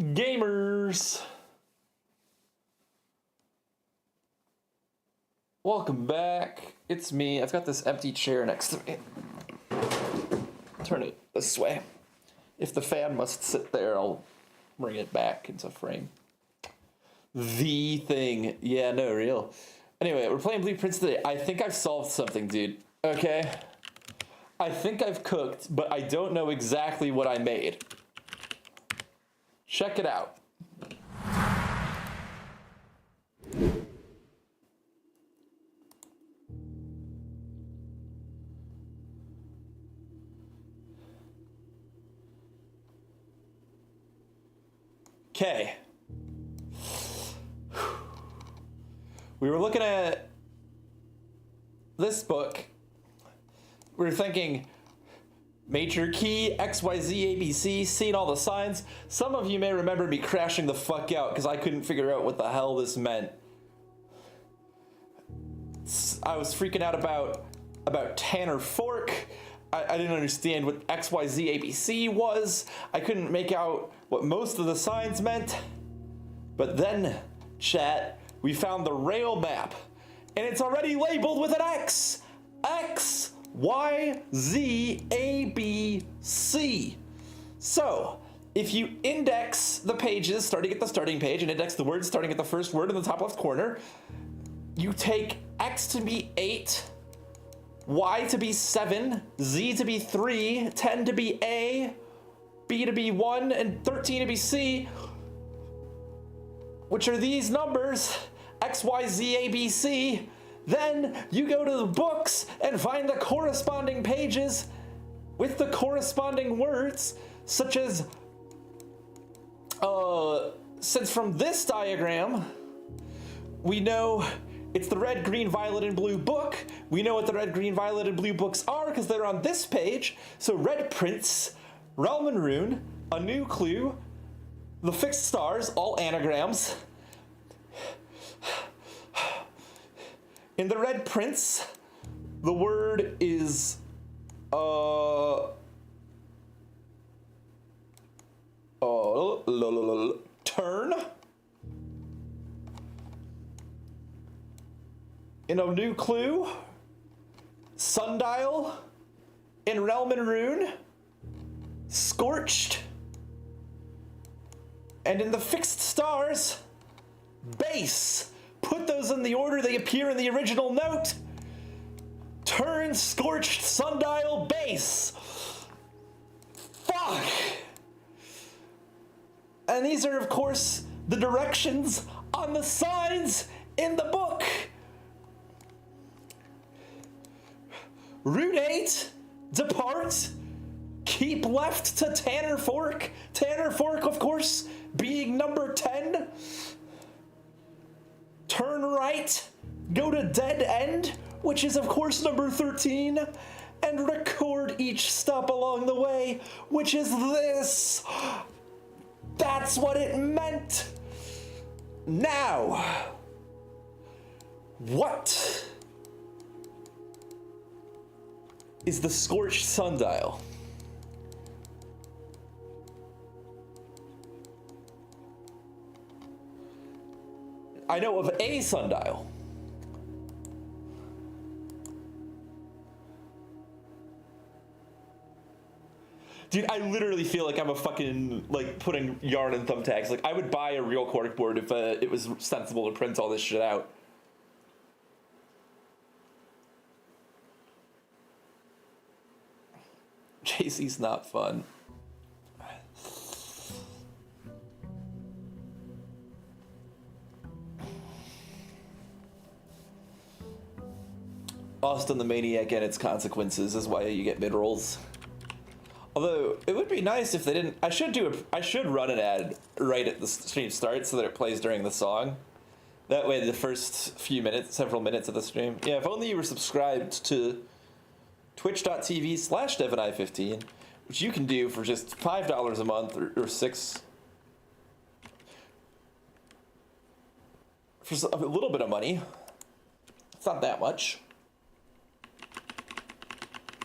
Gamers! Welcome back. It's me. I've got this empty chair next to me. Turn it this way. If the fan must sit there, I'll bring it back into frame. The thing. Yeah, no, real. Anyway, we're playing Blueprints today. I think I've solved something, dude. Okay? I think I've cooked, but I don't know exactly what I made. Check it out. Okay. We were looking at this book. We were thinking major key, XYZ, ABC, seeing all the signs. Some of you may remember me crashing the fuck out because I couldn't figure out what the hell this meant. I was freaking out about Tanner Fork. I didn't understand what XYZ, ABC was. I couldn't make out what most of the signs meant. But then, chat, we found the rail map. And it's already labeled with an X. X, Y, Z, A, B, C. So, if you index the pages starting at the starting page and index the words starting at the first word in the top left corner, you take X to be 8, Y to be 7, Z to be 3, 10 to be A, B to be 1, and 13 to be C, which are these numbers, X, Y, Z, A, B, C. Then you go to the books and find the corresponding pages with the corresponding words, such as since from this diagram, we know it's the red, green, violet, and blue book. We know what the red, green, violet, and blue books are because they're on this page. So Red Prince, Realm and Rune, A New Clue, The Fixed Stars, all anagrams. In the Red Prince, the word is turn. In A New Clue, sundial. In Realm and Rune, scorched. And in the Fixed Stars, base. Put those in the order they appear in the original note. Turn, scorched, sundial, base. Fuck. And these are, of course, the directions on the signs in the book. Route 8, depart. Keep left to Tanner Fork. Tanner Fork, of course, being number 10. Turn right, go to Dead End, which is, of course, number 13. And record each stop along the way, which is this. That's what it meant. Now, what is the scorched sundial? I know of a sundial. Dude, I literally feel like I'm a fucking, like, putting yarn in thumbtacks. Like, I would buy a real corkboard if it was sensible to print all this shit out. JC's not fun. Austin the Maniac and its consequences is why you get mid-rolls. Although, it would be nice if they didn't... I should run an ad right at the stream start so that it plays during the song. That way the first few minutes, several minutes of the stream... Yeah, if only you were subscribed to twitch.tv/devonai15, which you can do for just $5 a month or $6... For a little bit of money. It's not that much.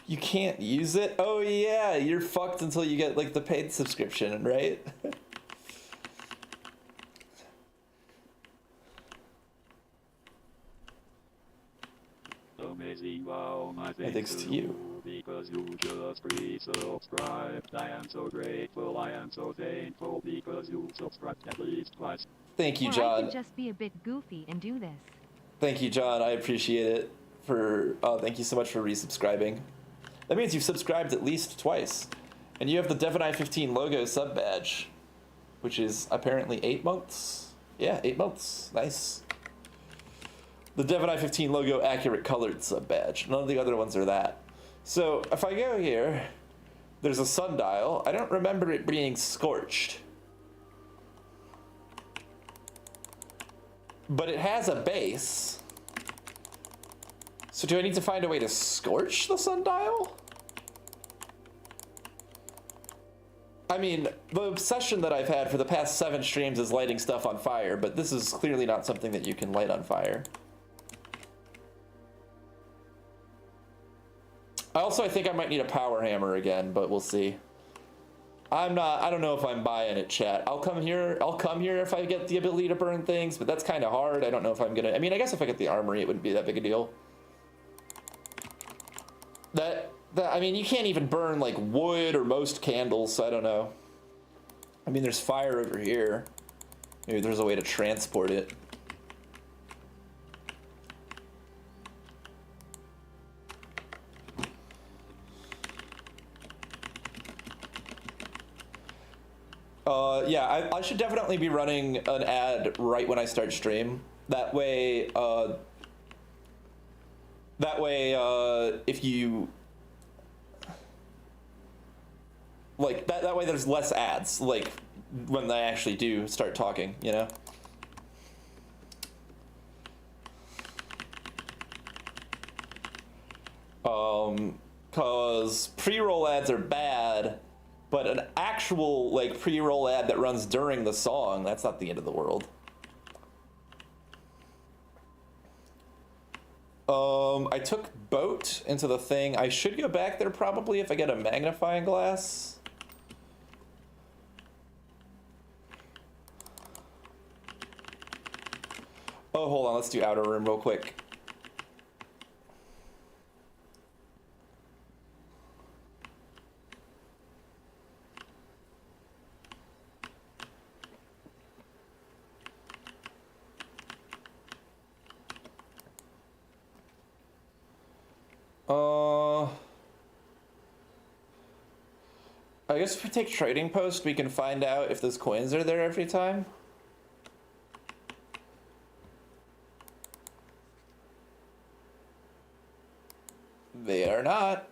You can't use it? Oh yeah, you're fucked until you get like the paid subscription, right? Amazing, wow, my thanks to you. Because you just resubscribed. I am so grateful, I am so thankful because you subscribed at least twice. Thank you, Or John. I could just be a bit goofy and do this. Thank you, John. I appreciate it. Thank you so much for resubscribing. That means you've subscribed at least twice. And you have the devonai15 logo sub badge, which is apparently 8 months. Yeah, 8 months. Nice. The devonai15 logo accurate colored sub badge. None of the other ones are that. So if I go here, there's a sundial. I don't remember it being scorched. But it has a base. So do I need to find a way to scorch the sundial? I mean, the obsession that I've had for the past 7 streams is lighting stuff on fire, but this is clearly not something that you can light on fire. I think I might need a power hammer again, but we'll see. I don't know if I'm buying it, chat. I'll come here if I get the ability to burn things, but that's kind of hard. I don't know if I'm gonna, I mean, I guess if I get the armory, it wouldn't be that big a deal. I mean, you can't even burn, like, wood or most candles, so I don't know. I mean, there's fire over here. Maybe there's a way to transport it. Yeah, I should definitely be running an ad right when I start stream. That way, if you... Like, that way there's less ads. Like, when they actually do start talking, you know? Cause pre-roll ads are bad, but an actual like pre-roll ad that runs during the song, that's not the end of the world. I took boat into the thing. I should go back there probably if I get a magnifying glass. Oh, hold on, let's do outer room real quick. I guess if we take trading post, we can find out if those coins are there every time. They are not.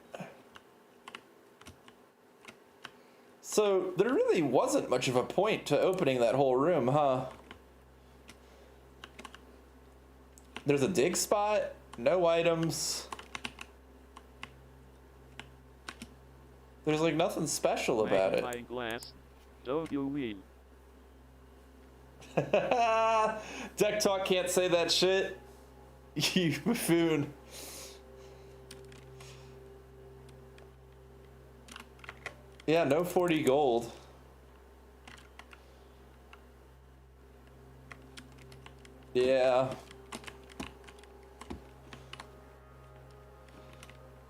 So there really wasn't much of a point to opening that whole room, huh? There's a dig spot, no items. There's like nothing special about it. Magnifying glass. Don't you win? Deck Talk can't say that shit. You buffoon. Yeah, no 40 gold. Yeah.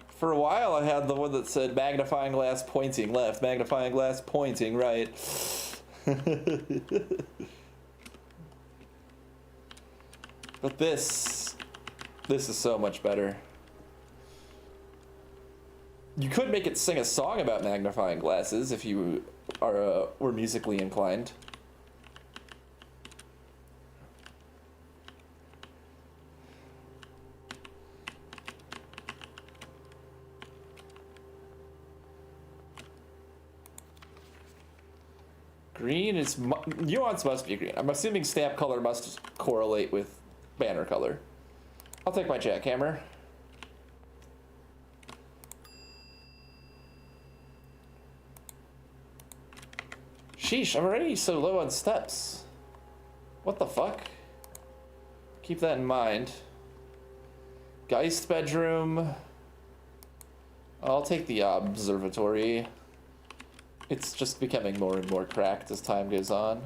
For a while, I had the one that said magnifying glass pointing left, magnifying glass pointing right. But this is so much better. You could make it sing a song about magnifying glasses if you were musically inclined. Green is... nuance must be green. I'm assuming stamp color must correlate with banner color. I'll take my jackhammer. Sheesh, I'm already so low on steps. What the fuck? Keep that in mind. Geist bedroom. I'll take the observatory. It's just becoming more and more cracked as time goes on.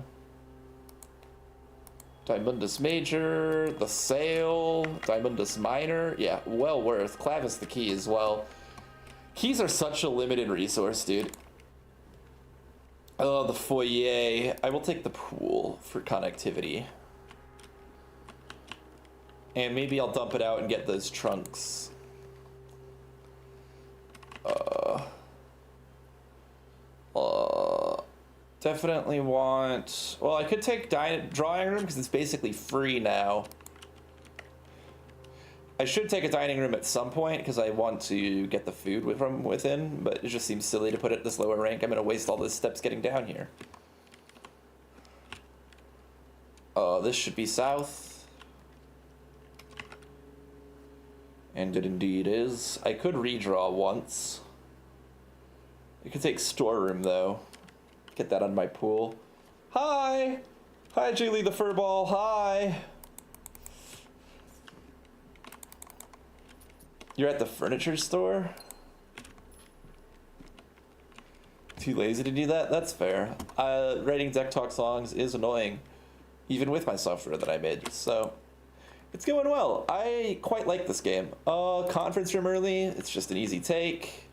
Dimundus Major, the Sail, Dimundus Minor. Yeah, well worth. Clavis the key as well. Keys are such a limited resource, dude. Oh, the foyer. I will take the pool for connectivity. And maybe I'll dump it out and get those trunks. Definitely want... Well, I could take drawing room because it's basically free now. I should take a dining room at some point because I want to get the food from within, but it just seems silly to put it at this lower rank. I'm going to waste all those steps getting down here. This should be south. And it indeed is. I could redraw once. I could take storeroom though. Get that on my pool. Hi! Hi, Julie the Furball. Hi! You're at the furniture store? Too lazy to do that? That's fair. Writing Deck Talk songs is annoying, even with my software that I made, so it's going well. I quite like this game. Conference room early, it's just an easy take.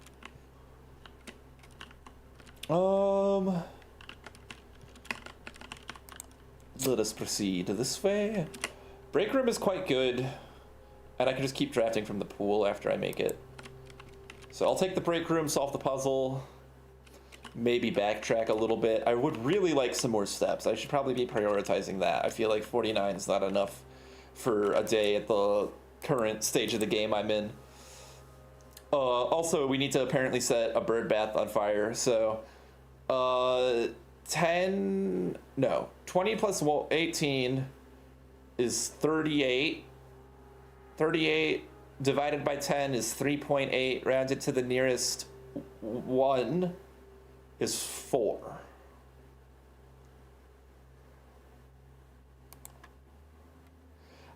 Let us proceed this way. Break room is quite good, and I can just keep drafting from the pool after I make it. So I'll take the break room, solve the puzzle, maybe backtrack a little bit. I would really like some more steps. I should probably be prioritizing that. I feel like 49 is not enough for a day at the current stage of the game I'm in. Also, we need to apparently set a bird bath on fire, so 10, no, 20 plus 18 is 38. 38 divided by 10 is 3.8, rounded to the nearest 1 is 4.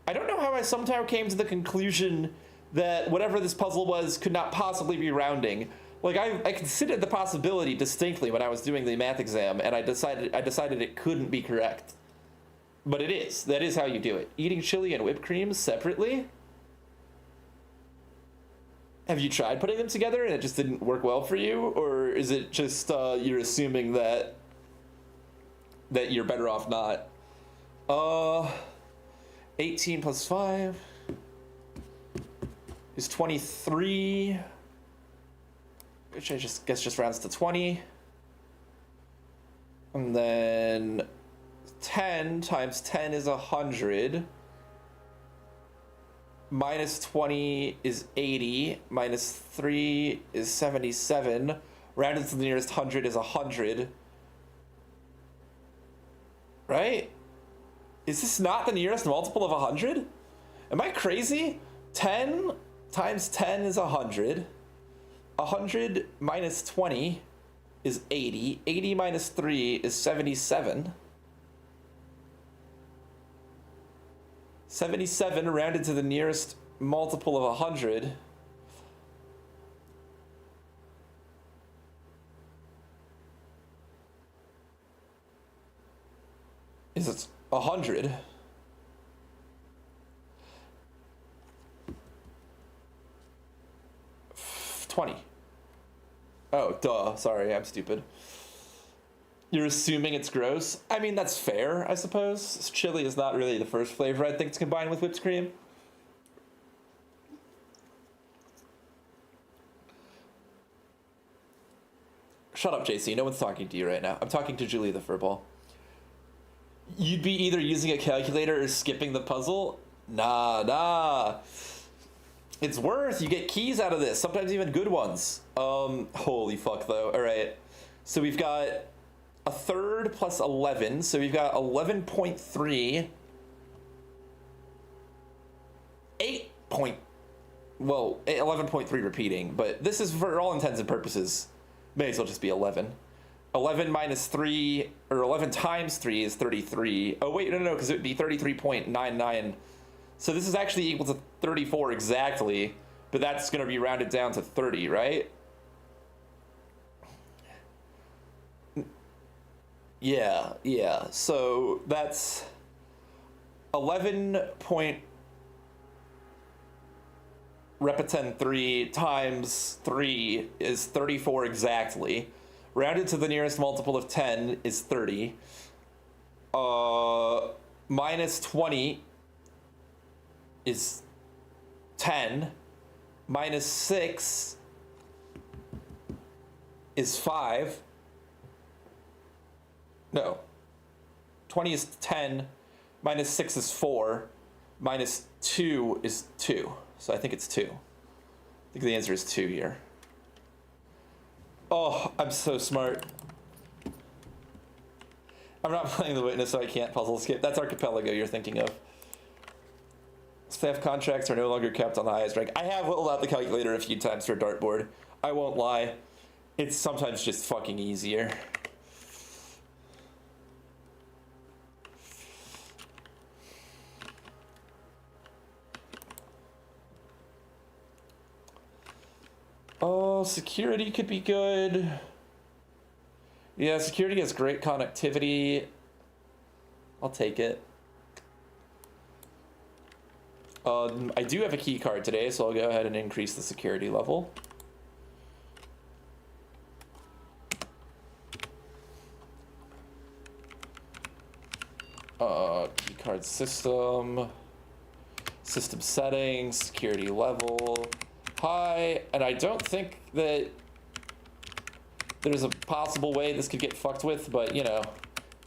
I don't know how I somehow came to the conclusion that whatever this puzzle was could not possibly be rounding. Like, I considered the possibility distinctly when I was doing the math exam, and I decided it couldn't be correct. But it is. That is how you do it. Eating chili and whipped cream separately? Have you tried putting them together and it just didn't work well for you? Or is it just you're assuming that you're better off not? 18 plus 5 is 23, which I guess just rounds to 20. And then 10 times 10 is 100. Minus 20 is 80. Minus 3 is 77. Rounded to the nearest 100 is 100. Right? Is this not the nearest multiple of 100? Am I crazy? 10 times 10 is 100. 100 minus 20 is 80. 80 minus 3 is 77. 77 rounded to the nearest multiple of 100. Is it 100? $20. Oh, duh. Sorry, I'm stupid. You're assuming it's gross? I mean, that's fair, I suppose. Chili is not really the first flavor I think to combine with whipped cream. Shut up, JC. No one's talking to you right now. I'm talking to Julie the Furball. You'd be either using a calculator or skipping the puzzle? Nah. It's worth. You get keys out of this. Sometimes even good ones. Holy fuck, though. All right. So we've got a third plus 11. So we've got 11.3. 11.3 repeating. But this is, for all intents and purposes, may as well just be 11. 11 minus 3, or 11 times 3 is 33. Oh, wait, no, because it would be 33.99. So this is actually equal to 34 exactly, but that's going to be rounded down to 30, right? Yeah. So that's 11 point repeten 3 times 3 is 34 exactly. Rounded to the nearest multiple of 10 is 30. Minus 20 is 10. Minus 6 is 5. No. 20 is 10. Minus 6 is 4. Minus 2 is 2. So I think it's 2. I think the answer is 2 here. Oh, I'm so smart. I'm not playing The Witness, so I can't puzzle skip. That's Archipelago you're thinking of. Staff contracts are no longer kept on the highest rank. I have whittled out the calculator a few times for a dartboard. I won't lie. It's sometimes just fucking easier. Oh, security could be good. Yeah, security has great connectivity. I'll take it. I do have a key card today, so I'll go ahead and increase the security level. Key card system. System settings, security level. High, and I don't think that there's a possible way this could get fucked with, but you know,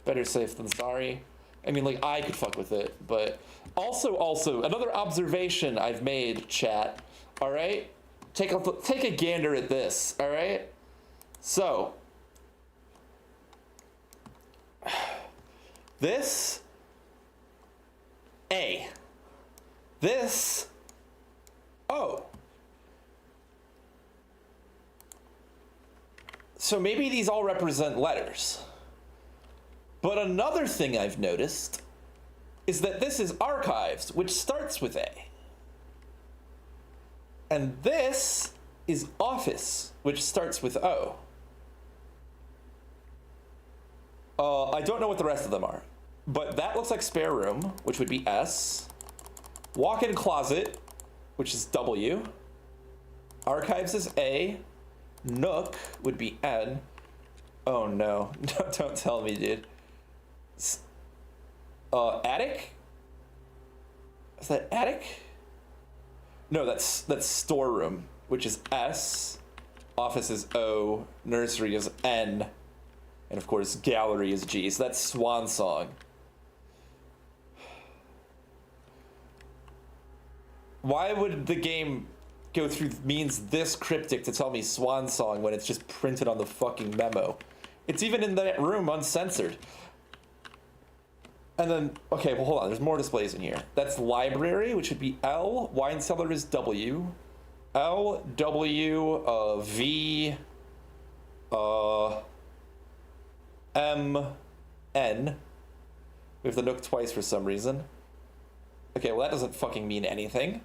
better safe than sorry. I mean, like, I could fuck with it, but also another observation I've made, chat. All right, take a gander at this. All right, so This, A. This, O. So maybe these all represent letters. But another thing I've noticed is that this is archives, which starts with A. And this is office, which starts with O. I don't know what the rest of them are, but that looks like spare room, which would be S. Walk-in closet, which is W. Archives is A. Nook would be N. Oh no, don't tell me, dude. Attic? Is that attic? No, that's storeroom, which is S. Office is O. Nursery is N. And of course, gallery is G. So that's Swan Song. Why would the game go through means this cryptic to tell me Swan Song when it's just printed on the fucking memo? It's even in that room uncensored. And then, okay, well, hold on. There's more displays in here. That's library, which would be L. Wine cellar is W. L, W, V, M, N. We have the Nook twice for some reason. Okay, well, that doesn't fucking mean anything.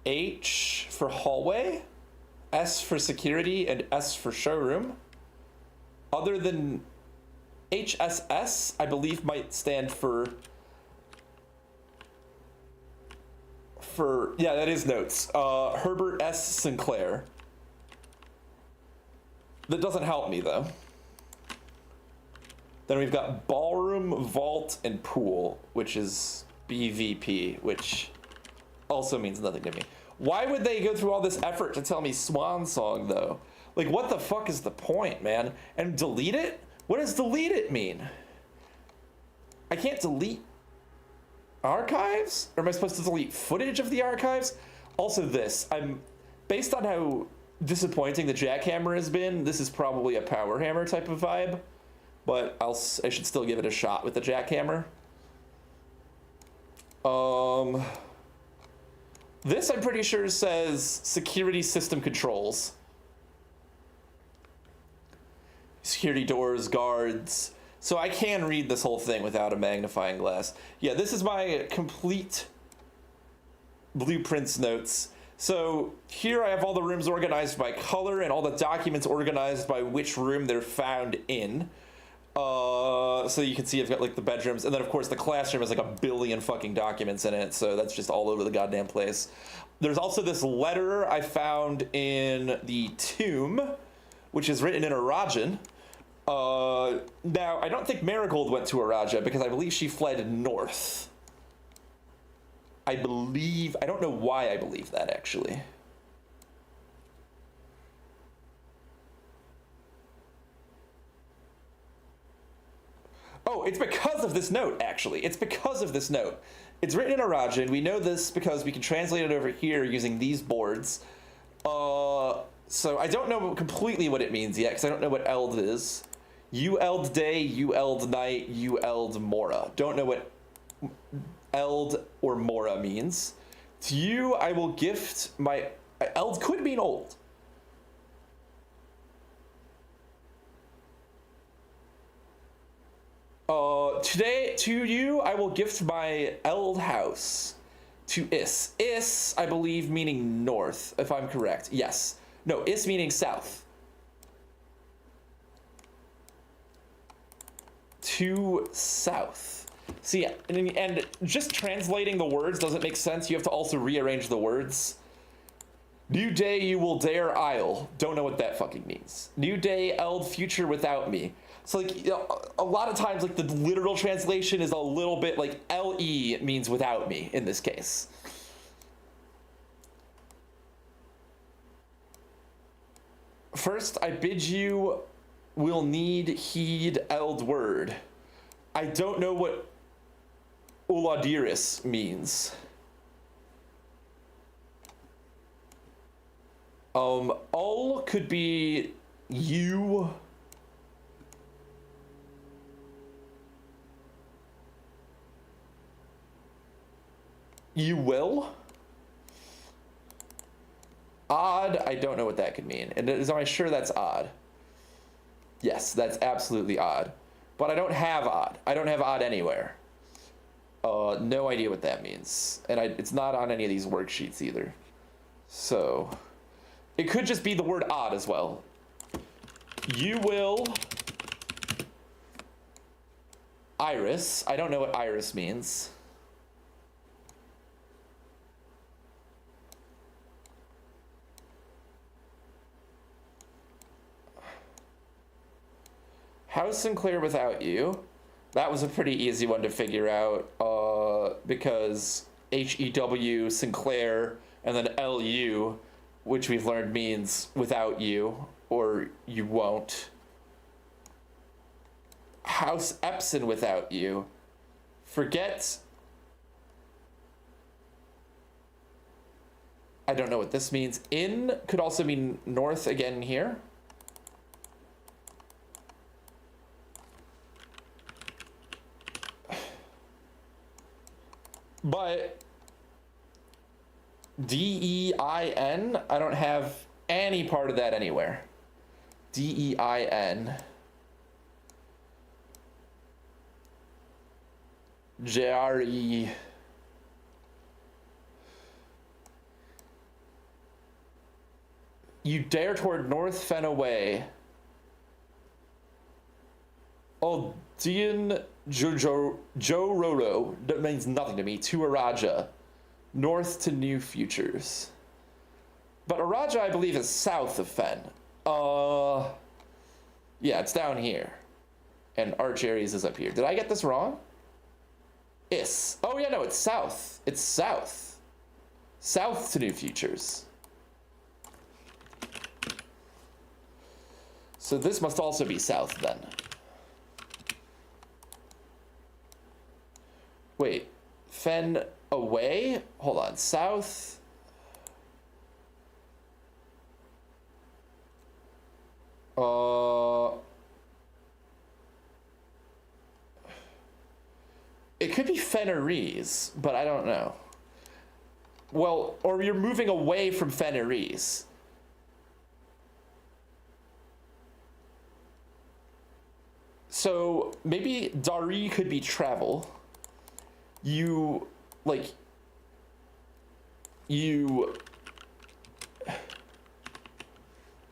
H for hallway, S for security, and S for showroom. Other than HSS, I believe might stand for, yeah, that is notes. Herbert S. Sinclair. That doesn't help me, though. Then we've got ballroom, vault, and pool, which is BVP, which also means nothing to me. Why would they go through all this effort to tell me Swan Song, though? Like, what the fuck is the point, man? And delete it? What does delete it mean? I can't delete archives? Or am I supposed to delete footage of the archives? Also this, based on how disappointing the jackhammer has been, this is probably a power hammer type of vibe, but I should still give it a shot with the jackhammer. This I'm pretty sure says security system controls. Security doors, guards. So I can read this whole thing without a magnifying glass. Yeah, this is my complete blueprints notes. So here I have all the rooms organized by color and all the documents organized by which room they're found in. So you can see I've got like the bedrooms, and then of course the classroom has like 1 billion fucking documents in it, so that's just all over the goddamn place. There's also this letter I found in the tomb, which is written in Arajan. Now, I don't think Marigold went to Araja because I believe she fled north. I don't know why I believe that, actually. Oh, it's because of this note, actually. It's because of this note. It's written in Arajan. We know this because we can translate it over here using these boards. So I don't know completely what it means yet, because I don't know what eld is. You eld day, you eld night, you eld mora. Don't know what eld or mora means. To you, I will gift my... Eld could mean old. Today, to you, I will gift my eld house. To Is. Is, I believe, meaning north, if I'm correct. Yes. No, Is meaning south. To south. See, and just translating the words doesn't make sense. You have to also rearrange the words. New day, you will dare isle. Don't know what that fucking means. New day, eld future without me. So like, you know, a lot of times like the literal translation is a little bit like LE means without me in this case. First, I bid you will need heed eld word. I don't know what Uladiris means. Ul could be you. You will? Odd, I don't know what that could mean. And am I sure that's odd? Yes, that's absolutely odd. But I don't have odd. I don't have odd anywhere. No idea what that means. And it's not on any of these worksheets either. So, it could just be the word odd as well. You will... Iris. I don't know what iris means. How's Sinclair without you? That was a pretty easy one to figure out, because H-E-W, Sinclair, and then L-U, which we've learned means without you, or you won't. House Epson without you. Forget... I don't know what this means. In could also mean north again here. But D-E-I-N, I don't have any part of that anywhere. D-E-I-N. J-R-E. You dare toward North Fenaway. Oh, Dian Joe Roro. That means nothing to me. To Araja. North to New Futures. But Araja, I believe, is south of Fen. Yeah, it's down here. And Arch Aries is up here. Did I get this wrong? Is. Oh, yeah, no, it's south. It's south. South to New Futures. So this must also be south then. Wait, Fen away? Hold on, south. It could be Fenarese, but I don't know. Well, or you're moving away from Fenarese. So maybe Dari could be travel. We're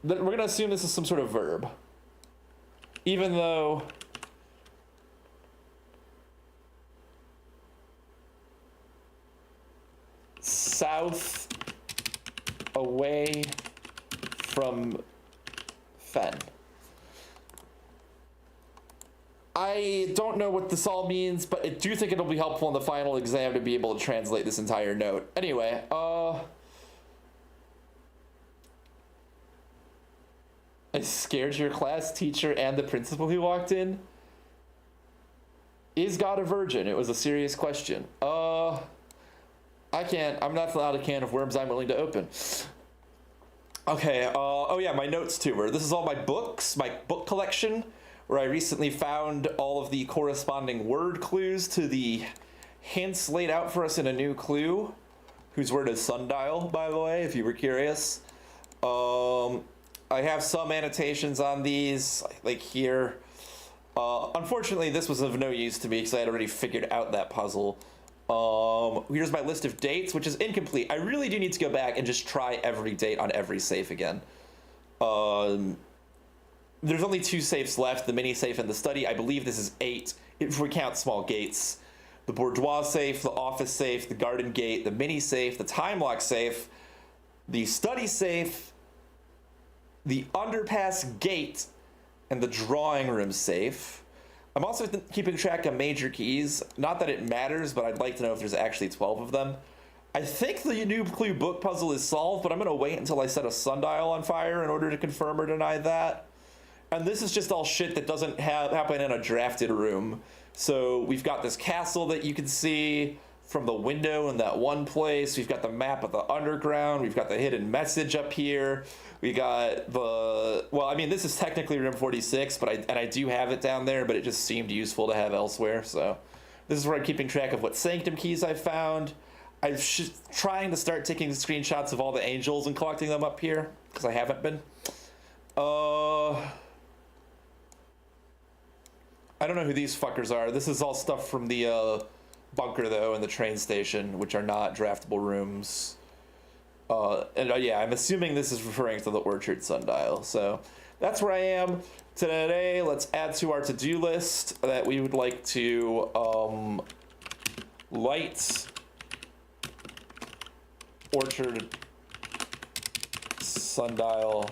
gonna assume this is some sort of verb. Even though south away from Fen. I don't know what this all means, but I do think it'll be helpful in the final exam to be able to translate this entire note. Anyway, I scared your class teacher and the principal who walked in? Is God a virgin? It was a serious question. I'm not allowed a can of worms I'm willing to open. Okay, oh yeah, my notes tuber. This is all my books, my book collection, where I recently found all of the corresponding word clues to the hints laid out for us in a new clue, whose word is sundial, by the way, if you were curious. I have some annotations on these, like here. Unfortunately, this was of no use to me because I had already figured out that puzzle. Here's my list of dates, which is incomplete. I really do need to go back and just try every date on every safe again. There's only 2 safes left, the mini safe and the study. I believe this is 8, if we count small gates. The Bourgeois safe, the office safe, the garden gate, the mini safe, the time lock safe, the study safe, the underpass gate, and the drawing room safe. I'm also keeping track of major keys. Not that it matters, but I'd like to know if there's actually 12 of them. I think the new clue book puzzle is solved, but I'm going to wait until I set a sundial on fire in order to confirm or deny that. And this is just all shit that doesn't happen in a drafted room. So we've got this castle that you can see from the window in that one place. We've got the map of the underground. We've got the hidden message up here. We got the, well, I mean, this is technically room 46, but I do have it down there, but it just seemed useful to have elsewhere. So this is where I'm keeping track of what sanctum keys I found. trying to start taking screenshots of all the angels and collecting them up here, because I haven't been. I don't know who these fuckers are. This is all stuff from the bunker, though, and the train station, which are not draftable rooms. Yeah, I'm assuming this is referring to the Orchard Sundial. So that's where I am today. Let's add to our to-do list that we would like to light Orchard Sundial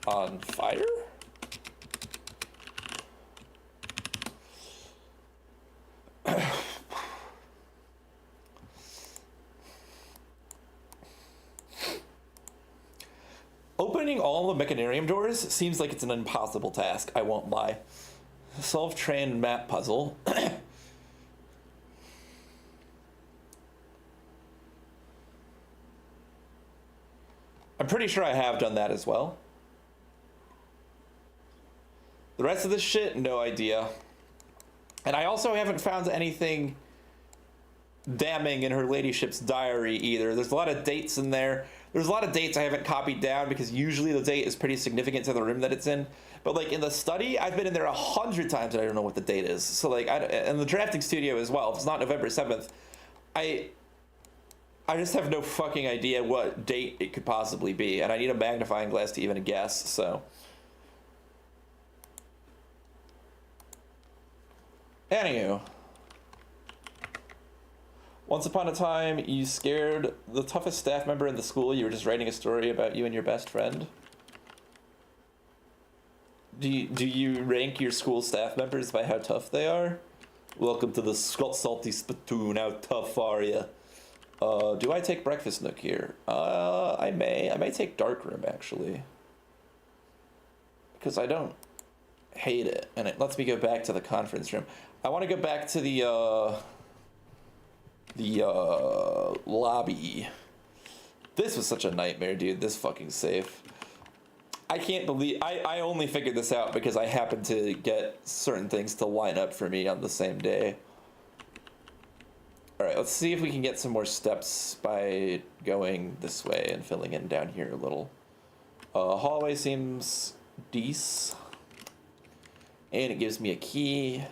on fire? Opening all the Mechanarium doors seems like it's an impossible task, I won't lie. Solve train map puzzle. I'm pretty sure I have done that as well. The rest of this shit, no idea. And I also haven't found anything damning in her ladyship's diary either. There's a lot of dates in there. There's a lot of dates I haven't copied down because usually the date is pretty significant to the room that it's in. But like in the study, I've been in there 100 times and I don't know what the date is. So like, and the drafting studio as well. If it's not November 7th, I just have no fucking idea what date it could possibly be. And I need a magnifying glass to even guess, so. Anywho. Once upon a time, you scared the toughest staff member in the school. You were just writing a story about you and your best friend. Do you rank your school staff members by how tough they are? Welcome to the Salty Spittoon. How tough are you? Do I take Breakfast Nook here? I may take Darkroom, actually. Because I don't hate it. And it lets me go back to the conference room. I want to go back to the lobby. This was such a nightmare, dude. This fucking safe. I can't believe I only figured this out because I happened to get certain things to line up for me on the same day. All right, let's see if we can get some more steps by going this way and filling in down here a little. Hallway seems decent. And it gives me a key.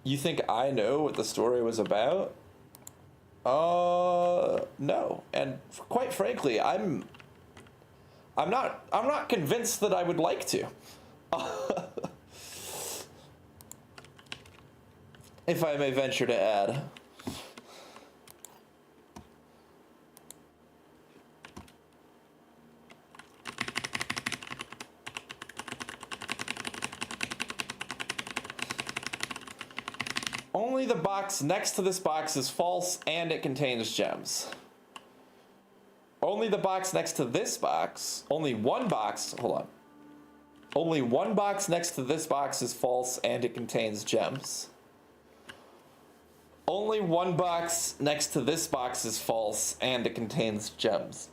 You think I know what the story was about? No. And quite frankly, I'm not convinced that I would like to. If I may venture to add. Only the box next to this box is false and it contains gems. Only the box next to this box, only one box, hold on. Only one box next to this box is false and it contains gems. Only one box next to this box is false and it contains gems.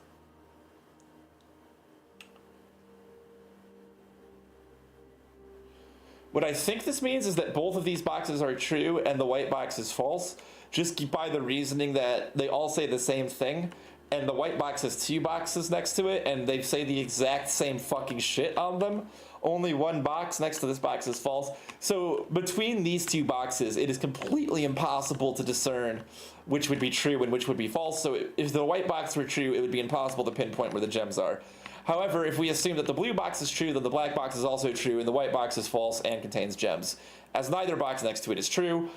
What I think this means is that both of these boxes are true and the white box is false, just by the reasoning that they all say the same thing, and the white box has two boxes next to it, and they say the exact same fucking shit on them. Only one box next to this box is false. So between these two boxes, it is completely impossible to discern which would be true and which would be false. So if the white box were true, it would be impossible to pinpoint where the gems are. However, if we assume that the blue box is true, then the black box is also true, and the white box is false and contains gems. As neither box next to it is true,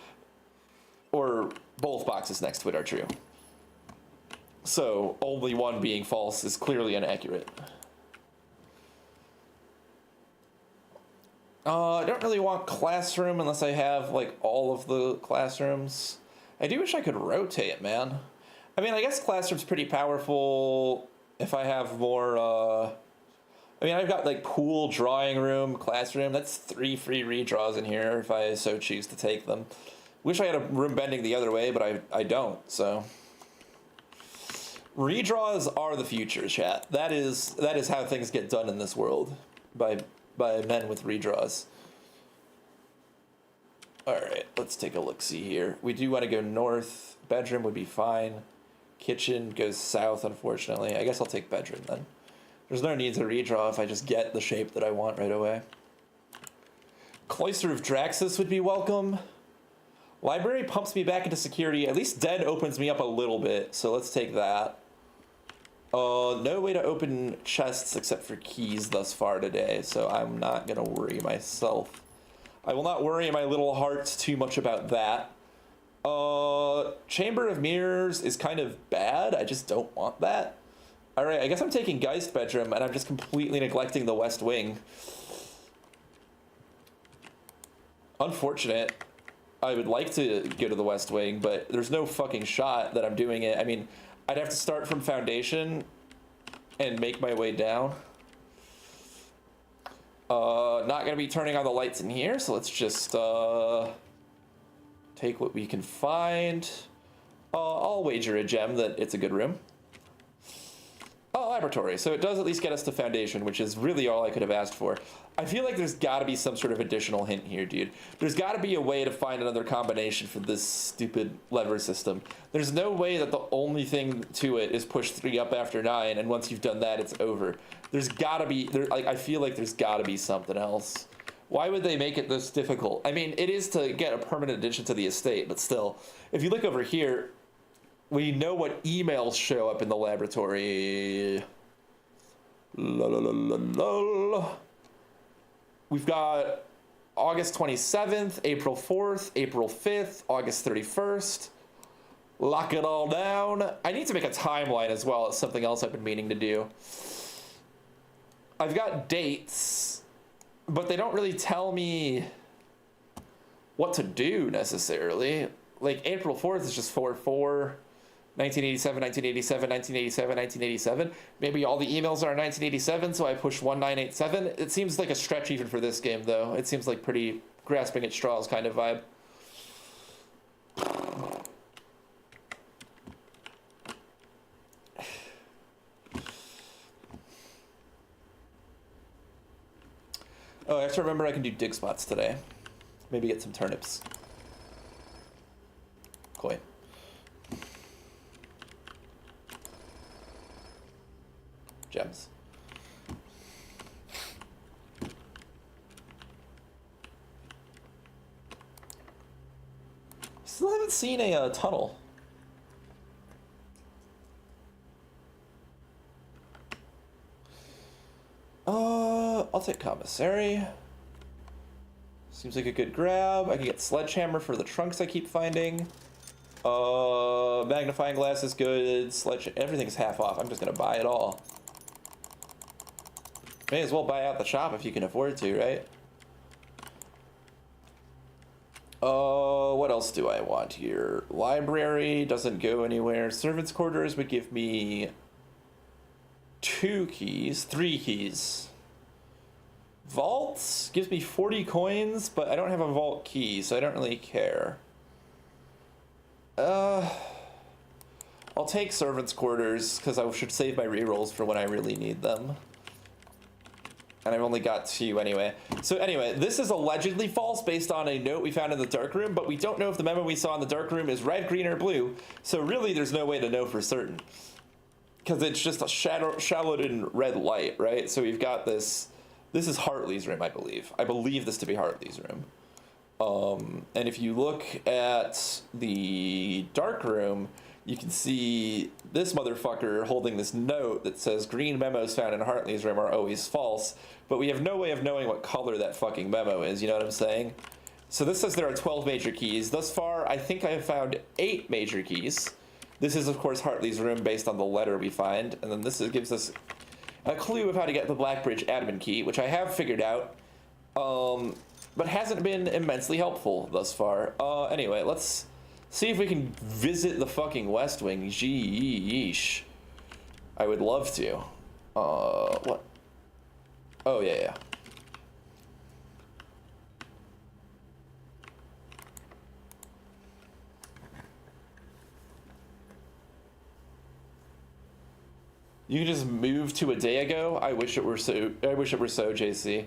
or both boxes next to it are true. So, only one being false is clearly inaccurate. I don't really want classroom unless I have, like, all of the classrooms. I do wish I could rotate, man. I mean, I guess classroom's pretty powerful if I have more, I mean, I've got, like, pool, drawing room, classroom. That's 3 free redraws in here if I so choose to take them. Wish I had a room bending the other way, but I don't, so. Redraws are the future, chat. That is how things get done in this world, by men with redraws. Alright, let's take a look-see here. We do want to go north. Bedroom would be fine. Kitchen goes south, unfortunately. I guess I'll take bedroom then. There's no need to redraw if I just get the shape that I want right away. Cloister of Draxus would be welcome. Library pumps me back into security. At least Den opens me up a little bit, so let's take that. No way to open chests except for keys thus far today, so I'm not gonna worry myself. I will not worry my little heart too much about that. Chamber of Mirrors is kind of bad. I just don't want that. Alright, I guess I'm taking Geist Bedroom, and I'm just completely neglecting the West Wing. Unfortunate. I would like to go to the West Wing, but there's no fucking shot that I'm doing it. I mean, I'd have to start from Foundation and make my way down. Not gonna be turning on the lights in here, so let's just take what we can find. I'll wager a gem that it's a good room. Laboratory. So it does at least get us to Foundation, which is really all I could have asked for. I feel like there's got to be some sort of additional hint here, dude. There's got to be a way to find another combination for this stupid lever system. There's no way that the only thing to it is push 3 up after 9, and once you've done that, it's over. There's got to be... I feel like there's got to be something else. Why would they make it this difficult? I mean, it is to get a permanent addition to the estate, but still. If you look over here, we know what emails show up in the laboratory. We've got August 27th, April 4th, April 5th, August 31st. Lock it all down. I need to make a timeline as well. It's something else I've been meaning to do. I've got dates, but they don't really tell me what to do necessarily. Like April 4th is just 4/4. 1987, 1987, 1987, 1987. Maybe all the emails are 1987, so I push 1987. It seems like a stretch even for this game, though. It seems like pretty grasping at straws kind of vibe. Oh, I have to remember I can do dig spots today. Maybe get some turnips. Koi. Gems. Still haven't seen a tunnel. I'll take commissary. Seems like a good grab. I can get sledgehammer for the trunks I keep finding. Magnifying glass is good. Everything's half off. I'm just gonna buy it all. May as well buy out the shop if you can afford to, right? What else do I want here? Library doesn't go anywhere. Servants' quarters would give me 2 keys, 3 keys. Vaults gives me 40 coins, but I don't have a vault key, so I don't really care. I'll take servants' quarters, because I should save my rerolls for when I really need them. And I've only got 2 anyway. So anyway, this is allegedly false based on a note we found in the dark room, but we don't know if the memo we saw in the dark room is red, green, or blue. So really, there's no way to know for certain. Because it's just a shallowed in red light, right? So we've got this. This is Hartley's room, I believe. I believe this to be Hartley's room. And if you look at the dark room, you can see this motherfucker holding this note that says green memos found in Hartley's room are always false, but we have no way of knowing what color that fucking memo is, you know what I'm saying? So this says there are 12 major keys. Thus far, I think I have found 8 major keys. This is, of course, Hartley's room based on the letter we find, and then this gives us a clue of how to get the Blackbridge admin key, which I have figured out, but hasn't been immensely helpful thus far. Anyway, let's see if we can visit the fucking West Wing. Yeesh. I would love to. What? Oh, yeah. You can just move to a day ago. I wish it were so, JC.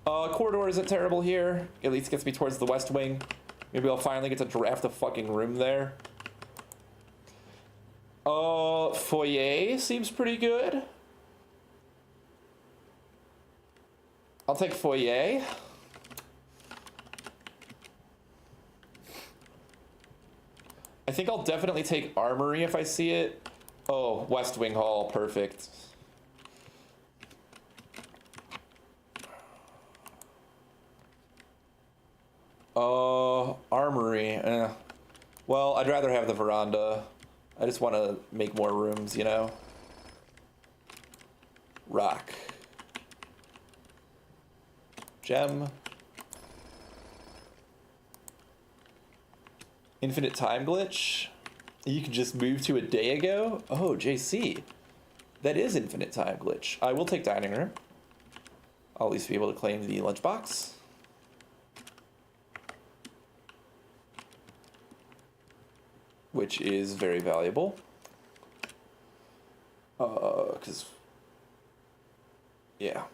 Corridor isn't terrible here. At least gets me towards the West Wing. Maybe I'll finally get to draft a fucking room there. Foyer seems pretty good. I'll take foyer. I think I'll definitely take armory if I see it. Oh, West Wing Hall, perfect. Armory. Well, I'd rather have the veranda. I just want to make more rooms, you know? Rock. Gem. Infinite time glitch. You can just move to a day ago. Oh, JC. That is infinite time glitch. I will take dining room. I'll at least be able to claim the lunchbox. Which is very valuable. Yeah.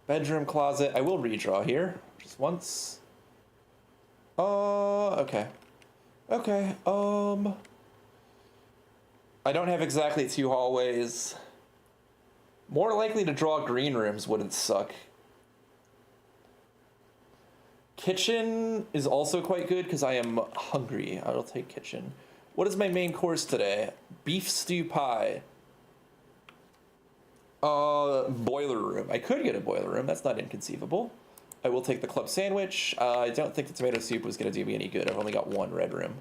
Bedroom, closet. I will redraw here. Just once. Okay. Okay, I don't have exactly 2 hallways. More likely to draw green rooms wouldn't suck. Kitchen is also quite good because I am hungry. I will take kitchen. What is my main course today? Beef stew pie. Boiler room. I could get a boiler room. That's not inconceivable. I will take the club sandwich. I don't think the tomato soup was going to do me any good. I've only got 1 red room.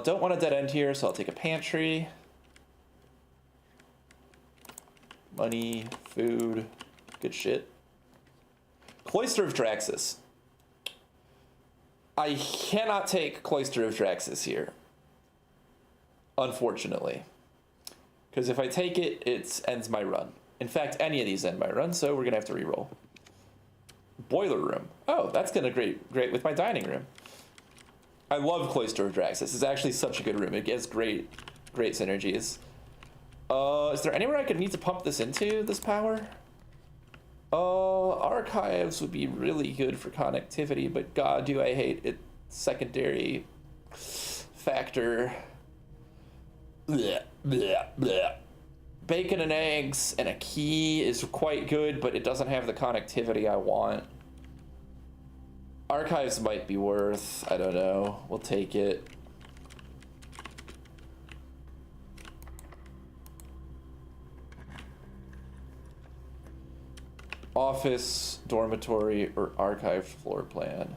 Don't want a dead end here, so I'll take a pantry. Money, food, good shit. Cloister of Draxus. I cannot take Cloister of Draxus here. Unfortunately. Because if I take it, it ends my run. In fact, any of these end my run, so we're going to have to reroll. Boiler room. Oh, that's going to great with my dining room. I love Cloister of Draxus. It's actually such a good room. It gets great synergies. Is there anywhere I could need to pump this into, this power? Archives would be really good for connectivity, but god, do I hate its secondary factor. Blech, blech, blech. Bacon and eggs and a key is quite good, but it doesn't have the connectivity I want. Archives might be worth, I don't know. We'll take it. Office, dormitory, or archive floor plan.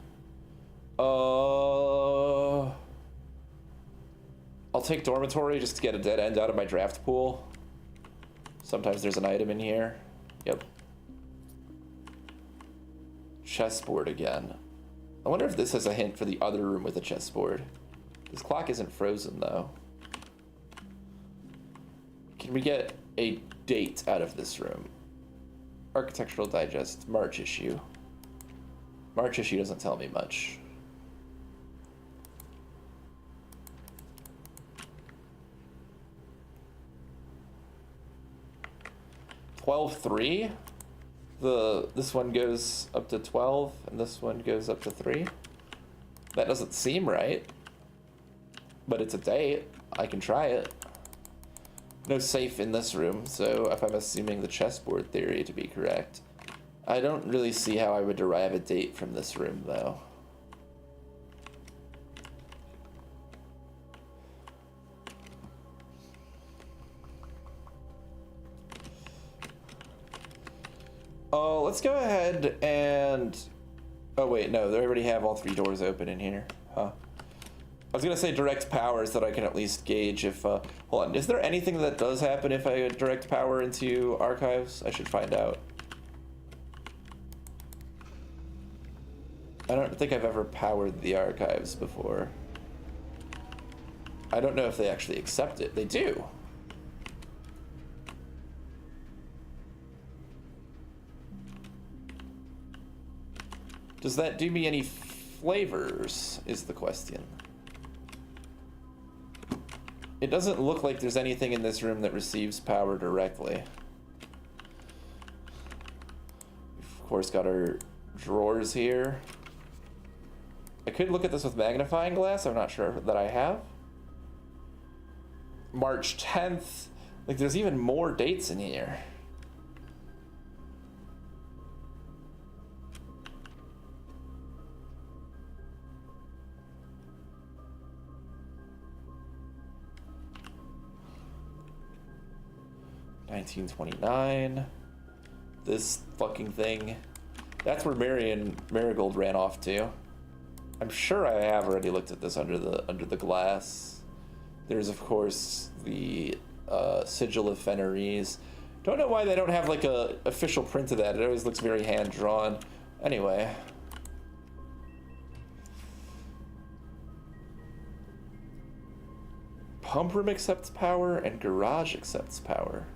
I'll take dormitory just to get a dead end out of my draft pool. Sometimes there's an item in here. Yep. Chessboard again. I wonder if this has a hint for the other room with a chessboard. This clock isn't frozen though. Can we get a date out of this room? Architectural Digest, March issue. March issue doesn't tell me much. $12.3. This one goes up to 12, and this one goes up to 3. That doesn't seem right, but it's a date. I can try it. No safe in this room, so if I'm assuming the chessboard theory to be correct, I don't really see how I would derive a date from this room, though. Oh, let's go ahead and... Oh, wait, no, they already have all 3 doors open in here. Huh. I was going to say direct power so that I can at least gauge if... hold on, is there anything that does happen if I direct power into archives? I should find out. I don't think I've ever powered the archives before. I don't know if they actually accept it. They do. Does that do me any flavors, is the question. It doesn't look like there's anything in this room that receives power directly. We've, of course, got our drawers here. I could look at this with magnifying glass. I'm not sure that I have. March 10th. Like, there's even more dates in here. $1929. This fucking thing. That's where Marigold ran off to. I'm sure I have already looked at this under the glass. There's of course the Sigil of Fenris. Don't know why they don't have like a official print of that. It always looks very hand drawn. Anyway. Pump room accepts power and garage accepts power.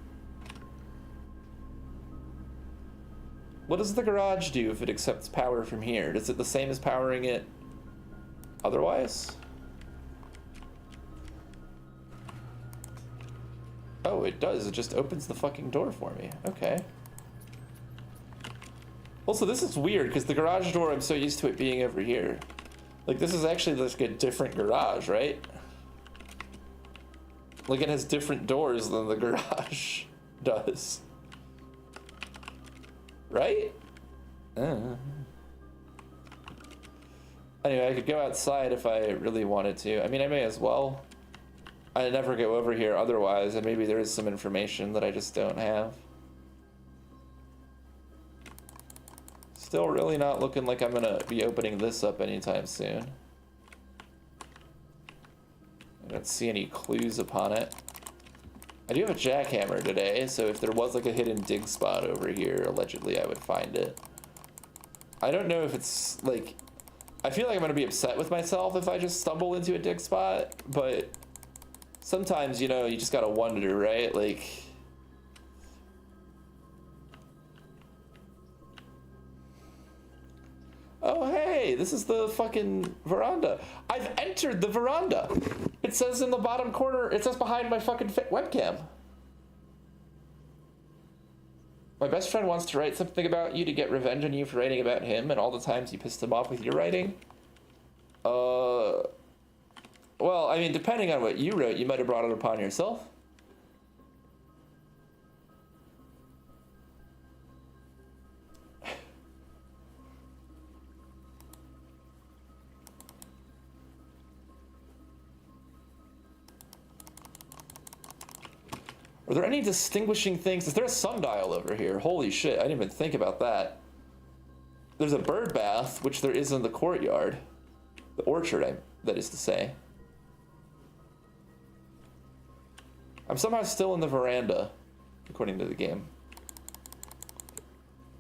What does the garage do if it accepts power from here? Is it the same as powering it otherwise? Oh, it does. It just opens the fucking door for me. Okay. Also, this is weird because the garage door, I'm so used to it being over here. Like, this is actually like a different garage, right? Like, it has different doors than the garage does. Right? Anyway, I could go outside if I really wanted to. I mean, I may as well. I never go over here otherwise, and maybe there is some information that I just don't have. Still really not looking like I'm gonna be opening this up anytime soon. I don't see any clues upon it. I do have a jackhammer today, so if there was like a hidden dig spot over here, allegedly I would find it. I don't know if it's like... I feel like I'm gonna be upset with myself if I just stumble into a dig spot, but sometimes, you know, you just gotta wonder, right? Like... Oh, hey, this is the fucking veranda. I've entered the veranda. It says in the bottom corner, it says behind my fucking webcam. My best friend wants to write something about you to get revenge on you for writing about him and all the times you pissed him off with your writing. Well, I mean, depending on what you wrote, you might have brought it upon yourself. Are there any distinguishing things? Is there a sundial over here? Holy shit, I didn't even think about that. There's a bird bath, which there is in the courtyard. The orchard, that is to say. I'm somehow still in the veranda, according to the game.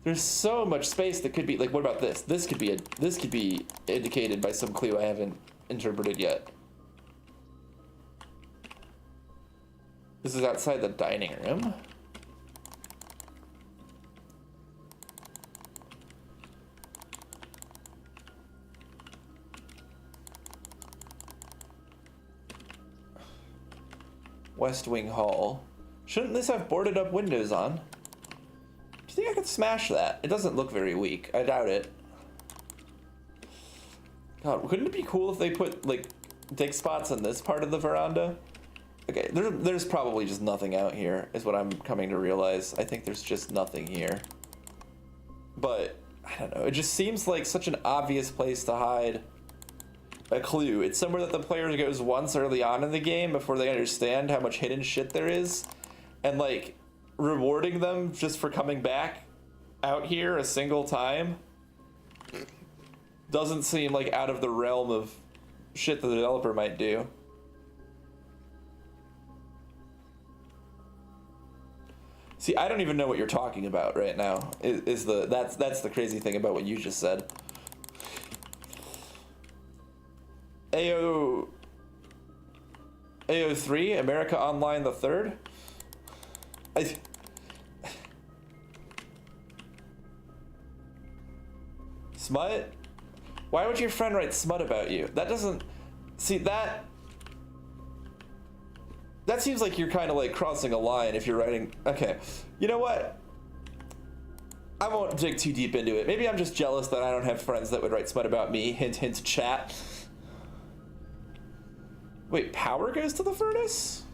There's so much space that could be, like, what about this? This could be indicated by some clue I haven't interpreted yet. This is outside the dining room. West Wing Hall. Shouldn't this have boarded up windows on? Do you think I could smash that? It doesn't look very weak. I doubt it. God, couldn't it be cool if they put, like, dig spots on this part of the veranda? Okay, there's probably just nothing out here, is what I'm coming to realize. I think there's just nothing here. But, I don't know, it just seems like such an obvious place to hide a clue. It's somewhere that the player goes once early on in the game before they understand how much hidden shit there is. And, like, rewarding them just for coming back out here a single time doesn't seem like out of the realm of shit that the developer might do. See, I don't even know what you're talking about right now. That's the crazy thing about what you just said. AO3, America Online the 3rd. Smut? Why would your friend write smut about you? That doesn't... See, that seems like you're kind of like crossing a line if you're writing... Okay, you know what? I won't dig too deep into it. Maybe I'm just jealous that I don't have friends that would write smut about me. Hint, hint, chat. Wait, power goes to the furnace?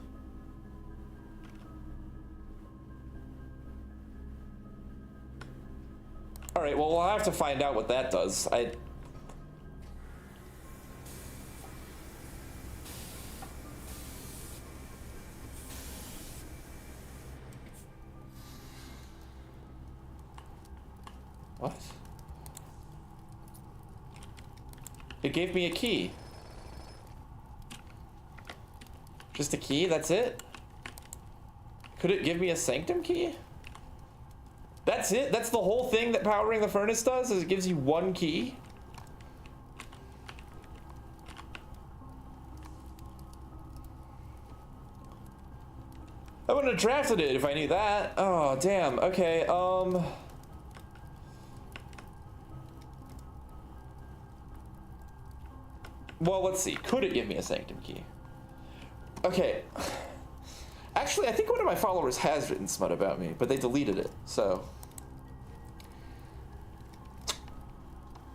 All right, well, we'll have to find out what that does. What? It gave me a key. Just a key, that's it? Could it give me a sanctum key? That's it? That's the whole thing that powering the furnace does, is it gives you one key? I wouldn't have drafted it if I knew that. Oh, damn. Okay, well, let's see. Could it give me a sanctum key? Okay. Actually, I think one of my followers has written smut about me, but they deleted it, so...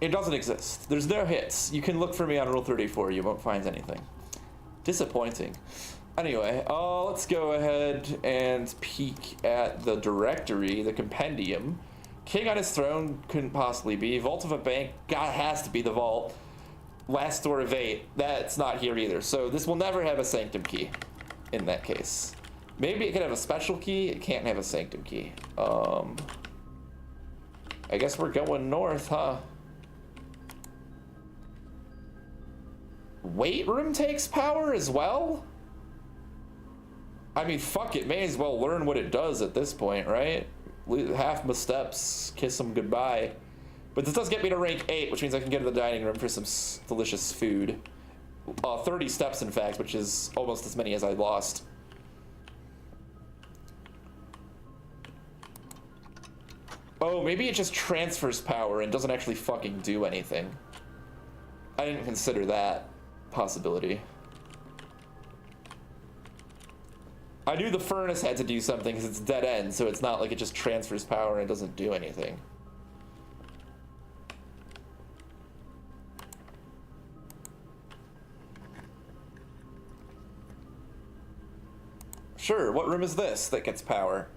It doesn't exist. There's no hits. You can look for me on Rule 34. You won't find anything. Disappointing. Anyway, let's go ahead and peek at the directory, the compendium. King on his throne couldn't possibly be. Vault of a bank, God, has to be the vault. Last door of 8, that's not here either. So this will never have a sanctum key in that case. Maybe it could have a special key. It can't have a sanctum key. I guess we're going north, huh? Weight room takes power as well? I mean, fuck it. May as well learn what it does at this point, right? Half my steps, kiss them goodbye. But this does get me to rank 8, which means I can get to the dining room for some delicious food. 30 steps, in fact, which is almost as many as I lost. Oh, maybe it just transfers power and doesn't actually fucking do anything. I didn't consider that possibility. I knew the furnace had to do something because it's dead end, so it's not like it just transfers power and doesn't do anything. Sure, what room is this that gets power?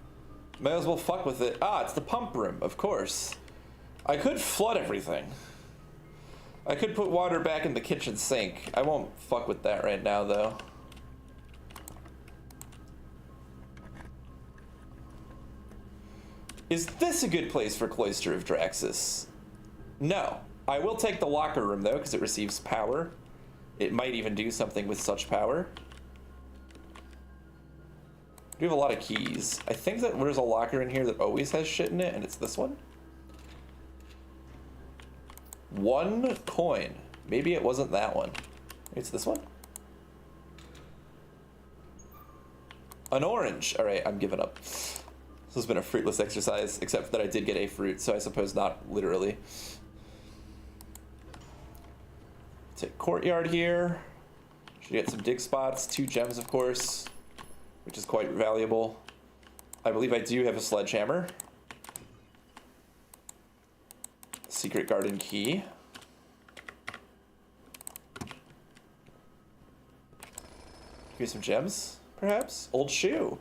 May as well fuck with it. Ah, it's the pump room, of course. I could flood everything. I could put water back in the kitchen sink. I won't fuck with that right now, though. Is this a good place for Cloister of Draxus? No. I will take the locker room, though, because it receives power. It might even do something with such power. We have a lot of keys. I think that there's a locker in here that always has shit in it, and it's this one. 1 coin. Maybe it wasn't that one. It's this one. An orange. All right, I'm giving up. This has been a fruitless exercise, except that I did get a fruit, so I suppose not literally. Take courtyard here. Should get some dig spots. 2 gems, of course, which is quite valuable. I believe I do have a sledgehammer. Secret garden key. Here's some gems, perhaps. Old shoe.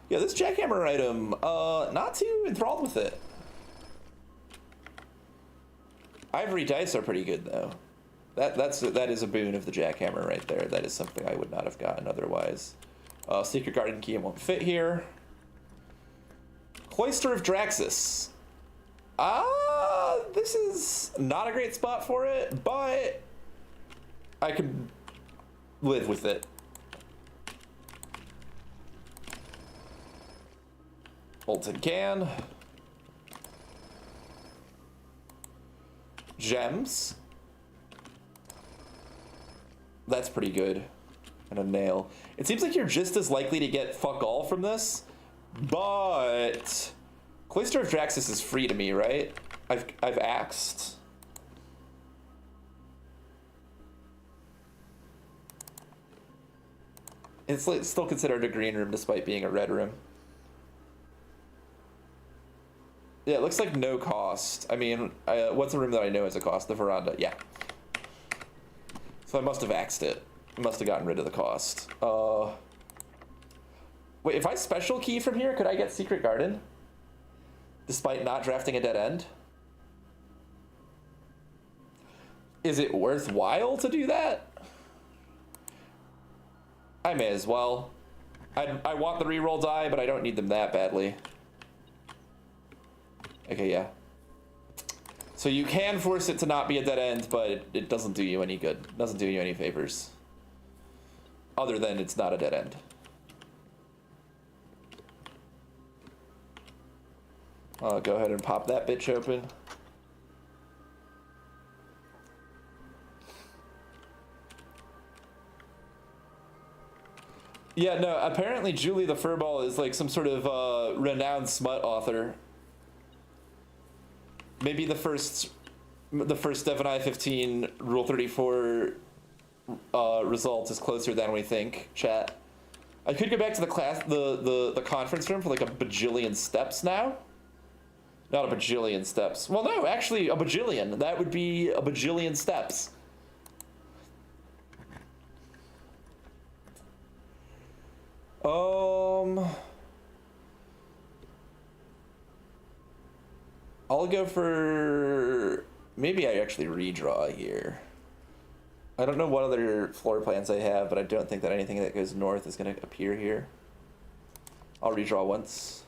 Yeah, this jackhammer item, not too enthralled with it. Ivory dice are pretty good though. That is a boon of the jackhammer right there. That is something I would not have gotten otherwise. Secret garden key won't fit here. Cloister of Draxus. This is not a great spot for it, but I can live with it. Molten can. Gems. That's pretty good. And a nail. It seems like you're just as likely to get fuck all from this, but Cloister of Draxus is free to me, right? I've axed. It's like still considered a green room despite being a red room. Yeah, it looks like no cost. I mean, what's a room that I know is a cost? The veranda, yeah. So I must have axed it. I must have gotten rid of the cost. Wait, if I special key from here, could I get Secret Garden? Despite not drafting a dead end? Is it worthwhile to do that? I may as well. I want the reroll die, but I don't need them that badly. Okay, yeah. So you can force it to not be a dead end, but it doesn't do you any good. It doesn't do you any favors. Other than it's not a dead end. I'll go ahead and pop that bitch open. Yeah, no, apparently Julie the Furball is like some sort of renowned smut author. Maybe the first Devon I-15 Rule 34 result is closer than we think, chat. I could go back to the class, the conference room for like a bajillion steps now. Not a bajillion steps. Well, no, actually a bajillion. That would be a bajillion steps. I'll go for, maybe I actually redraw here. I don't know what other floor plans I have, but I don't think that anything that goes north is going to appear here. I'll redraw once.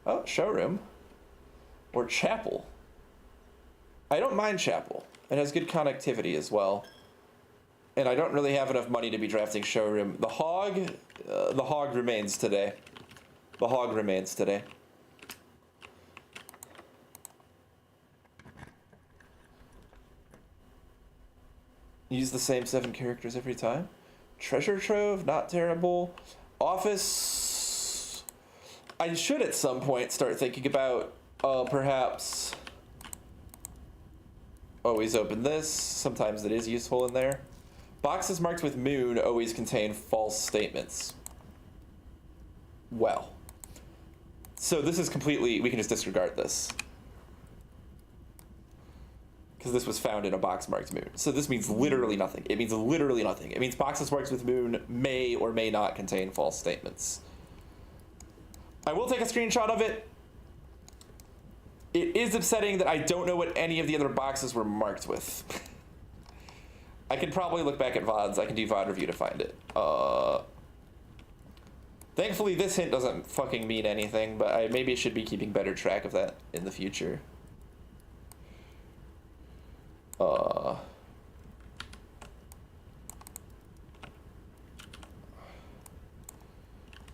Oh, showroom. Or chapel. I don't mind chapel. It has good connectivity as well. And I don't really have enough money to be drafting showroom. The hog remains today. The hog remains today. Use the same 7 characters every time. Treasure trove, not terrible. Office. I should at some point start thinking about perhaps always open this. Sometimes it is useful in there. Boxes marked with moon always contain false statements. Well. So this is completely, we can just disregard this. Because this was found in a box marked moon. So this means literally nothing. It means literally nothing. It means boxes marked with moon may or may not contain false statements. I will take a screenshot of it. It is upsetting that I don't know what any of the other boxes were marked with. I can probably look back at VODs. I can do VOD review to find it. Thankfully, this hint doesn't fucking mean anything, but I maybe should be keeping better track of that in the future.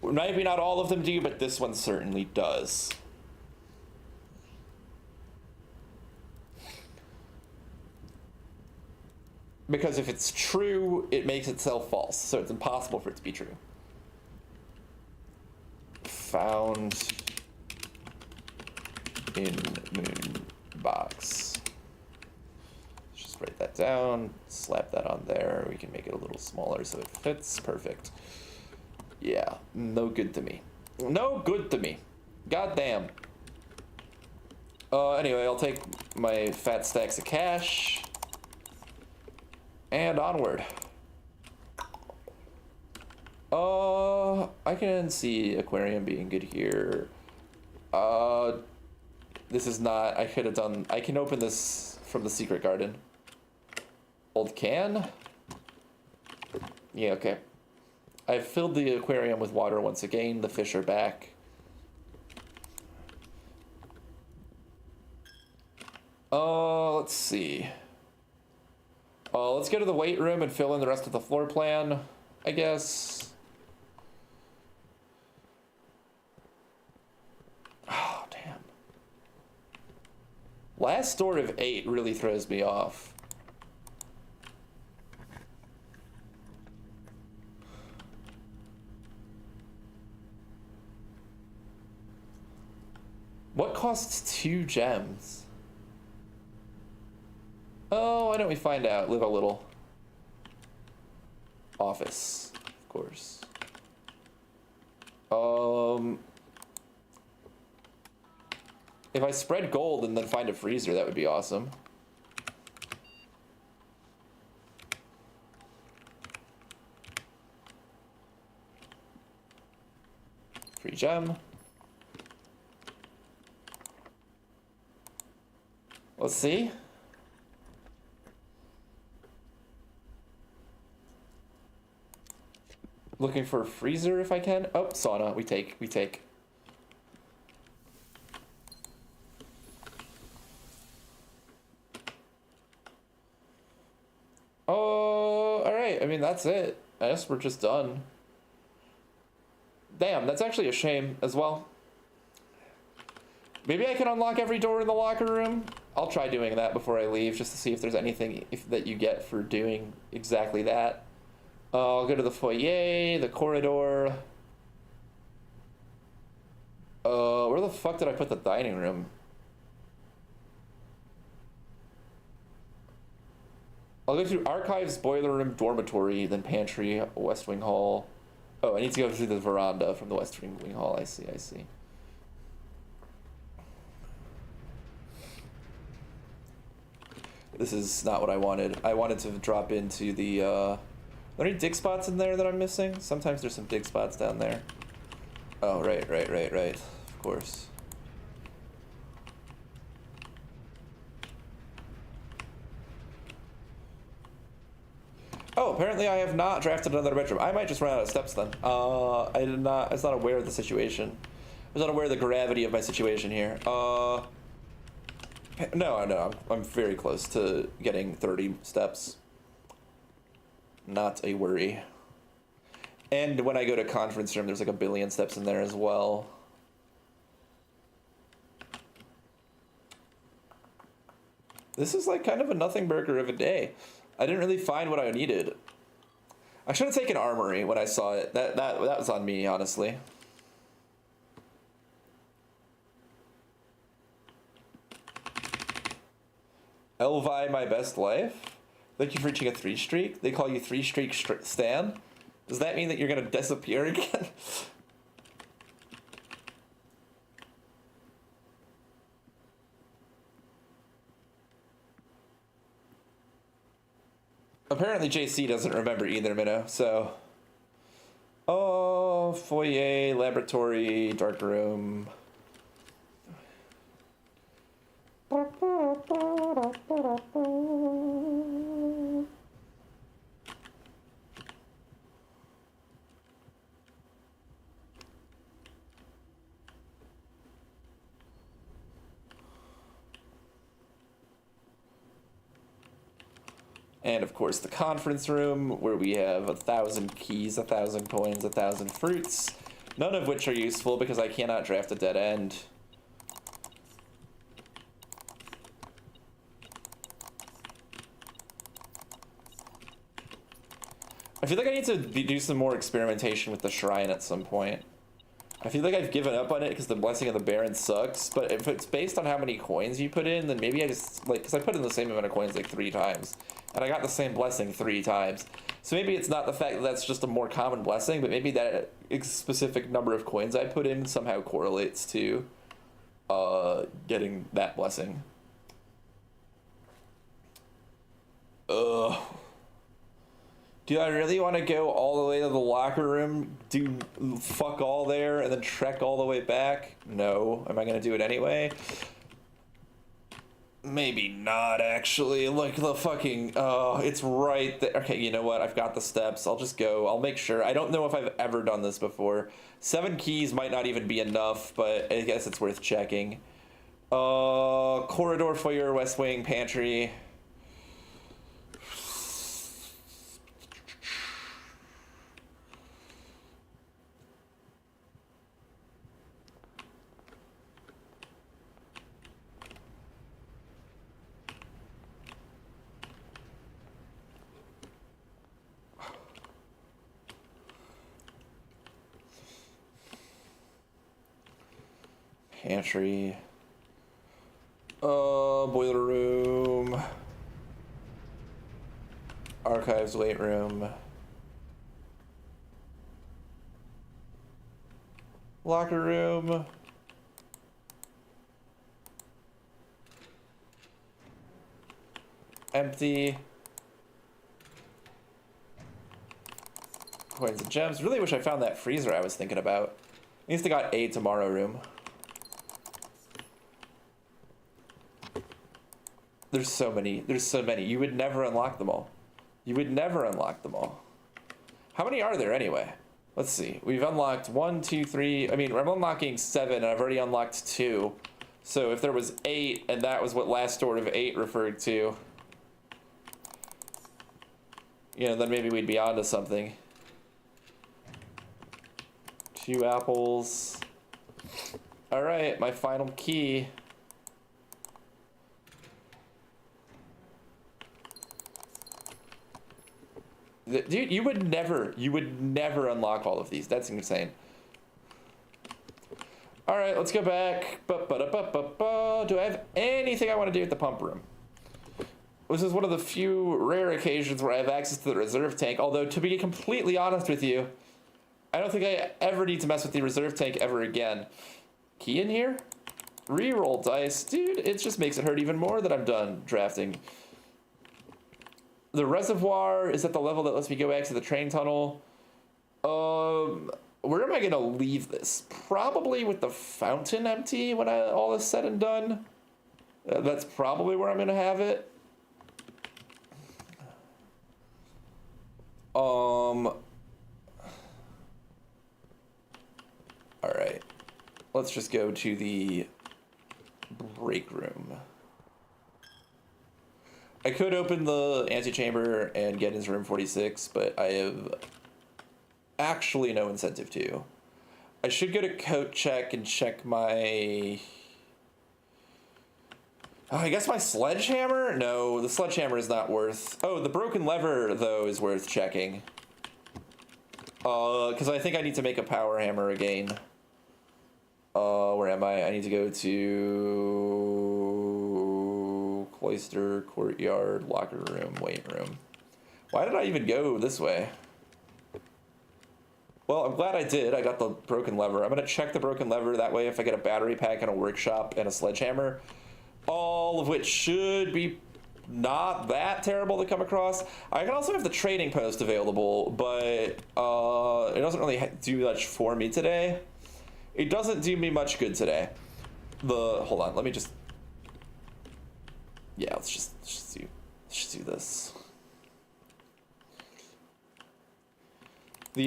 Maybe not all of them do, but this one certainly does. Because if it's true, it makes itself false, so it's impossible for it to be true. Found in moon box. Let's just write that down, slap that on there. We can make it a little smaller so it fits. Perfect. Yeah, no good to me. No good to me. God damn. Anyway, I'll take my fat stacks of cash. And onward. I can see aquarium being good here. This is not, I could have done, I can open this from the secret garden. Old can? Yeah, okay. I've filled the aquarium with water once again. The fish are back. Let's see. Let's go to the weight room and fill in the rest of the floor plan, I guess. Oh, damn. Last store of 8 really throws me off. What costs 2 gems? Oh, why don't we find out? Live a little. Office, of course. If I spread gold and then find a freezer, that would be awesome. Free gem. Let's see. Looking for a freezer if I can. Oh, sauna. We take. Oh, all right. I mean, that's it. I guess we're just done. Damn, that's actually a shame as well. Maybe I can unlock every door in the locker room. I'll try doing that before I leave, just to see if there's anything that you get for doing exactly that. I'll go to the foyer, the corridor. Where the fuck did I put the dining room? I'll go through archives, boiler room, dormitory, then pantry, West Wing Hall. Oh, I need to go through the veranda from the West Wing Hall. I see. This is not what I wanted. I wanted to drop into the, are there any dig spots in there that I'm missing? Sometimes there's some dig spots down there. Oh, right. Of course. Oh, apparently I have not drafted another bedroom. I might just run out of steps then. I was not aware of the situation. I was not aware of the gravity of my situation here. No, I'm very close to getting 30 steps. Not a worry. And when I go to conference room, there's like a billion steps in there as well. This is like kind of a nothing burger of a day. I didn't really find what I needed. I should have taken armory when I saw it. That was on me, honestly. Elvi, my best life. Thank you for reaching a 3 streak. They call you 3 streak Stan. Does that mean that you're gonna disappear again? Apparently JC doesn't remember either, Minnow, so... Oh, foyer, laboratory, dark room... And of course the conference room, where we have 1,000 keys, 1,000 coins, 1,000 fruits, none of which are useful because I cannot draft a dead end. I feel like I need to do some more experimentation with the shrine at some point. I feel like I've given up on it because the Blessing of the Baron sucks, but if it's based on how many coins you put in, then maybe I just, like, because I put in the same amount of coins like 3 times, and I got the same blessing 3 times. So maybe it's not the fact that that's just a more common blessing, but maybe that specific number of coins I put in somehow correlates to getting that blessing. Ugh. Do I really want to go all the way to the locker room, do fuck all there, and then trek all the way back? No. Am I going to do it anyway? Maybe not, actually. Like, the fucking... it's right there. Okay, you know what? I've got the steps. I'll just go. I'll make sure. I don't know if I've ever done this before. 7 keys might not even be enough, but I guess it's worth checking. Corridor, foyer, west wing, pantry... Pantry, boiler room, archives, weight room, Locker room. Empty. Coins and gems. Really wish I found that freezer I was thinking about. At least I got a tomorrow room. There's so many. There's so many. You would never unlock them all. You would never unlock them all. How many are there anyway? Let's see. We've unlocked 1, 2, 3. I mean, I'm unlocking 7, and I've already unlocked 2. So if there was 8, and that was what last story of 8 referred to, you know, then maybe we'd be onto something. 2 apples. All right, my final key. Dude, you would never unlock all of these. That's insane. All right, let's go back. Do I have anything I want to do at the pump room? This is one of the few rare occasions where I have access to the reserve tank, although to be completely honest with you, I don't think I ever need to mess with the reserve tank ever again. Key in here? Reroll dice. Dude, it just makes it hurt even more that I'm done drafting. The reservoir is at the level that lets me go back to the train tunnel. Where am I gonna leave this? Probably with the fountain empty when all is said and done. That's probably where I'm gonna have it. All right. Let's just go to the break room. I could open the antechamber and get into room 46, but I have actually no incentive to. I should go to coat check and check my... Oh, I guess my sledgehammer? No, the sledgehammer is not worth... Oh, the broken lever, though, is worth checking. Because I think I need to make a power hammer again. Where am I? I need to go to... Cloister, courtyard, locker room, weight room. Why did I even go this way? Well, I'm glad I did. I got the broken lever. I'm going to check the broken lever. That way, if I get a battery pack and a workshop and a sledgehammer, all of which should be not that terrible to come across. I can also have the trading post available, but it doesn't really do much for me today. It doesn't do me much good today. Hold on, let me just... Yeah, let's just do this. I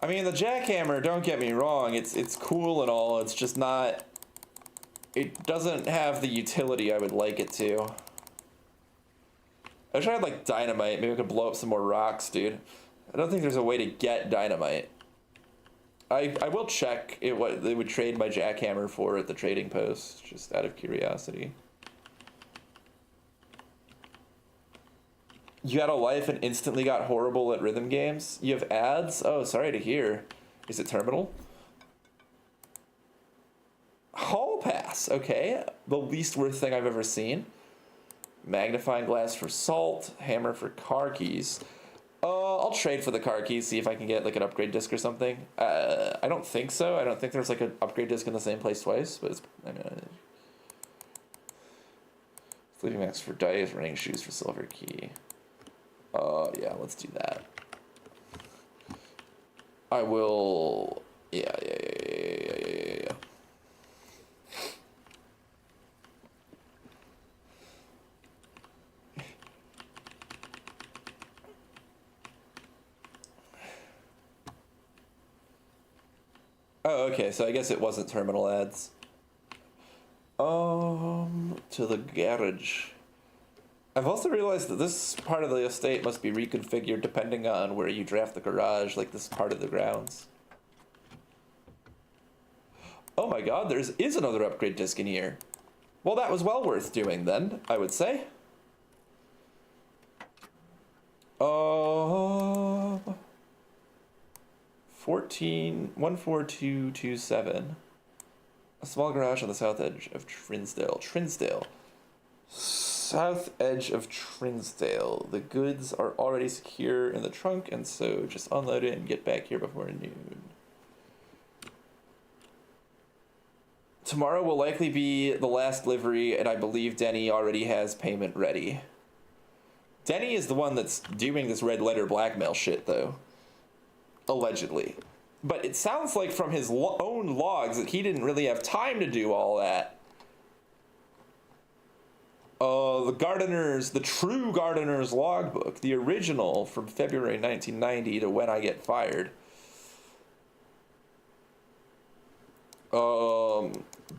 mean, the jackhammer, don't get me wrong, it's cool and all, it's just not... It doesn't have the utility I would like it to. I wish I had, like, dynamite. Maybe I could blow up some more rocks, dude. I don't think there's a way to get dynamite. I will check what they would trade my jackhammer for at the trading post, just out of curiosity. You had a life and instantly got horrible at rhythm games? You have ads? Oh, sorry to hear. Is it terminal? Hall pass, okay. The least worth thing I've ever seen. Magnifying glass for salt, hammer for car keys. I'll trade for the car keys, see if I can get like an upgrade disc or something. I don't think so. I don't think there's like an upgrade disc in the same place twice, but I mean, sleeping max for dice, running shoes for silver key. Yeah, let's do that. I will. Yeah. Oh, okay, so I guess it wasn't terminal ads. To the garage. I've also realized that this part of the estate must be reconfigured depending on where you draft the garage, like this part of the grounds. Oh my god, there is another upgrade disc in here. Well, that was well worth doing then, I would say. 14227. A small garage on the south edge of Trinsdale. south edge of Trinsdale. The goods are already secure in the trunk, and so just unload it and get back here before noon. Tomorrow will likely be the last delivery, and I believe Denny already has payment ready. Denny is the one that's doing this red letter blackmail shit, though. Allegedly. But it sounds like from his own logs that he didn't really have time to do all that. The true Gardener's logbook, the original from February 1990 to when I get fired.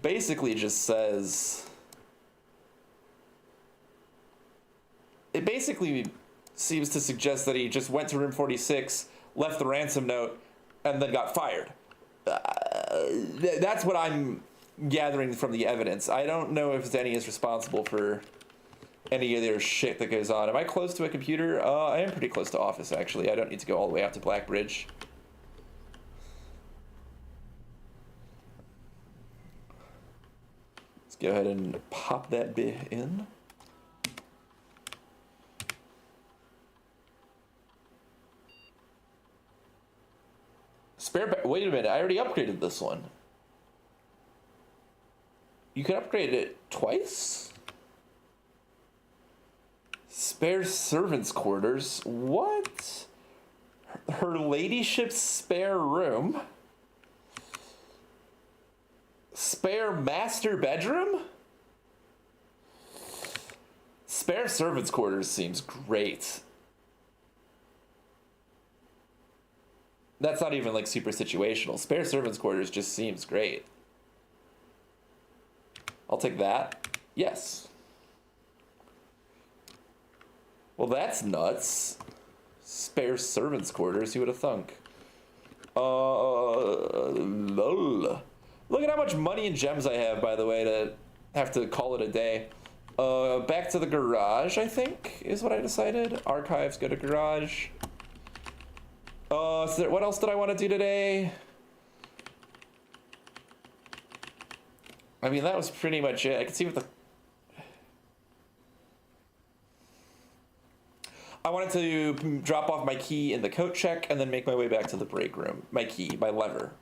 Basically just says... It basically seems to suggest that he just went to room 46, left the ransom note, and then got fired. That's what I'm gathering from the evidence. I don't know if Denny is responsible for any of their shit that goes on. Am I close to a computer? I am pretty close to office, actually. I don't need to go all the way out to Blackbridge. Let's go ahead and pop that bit in. Wait a minute, I already upgraded this one. You can upgrade it twice? Spare servants' quarters? What? Her ladyship's spare room? Spare master bedroom? Spare servants' quarters seems great. That's not even like super situational. Spare servants' quarters just seems great. I'll take that. Yes. Well, that's nuts. Spare servants' quarters, who would have thunk? Lol. Look at how much money and gems I have, by the way, to have to call it a day. Back to the garage, I think, is what I decided. Archives, go to garage. So what else did I want to do today? I mean, that was pretty much it. I can see what the... I wanted to drop off my key in the coat check and then make my way back to the break room. My key, my lever.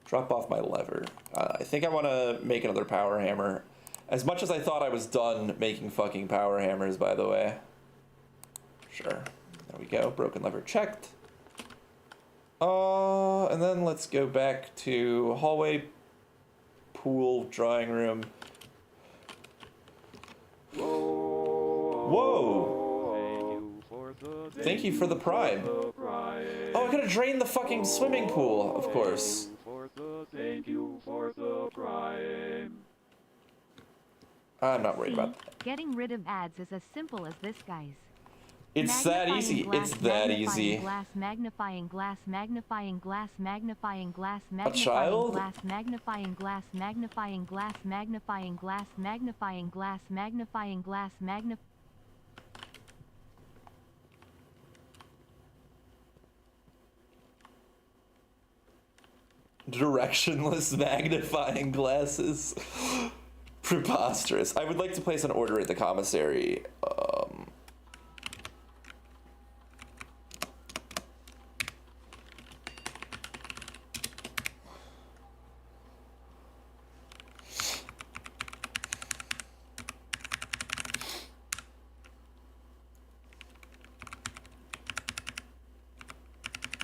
Drop off my lever. I think I want to make another power hammer. As much as I thought I was done making fucking power hammers, by the way. Sure. There we go. Broken lever checked. And then let's go back to hallway, pool, drawing room. Whoa! Thank you for the prime. Oh, I could have drained the fucking swimming pool, of course. Thank you for the prime. I'm not worried about that. Getting rid of ads is as simple as this, guys. It's that easy. It's that easy. Glass, magnifying glass, magnifying glass, magnifying glass, A child? glass, magnifying glass, magnifying glass, magnifying glass, magnifying glass, magnifying glass, Directionless magnifying glasses. Preposterous. I would like to place an order at the commissary.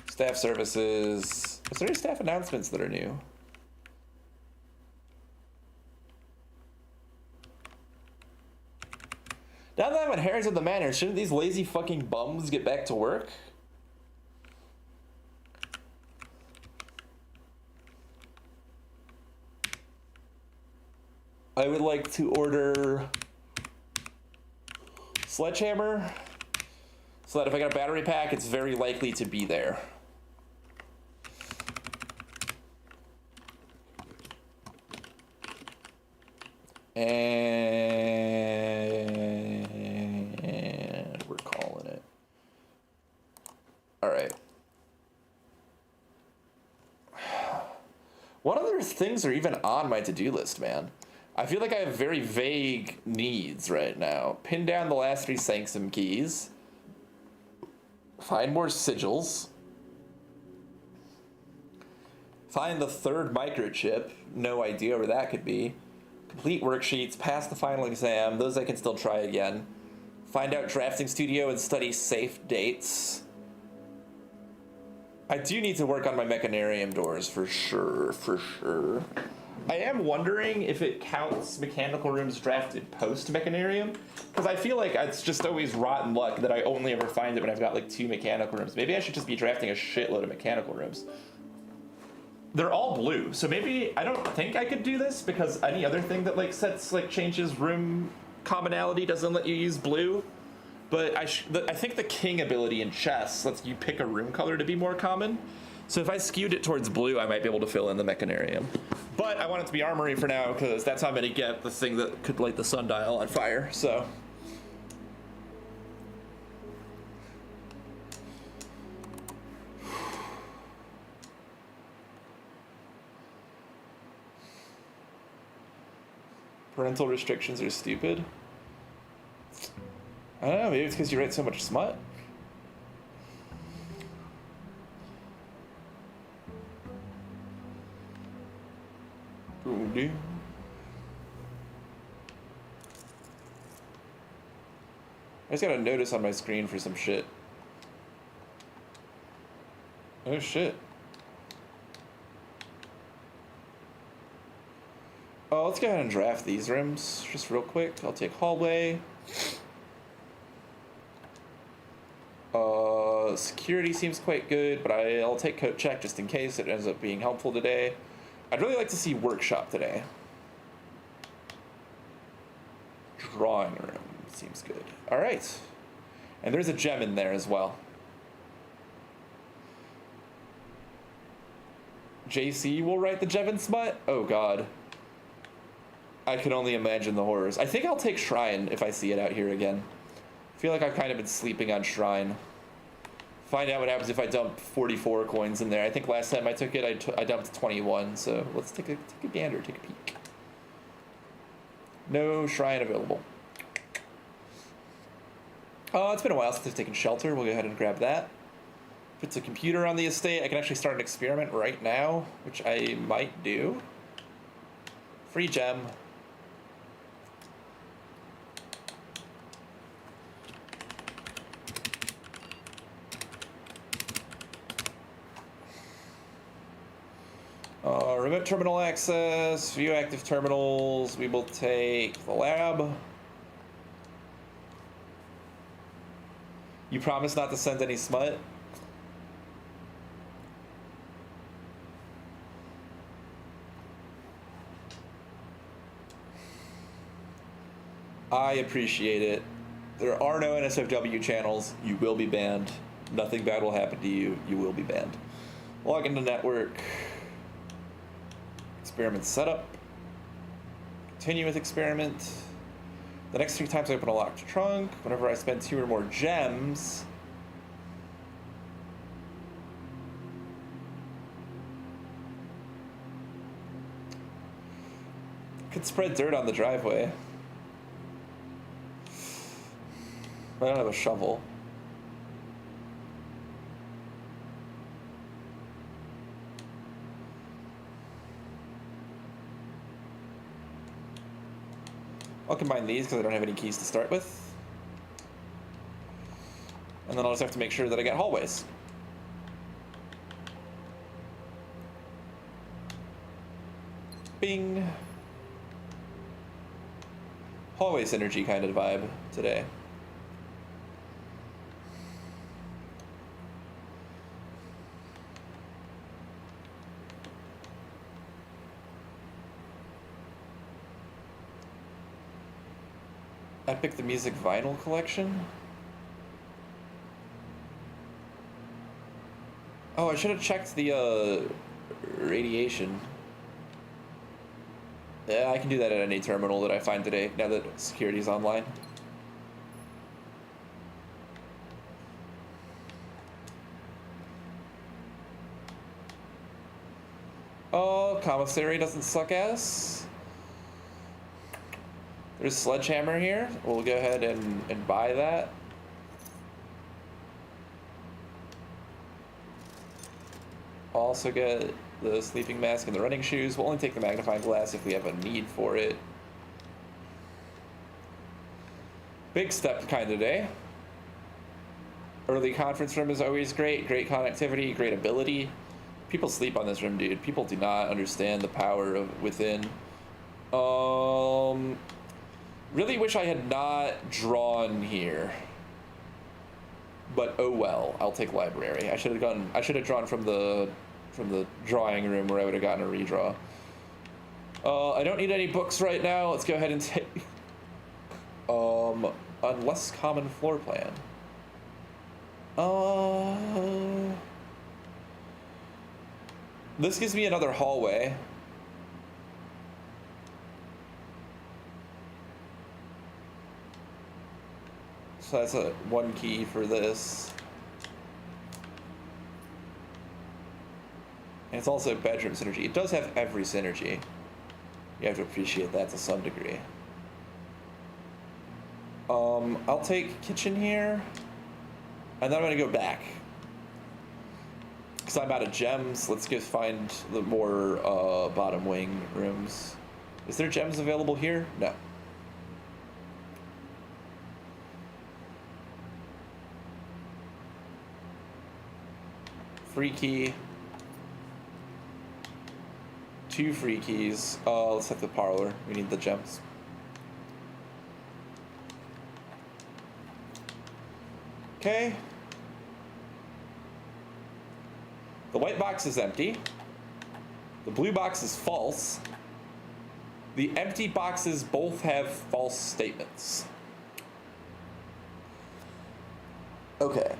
Staff services. Is there any staff announcements that are new? Now that I'm at Harry's at the Manor, shouldn't these lazy fucking bums get back to work? I would like to order Sledgehammer so that if I got a battery pack, it's very likely to be there. And we're calling it. What other things are even on my to-do list, man? I feel like I have very vague needs right now. Pin down the last 3 Sanksum keys. Find more sigils. Find the 3rd microchip. No idea where that could be. Complete worksheets. Pass the final exam. Those I can still try again. Find out drafting studio and study safe dates. I do need to work on my mechanarium doors for sure, for sure. I am wondering if it counts mechanical rooms drafted post mechanarium, because I feel like it's just always rotten luck that I only ever find it when I've got like 2 mechanical rooms. Maybe I should just be drafting a shitload of mechanical rooms. They're all blue, so maybe I don't think I could do this because any other thing that like sets like changes room commonality doesn't let you use blue. But I think the king ability in chess lets you pick a room color to be more common. So if I skewed it towards blue, I might be able to fill in the mechanarium. But I want it to be armory for now because that's how I'm gonna get the thing that could light the sundial on fire. So. Parental restrictions are stupid. I don't know, maybe it's because you write so much smut. I just got a notice on my screen for some shit. Oh shit. Oh, let's go ahead and draft these rooms just real quick. I'll take hallway. Security seems quite good, but I'll take coat check just in case it ends up being helpful today. I'd really like to see workshop today. Drawing room seems good. All right. And there's a gem in there as well. JC will write the gem in smut? Oh god. I can only imagine the horrors. I think I'll take Shrine if I see it out here again. I feel like I've kind of been sleeping on Shrine. Find out what happens if I dump 44 coins in there. I think last time I took it, I dumped 21. So let's take a gander, take a peek. No Shrine available. Oh, it's been a while since I've taken Shelter. We'll go ahead and grab that. If it's a computer on the estate, I can actually start an experiment right now, which I might do. Free gem. Remote terminal access, view active terminals. We will take the lab. You promise not to send any smut? I appreciate it. There are no NSFW channels. You will be banned. Nothing bad will happen to you. You will be banned. Log into network. Experiment setup. Continue with experiment. The next 3 times I open a locked trunk, whenever I spend 2 or more gems, could spread dirt on the driveway. I don't have a shovel. I'll combine these because I don't have any keys to start with. And then I'll just have to make sure that I get hallways. Bing. Hallway synergy kind of vibe today. Epic the Music vinyl collection? Oh, I should have checked the radiation. Yeah, I can do that at any terminal that I find today, now that security's online. Oh, commissary doesn't suck ass. There's Sledgehammer here. We'll go ahead and buy that. Also get the sleeping mask and the running shoes. We'll only take the magnifying glass if we have a need for it. Big step kind of day. Early conference room is always great. Great connectivity, great ability. People sleep on this room, dude. People do not understand the power of within. Really wish I had not drawn here. But oh well, I'll take library. I should have drawn from the drawing room where I would have gotten a redraw. I don't need any books right now. Let's go ahead and take unless common floor plan. This gives me another hallway. So that's a 1 key for this. And it's also bedroom synergy. It does have every synergy. You have to appreciate that to some degree. I'll take kitchen here. And then I'm gonna go back. Because I'm out of gems. Let's go find the more bottom wing rooms. Is there gems available here? No. Free key. 2 free keys. Let's hit the parlor. We need the gems. Okay. The white box is empty. The blue box is false. The empty boxes both have false statements. Okay.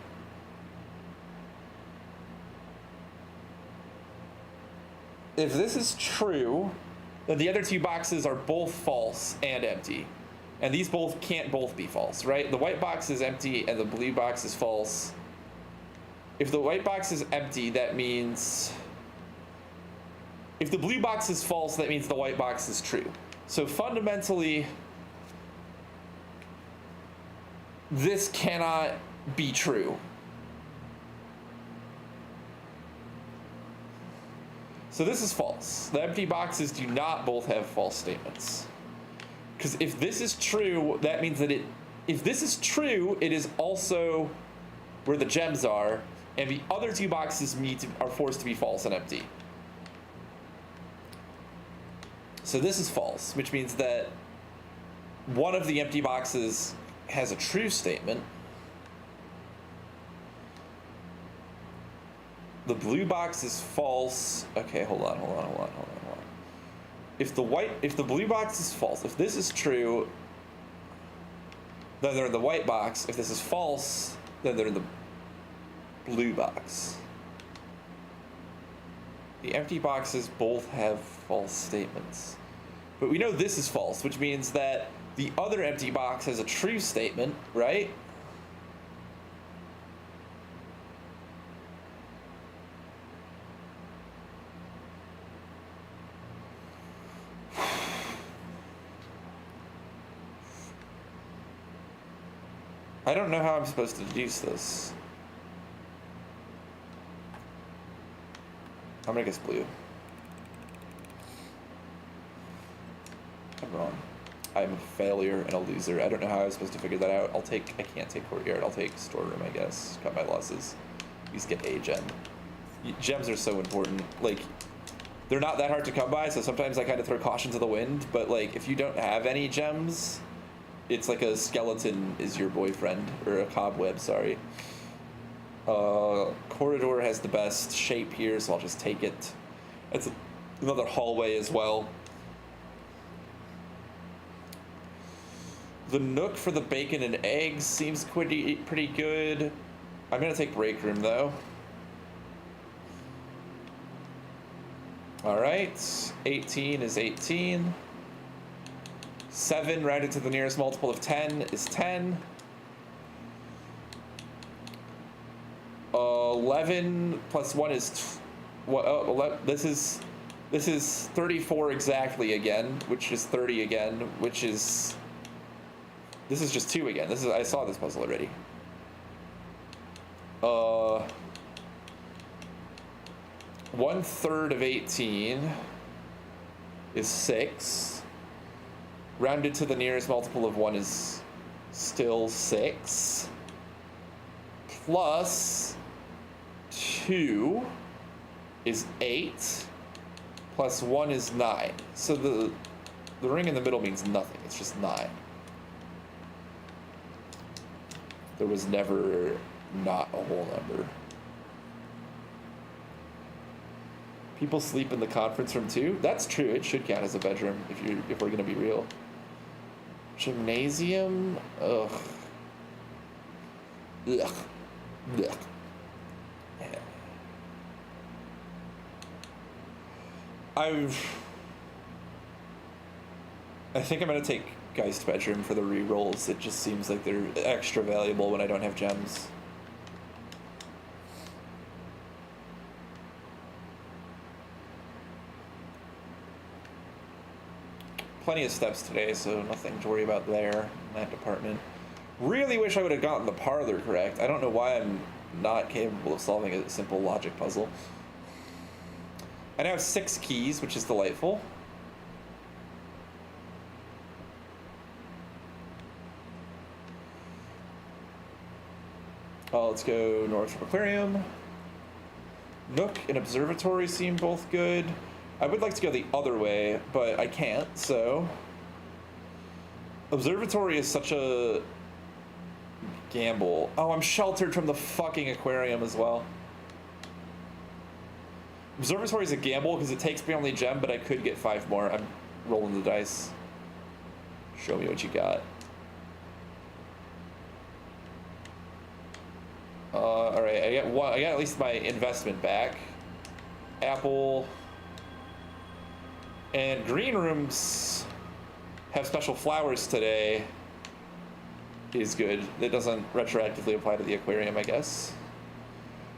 If this is true, then the other 2 boxes are both false and empty. And these both can't both be false, right? The white box is empty and the blue box is false. If the white box is empty, that means... If the blue box is false, that means the white box is true. So fundamentally, this cannot be true. So this is false. The empty boxes do not both have false statements. Because if this is true, that means that if this is true, it is also where the gems are, and the other 2 boxes are forced to be false and empty. So this is false, which means that one of the empty boxes has a true statement. The blue box is false. Okay, hold on. If the blue box is false, if this is true, then they're in the white box. If this is false, then they're in the blue box. The empty boxes both have false statements. But we know this is false, which means that the other empty box has a true statement, right? I don't know how I'm supposed to deduce this. I'm gonna guess blue. I'm wrong. I'm a failure and a loser. I don't know how I was supposed to figure that out. I can't take courtyard. I'll take storeroom, I guess. Cut my losses. At least get a gem. Gems are so important. Like, they're not that hard to come by, so sometimes I kind of throw caution to the wind, but like, if you don't have any gems, it's like a skeleton is your boyfriend, or a cobweb, sorry. Corridor has the best shape here, so I'll just take it. It's another hallway as well. The nook for the bacon and eggs seems pretty good. I'm gonna take break room though. All right, 18 is 18. 7 rounded to the nearest multiple of 10 is 10. 11 plus 1 is... this is This is 34 exactly again, which is 30 again, which is... This is just 2 again. This is, I saw this puzzle already. 1/3 of 18 is 6. Rounded to the nearest multiple of 1 is still 6. Plus 2 is 8. Plus 1 is 9. So the ring in the middle means nothing. It's just 9. There was never not a whole number. People sleep in the conference room too? That's true. It should count as a bedroom if we're gonna be real. Gymnasium? Ugh. Ugh. Ugh. I think I'm gonna take Geist bedroom for the re-rolls. It just seems like they're extra valuable when I don't have gems. Plenty of steps today, so nothing to worry about there in that department. Really wish I would have gotten the parlor correct. I don't know why I'm not capable of solving a simple logic puzzle. I now have 6 keys, which is delightful. Let's go north from Aquarium. Nook and Observatory seem both good. I would like to go the other way, but I can't, so... Observatory is such a gamble. Oh, I'm sheltered from the fucking aquarium as well. Observatory is a gamble because it takes me only gem, but I could get 5 more. I'm rolling the dice. Show me what you got. Alright, I got at least my investment back. Apple. And green rooms have special flowers today. Is good. It doesn't retroactively apply to the aquarium, I guess.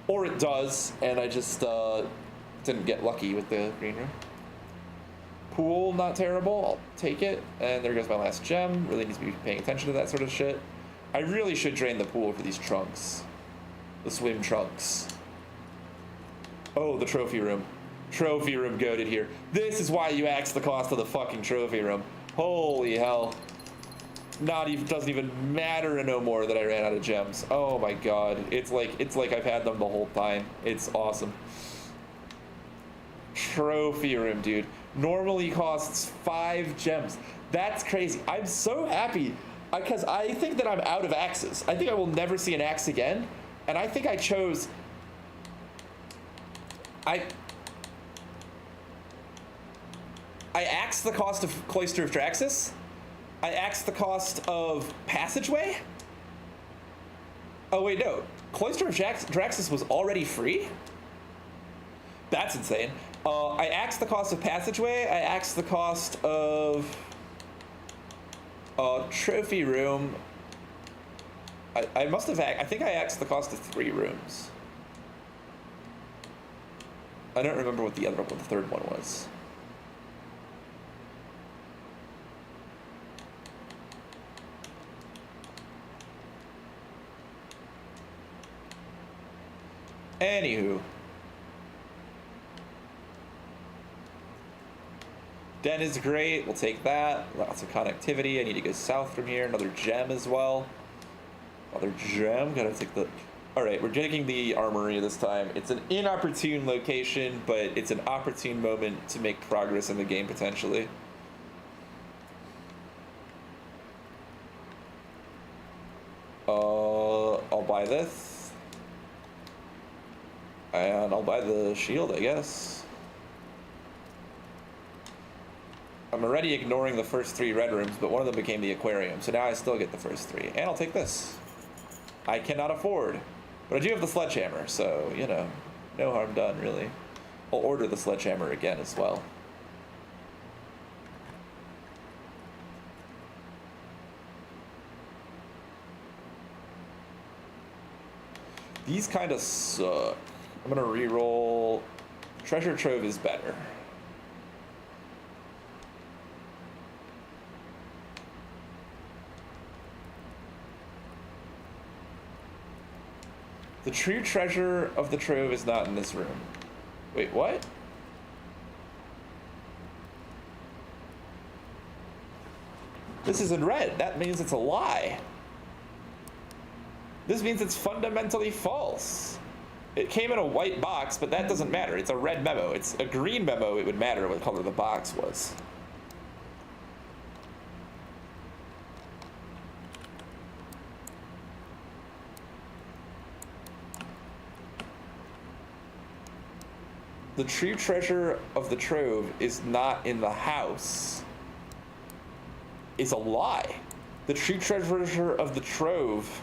Or it does, and I just didn't get lucky with the green room. Pool, not terrible. I'll take it. And there goes my last gem. Really needs to be paying attention to that sort of shit. I really should drain the pool for these trunks. The swim trunks. Oh, the trophy room. Trophy room goated here. This is why you axe the cost of the fucking trophy room. Holy hell. Doesn't even matter no more that I ran out of gems. Oh my god. It's like I've had them the whole time. It's awesome. Trophy room, dude. Normally costs 5 gems. That's crazy. I'm so happy because I think that I'm out of axes. I think I will never see an axe again. And I think I chose... I axed the cost of Cloister of Draxus. I axed the cost of Passageway. Oh wait, no. Cloister of Draxus was already free? That's insane. I axed the cost of Passageway. I axed the cost of Trophy Room. I must have I think I axed the cost of 3 rooms. I don't remember what the third one was. Anywho. Den is great. We'll take that. Lots of connectivity. I need to go south from here. Another gem as well. Another gem. Gotta take the... Alright, we're taking the armory this time. It's an inopportune location, but it's an opportune moment to make progress in the game, potentially. I'll buy this. And I'll buy the shield, I guess. I'm already ignoring the first 3 red rooms, but one of them became the aquarium, so now I still get the first 3. And I'll take this. I cannot afford. But I do have the sledgehammer, so, you know, no harm done, really. I'll order the sledgehammer again as well. These kind of suck. I'm gonna re-roll. Treasure Trove is better. The true treasure of the trove is not in this room. Wait, what? This is in red. That means it's a lie. This means it's fundamentally false. It came in a white box, but that doesn't matter. It's a red memo. It's a green memo. It would matter what color the box was. The true treasure of the trove is not in the house. Is a lie. The true treasure of the trove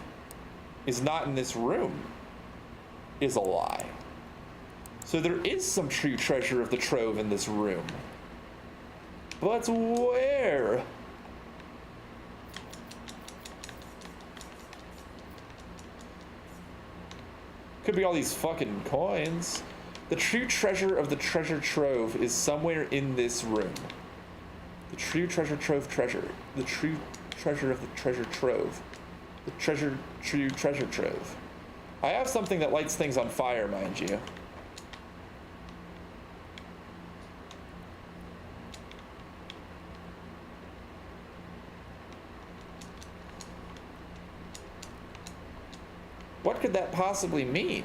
is not in this room. Is a lie. So there is some true treasure of the trove in this room. But where? Could be all these fucking coins. The true treasure of the treasure trove is somewhere in this room. The true treasure trove treasure. The true treasure of the treasure trove. The true treasure trove. I have something that lights things on fire, mind you. What could that possibly mean?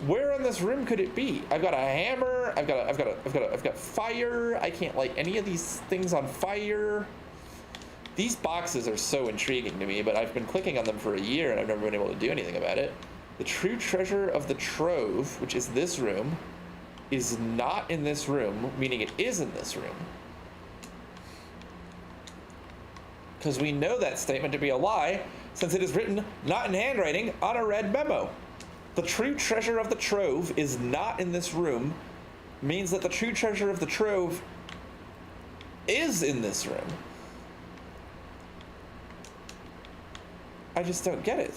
Where in this room could it be? I've got a hammer. I've got fire. I can't light any of these things on fire. These boxes are so intriguing to me, but I've been clicking on them for a year and I've never been able to do anything about it. The true treasure of the trove, which is this room, is not in this room, meaning it is in this room. Because we know that statement to be a lie, since it is written not in handwriting on a red memo. The true treasure of the trove is not in this room, means that the true treasure of the trove is in this room. I just don't get it.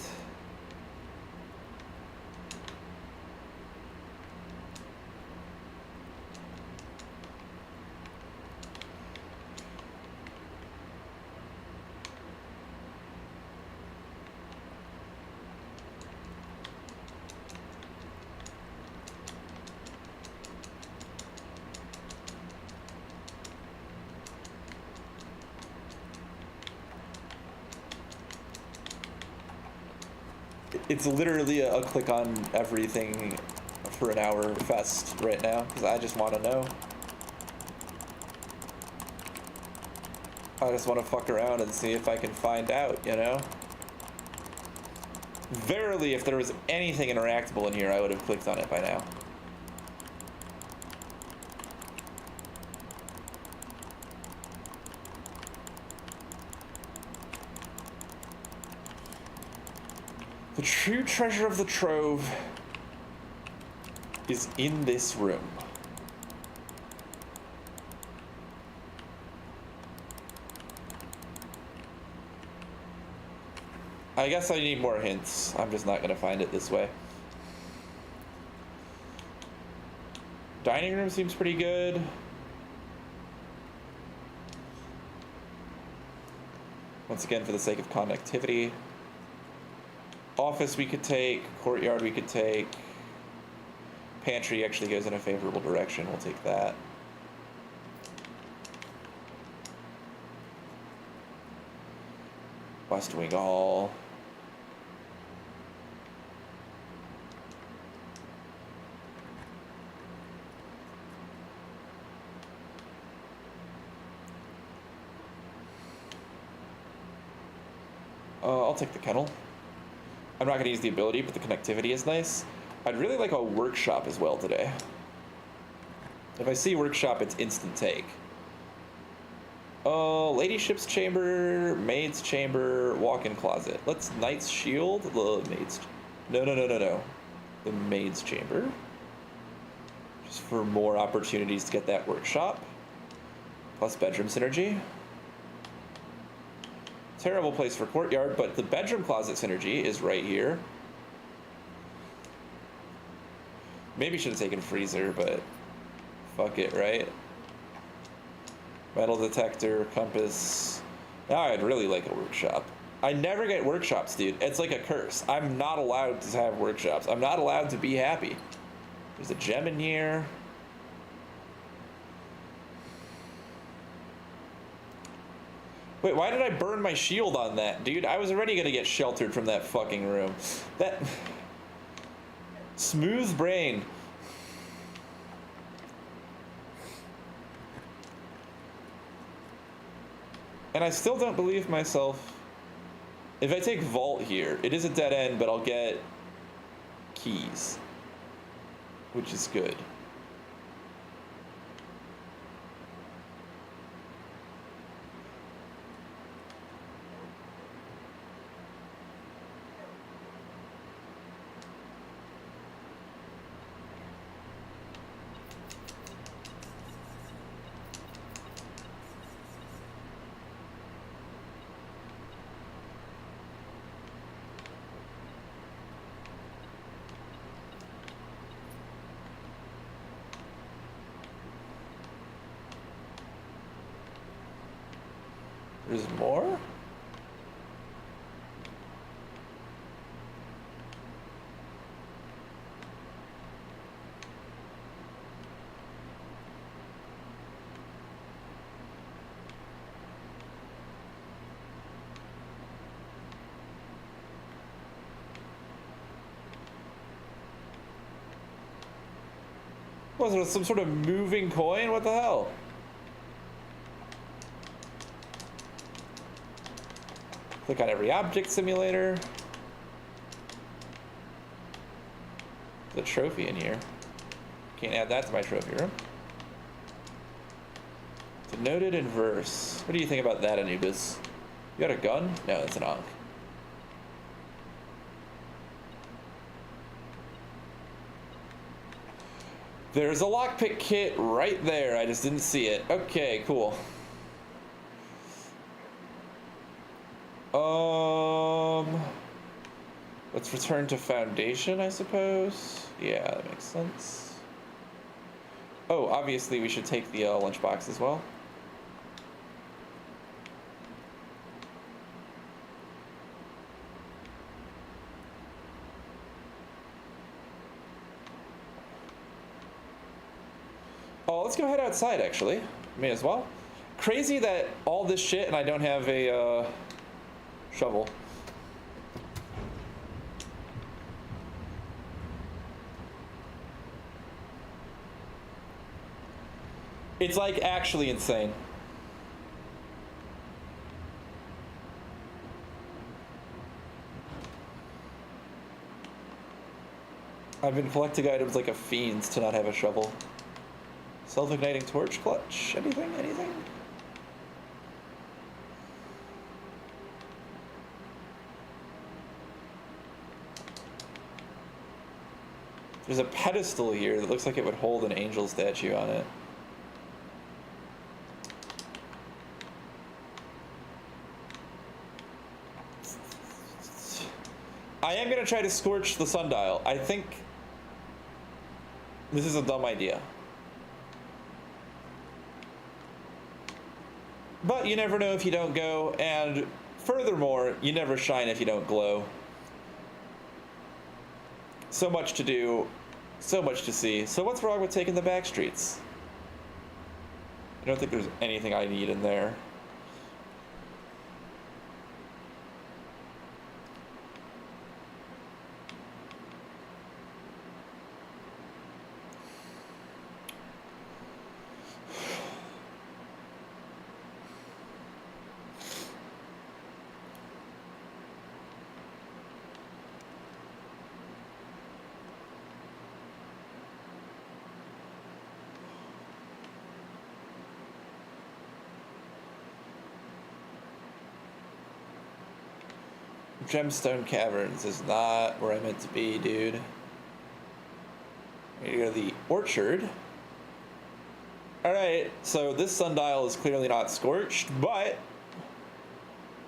It's literally a click on everything for an hour fest right now, because I just want to know. I just want to fuck around and see if I can find out, you know? Verily, if there was anything interactable in here, I would have clicked on it by now. The true treasure of the trove is in this room. I guess I need more hints. I'm just not going to find it this way. Dining room seems pretty good. Once again, for the sake of connectivity. Office we could take, courtyard we could take. Pantry actually goes in a favorable direction, we'll take that. West Wing Hall. I'll take the kennel. I'm not going to use the ability, but the connectivity is nice. I'd really like a workshop as well today. If I see workshop, it's instant take. Oh, ladyship's chamber, maid's chamber, walk-in closet. Let's knight's shield, the maid's... No. The maid's chamber. Just for more opportunities to get that workshop. Plus bedroom synergy. Terrible place for courtyard, but the bedroom closet synergy is right here. Maybe should have taken freezer, but fuck it, right? Metal detector, compass. Now I'd really like a workshop. I never get workshops, dude. It's like a curse. I'm not allowed to have workshops. I'm not allowed to be happy. There's a gem in here. Wait, why did I burn my shield on that, dude? I was already gonna get sheltered from that fucking room. That... Smooth brain. And I still don't believe myself. If I take vault here, it is a dead end, but I'll get keys, which is good. There's more? Was it some sort of moving coin? What the hell? Click on every object simulator. The trophy in here. Can't add that to my trophy room. Denoted in verse. What do you think about that, Anubis? You got a gun? No, it's an Ankh. There's a lockpick kit right there. I just didn't see it. Okay, cool. Let's return to Foundation, I suppose. Yeah, that makes sense. Oh, obviously we should take the lunchbox as well. Oh, let's go head outside, actually. May as well. Crazy that all this shit and I don't have a shovel. It's like actually insane. I've been collecting items like a fiend to not have a shovel. Self-igniting torch clutch? Anything? Anything? There's a pedestal here that looks like it would hold an angel statue on it. I am going to try to scorch the sundial. I think this is a dumb idea. But you never know if you don't go, and furthermore, you never shine if you don't glow. So much to do, so much to see. So what's wrong with taking the back streets? I don't think there's anything I need in there. Gemstone Caverns is not where I meant to be, dude. We go to the orchard. Alright, so this sundial is clearly not scorched, but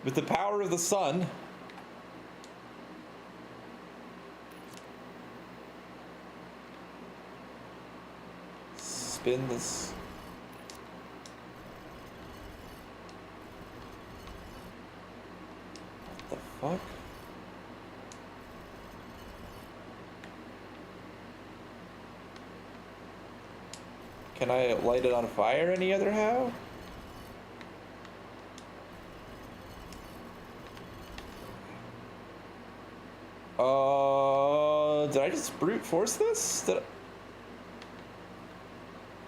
with the power of the sun, spin this. fuck? Can I light it on fire any other how? Did I just brute force this?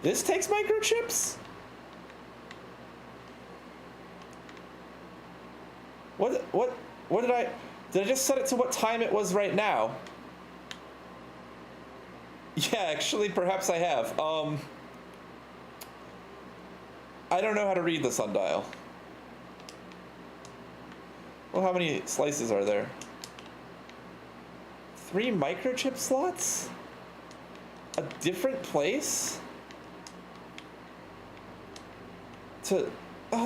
This takes microchips? What did I just set it to what time it was right now? Yeah, actually, perhaps I have. I don't know how to read the sundial. Well, how many slices are there? 3 microchip slots? A different place? Oh,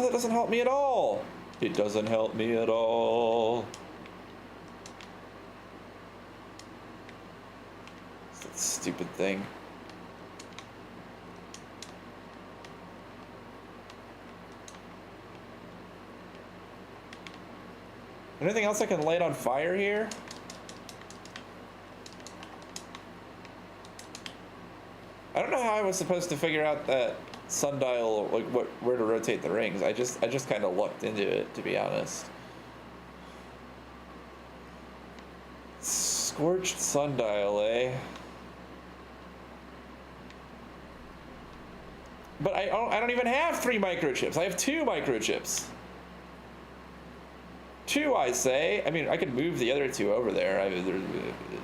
that doesn't help me at all. It doesn't help me at all. It's that stupid thing. Anything else I can light on fire here? I don't know how I was supposed to figure out that sundial, like where to rotate the rings. I just kind of looked into it, to be honest. Scorched sundial, eh? But I don't even have 3 microchips. I have 2 microchips. 2, I say. I mean, I could move the other 2 over there.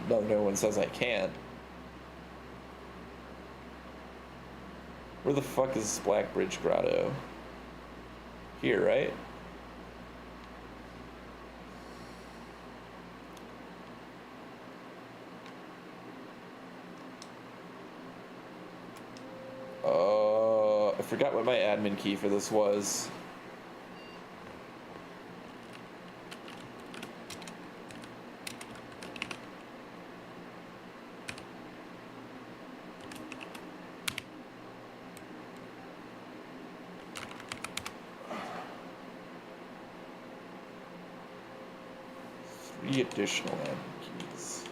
No one says I can't. Where the fuck is Blackbridge Grotto? Here, right? I forgot what my admin key for this was. Additional admin keys.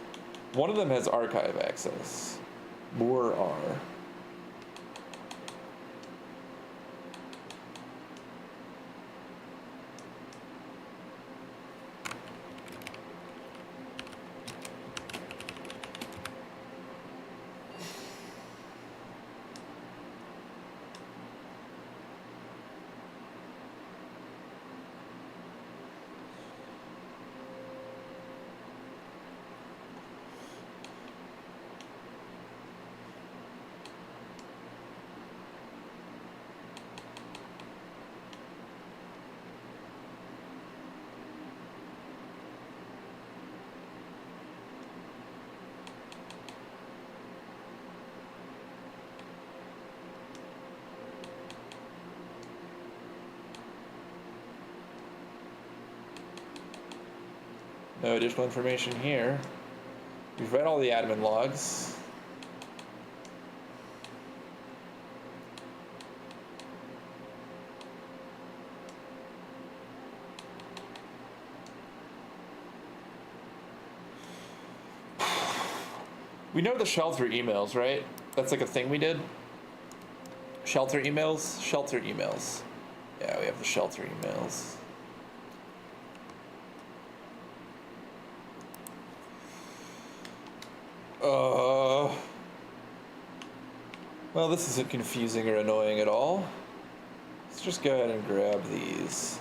One of them has archive access. More are. No additional information here. We've read all the admin logs. We know the shelter emails, right? That's like a thing we did. Shelter emails? Shelter emails. Yeah, we have the shelter emails. Well, this isn't confusing or annoying at all. Let's just go ahead and grab these.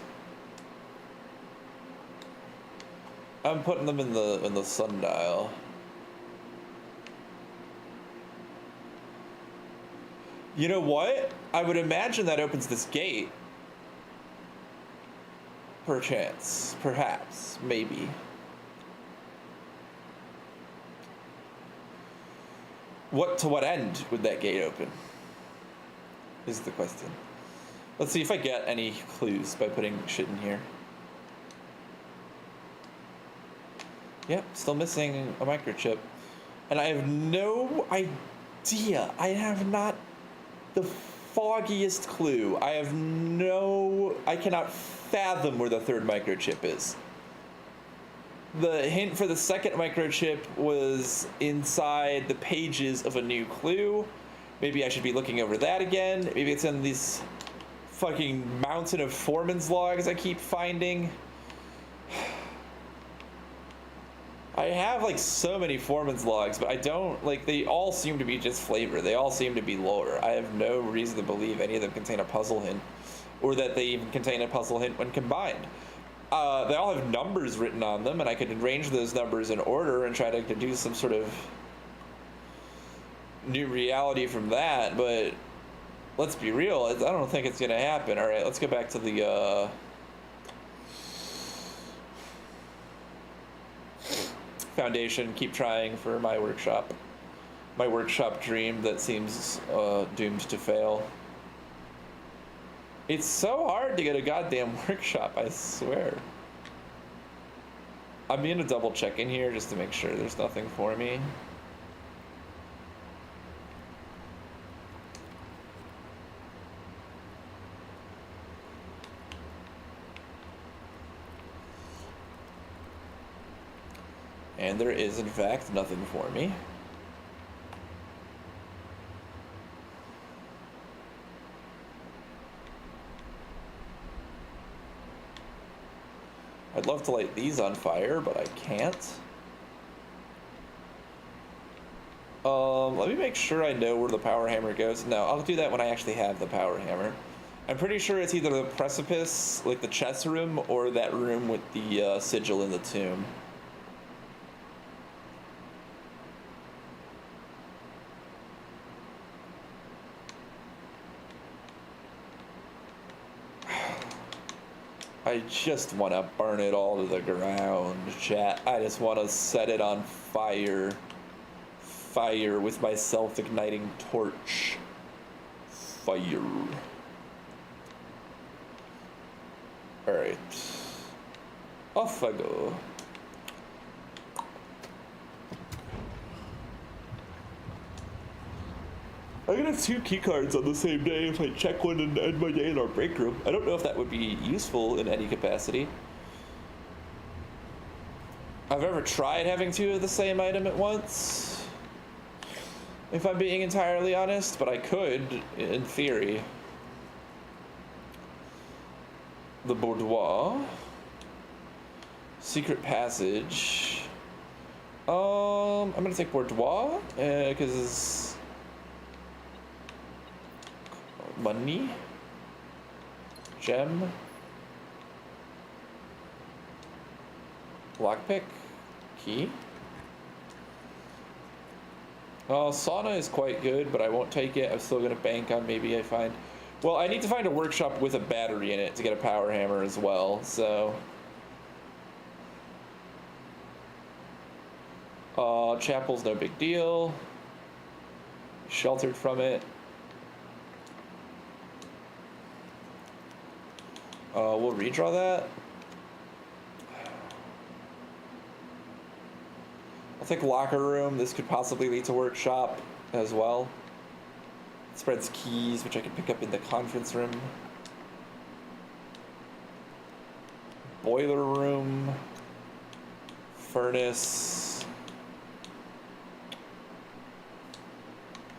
I'm putting them in the sundial. You know what? I would imagine that opens this gate. Perchance. Perhaps. Maybe. To what end would that gate open? Is the question. Let's see if I get any clues by putting shit in here. Yep, still missing a microchip. And I have no idea. I have not the foggiest clue. I cannot fathom where the 3rd microchip is. The hint for the second microchip was inside the pages of a new clue. Maybe I should be looking over that again. Maybe it's in these fucking mountain of foreman's logs I keep finding. I have like so many foreman's logs, but I don't, like, they all seem to be just flavor. They all seem to be lore. I have no reason to believe any of them contain a puzzle hint, or that they even contain a puzzle hint when combined. They all have numbers written on them, and I could arrange those numbers in order and try to deduce some sort of new reality from that, but let's be real, I don't think it's gonna happen. Alright, let's go back to the foundation, keep trying for my workshop. My workshop dream that seems doomed to fail. It's so hard to get a goddamn workshop, I swear. I'm gonna double check in here just to make sure there's nothing for me. And there is, in fact, nothing for me. I'd love to light these on fire, but I can't. Let me make sure I know where the power hammer goes. No, I'll do that when I actually have the power hammer. I'm pretty sure it's either the precipice, like the chess room, or that room with the sigil in the tomb. I just want to burn it all to the ground, chat. I just want to set it on fire. Fire with my self-igniting torch. Fire. Alright. Off I go. I'm gonna have 2 key cards on the same day if I check one and end my day in our break room. I don't know if that would be useful in any capacity. I've ever tried having 2 of the same item at once, if I'm being entirely honest, but I could, in theory. The boudoir. Secret passage. I'm gonna take boudoir, because money, gem, lockpick, key. Sauna is quite good, but I won't take it. I'm still gonna bank on maybe I find. Well, I need to find a workshop with a battery in it to get a power hammer as well. So, chapel's no big deal. Sheltered from it. We'll redraw that. I'll take locker room. This could possibly lead to workshop as well. It spreads keys, which I can pick up in the conference room. Boiler room. Furnace.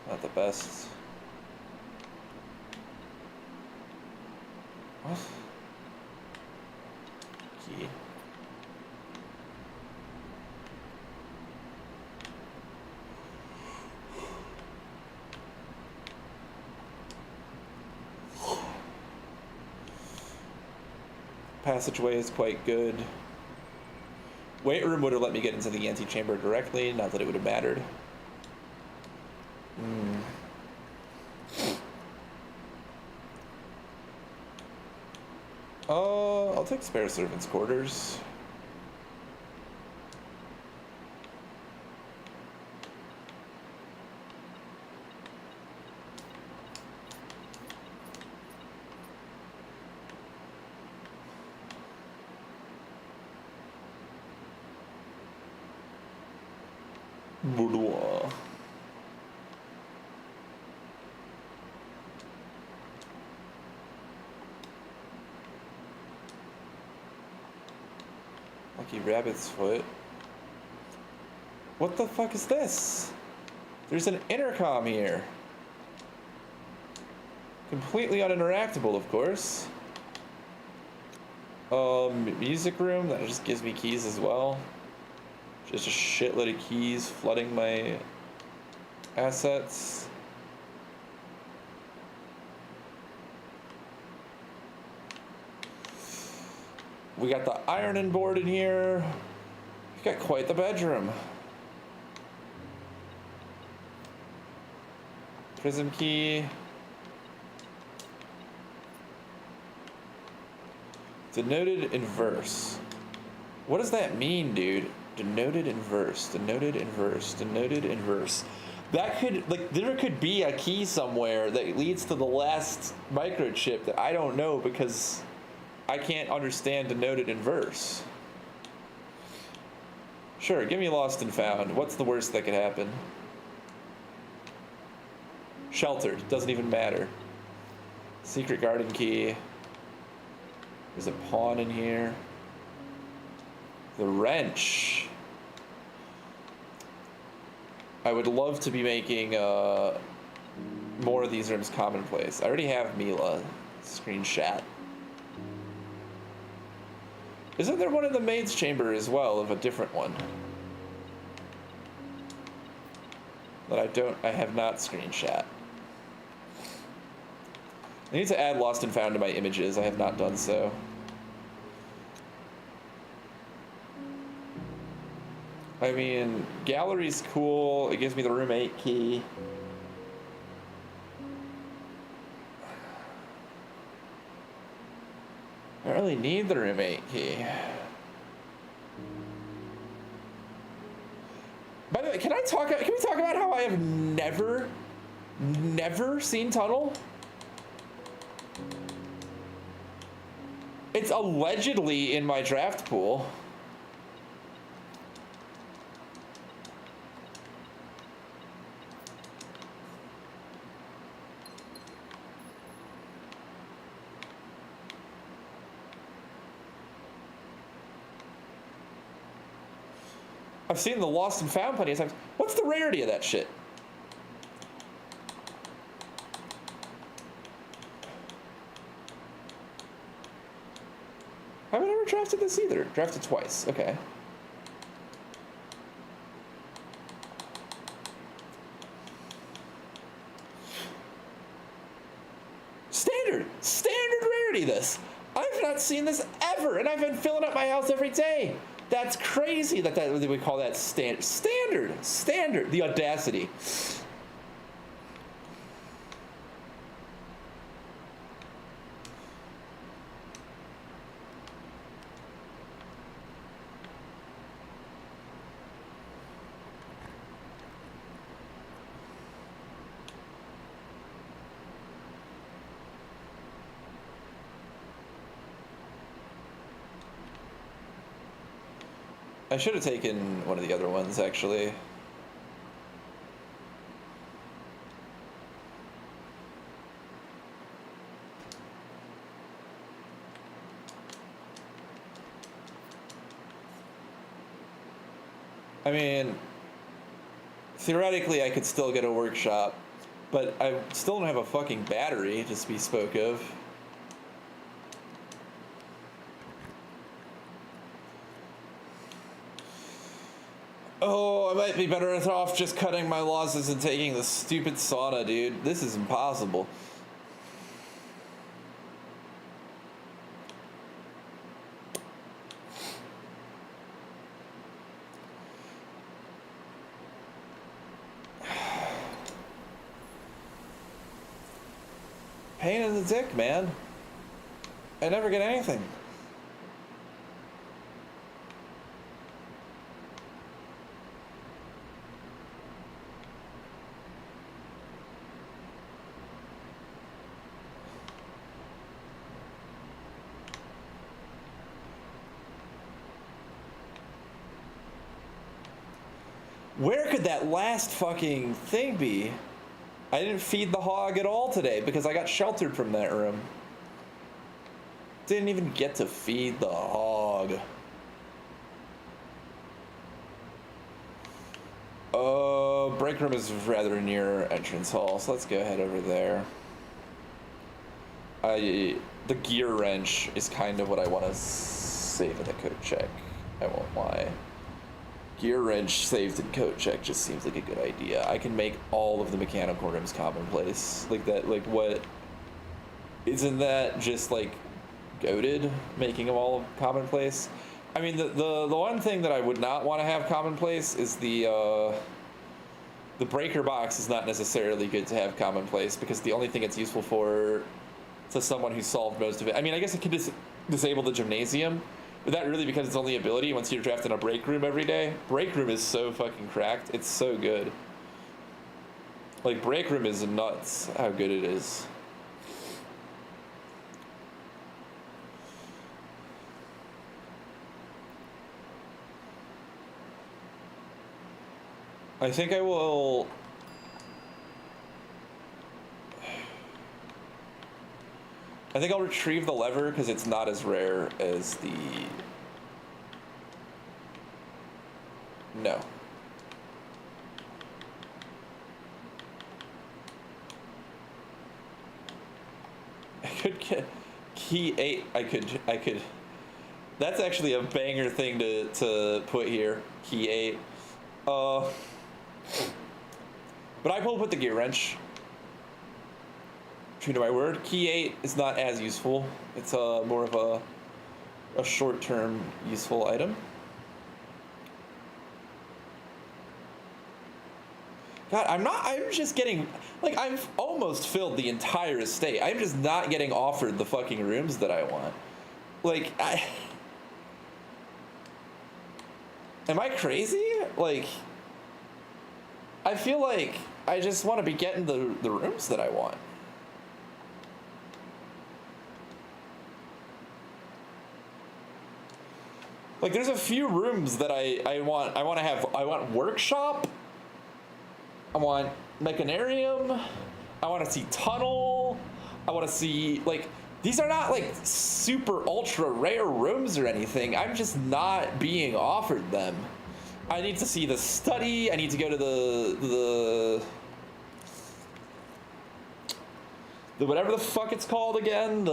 Not the best. What? Key. Passageway is quite good. Weight room would have let me get into the antechamber directly, not that it would have mattered. I'll take spare servants' quarters. Boudoir. Lucky rabbit's foot. What the fuck is this? There's an intercom here. Completely uninteractable, of course. Music room, that just gives me keys as well. Just a shitload of keys flooding my assets. We got the ironing board in here. We've got quite the bedroom. Prism key. Denoted in verse. What does that mean, dude? Denoted in verse, denoted in verse, denoted in verse. That could, like, there could be a key somewhere that leads to the last microchip that I don't know because I can't understand denoted in verse. Sure, give me lost and found. What's the worst that could happen? Sheltered, doesn't even matter. Secret garden key. There's a pawn in here. The wrench. I would love to be making more of these rooms commonplace. I already have Mila. Screenshot. Isn't there one in the maid's chamber as well of a different one? That I have not screenshot. I need to add lost and found to my images. I have not done so. I mean, gallery's cool. It gives me the room 8 key. I don't really need the room 8 key. By the way, can we talk about how I have never seen Tunnel? It's allegedly in my draft pool. I've seen the lost and found plenty of times. What's the rarity of that shit? I haven't ever drafted this either. Drafted twice. Okay. Standard rarity this. I've not seen this ever, and I've been filling up my house every day. That's crazy that we call that standard. The audacity. I should have taken one of the other ones, actually. I mean, theoretically I could still get a workshop, but I still don't have a fucking battery to be spoke of. Oh, I might be better off just cutting my losses and taking the stupid sauna, dude. This is impossible. Pain in the dick, man. I never get anything. Where could that last fucking thing be? I didn't feed the hog at all today because I got sheltered from that room. Didn't even get to feed the hog. break room is rather near entrance hall, so let's go ahead over there. The gear wrench is kind of what I want to save in the coat check. I won't lie. Gear wrench saved in coat check just seems like a good idea. I can make all of the mechanical rims commonplace. Like that, like what? Isn't that just like goated, making them all commonplace? I mean, the one thing that I would not want to have commonplace is the breaker box is not necessarily good to have commonplace because the only thing it's useful for to someone who solved most of it. I mean, I guess it could disable the gymnasium, but that really because it's only ability once you're drafting a break room every day. Break room is so fucking cracked. It's so good. Like, break room is nuts how good it is. I think I will... I think I'll retrieve the lever because it's not as rare as the... No. I could get key 8. I could. That's actually a banger thing to put here. Key 8. But I will put the gear wrench. True to my word, key 8 is not as useful. It's more of a short-term useful item. God, I'm just getting, like, I've almost filled the entire estate. I'm just not getting offered the fucking rooms that I want. Like, am I crazy? Like, I feel like I just want to be getting the rooms that I want. Like, there's a few rooms that I want. I want workshop. I want mechanarium. I want to see tunnel. I want to see, like, these are not like super ultra rare rooms or anything. I'm just not being offered them. I need to see the study. I need to go to the whatever the fuck it's called again.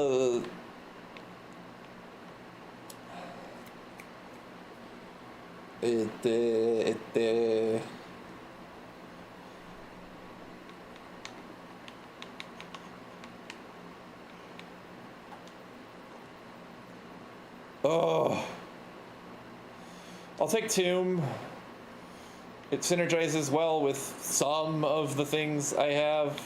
Oh, I'll take Tomb. It synergizes well with some of the things I have.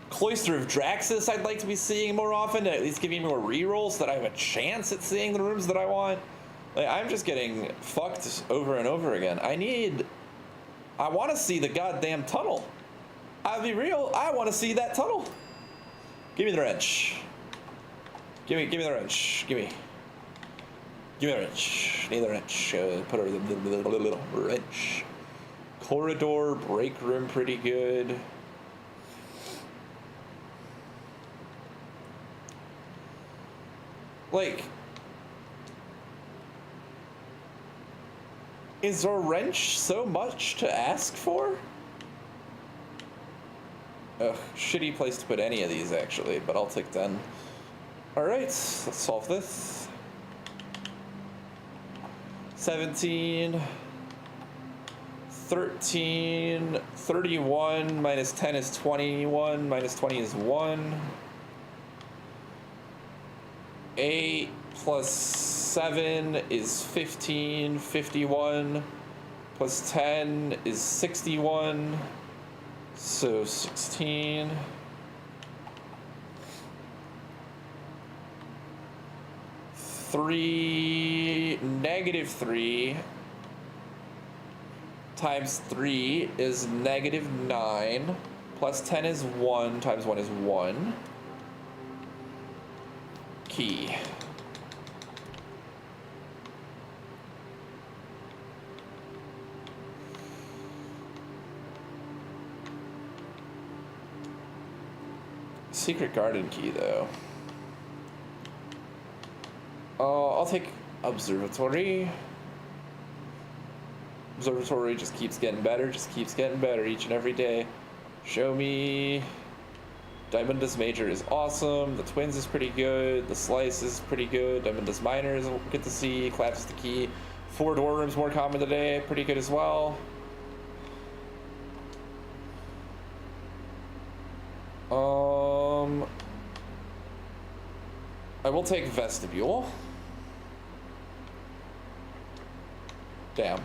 Cloister of Draxus I'd like to be seeing more often, at least giving me more rerolls so that I have a chance at seeing the rooms that I want. Like, I'm just getting fucked over and over again. I want to see the goddamn tunnel. I'll be real, I want to see that tunnel. Give me the wrench. Give me the wrench. Give me the wrench. Need the wrench. Put over the little wrench. Corridor, break room, pretty good. Like, is a wrench so much to ask for? Ugh, shitty place to put any of these actually, but I'll take 10. Alright, let's solve this. 17, 13, 31, minus 10 is 21, minus 20 is 1. 8 plus 7 is 15, 51, plus 10 is 61, so 16. -3 times 3 is -9, plus 10 is 1, times 1 is 1. Key. Secret garden key, though. I'll take observatory. Observatory just keeps getting better, each and every day. Show me. Diamondus Major is awesome. The Twins is pretty good. The Slice is pretty good. Diamondus Minor is good to see. Collapse the Key. 4 door rooms more common today. Pretty good as well. I will take Vestibule. Damn.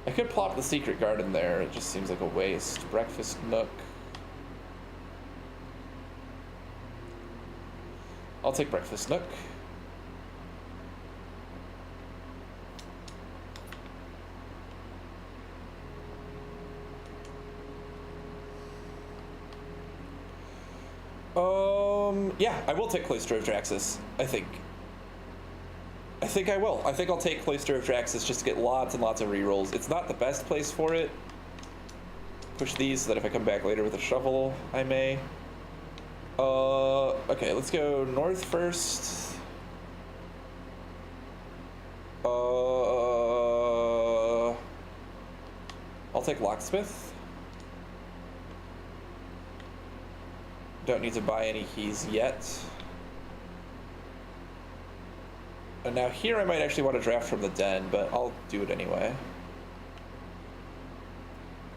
I could plop the Secret Garden there. It just seems like a waste. Breakfast Nook. I'll take Breakfast Nook. Yeah, I will take Cloister of Draxus, I think. I think I will. I think I'll take Cloister of Draxus just to get lots and lots of rerolls. It's not the best place for it. Push these so that if I come back later with a shovel, I may. Okay, let's go north first. I'll take Locksmith. Don't need to buy any keys yet. And now here I might actually want to draft from the den, but I'll do it anyway.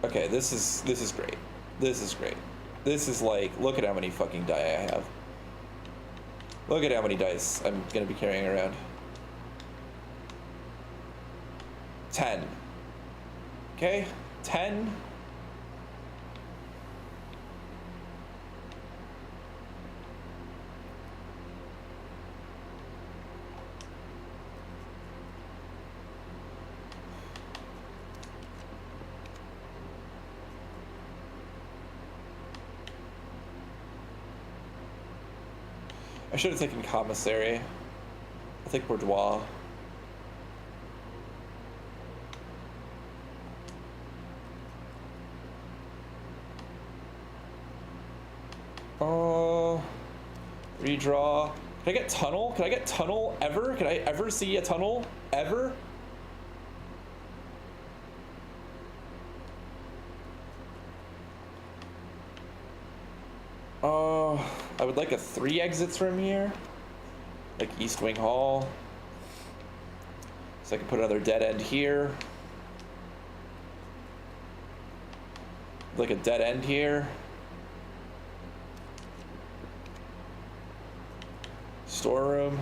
Okay, this is great. This is great. This is like, look at how many fucking die I have. Look at how many dice I'm gonna be carrying around. 10. Okay, 10. I should have taken Commissary. I'll take Bourgeois. Redraw. Can I get Tunnel? Can I get Tunnel ever? Can I ever see a Tunnel? Ever? I would like a 3 exits from here. Like East Wing Hall. So I can put another dead end here. Like a dead end here. Storeroom.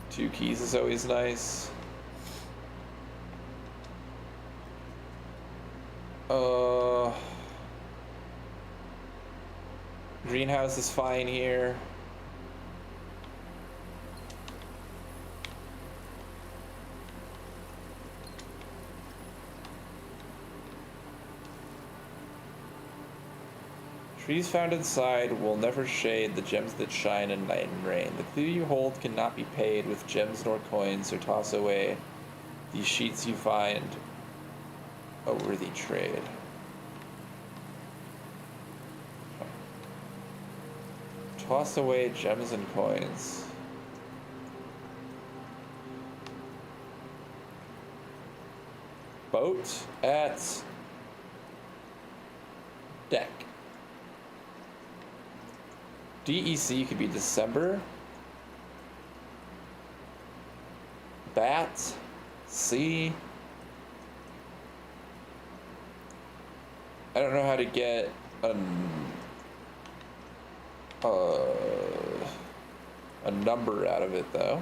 Two keys is always nice. Greenhouse is fine here. Trees found inside will never shade the gems that shine in night and rain. The clue you hold cannot be paid with gems nor coins, or toss away these sheets you find a worthy trade. Toss away gems and coins. Boat at deck. DEC could be December. Bat. C. I don't know how to get a number out of it though.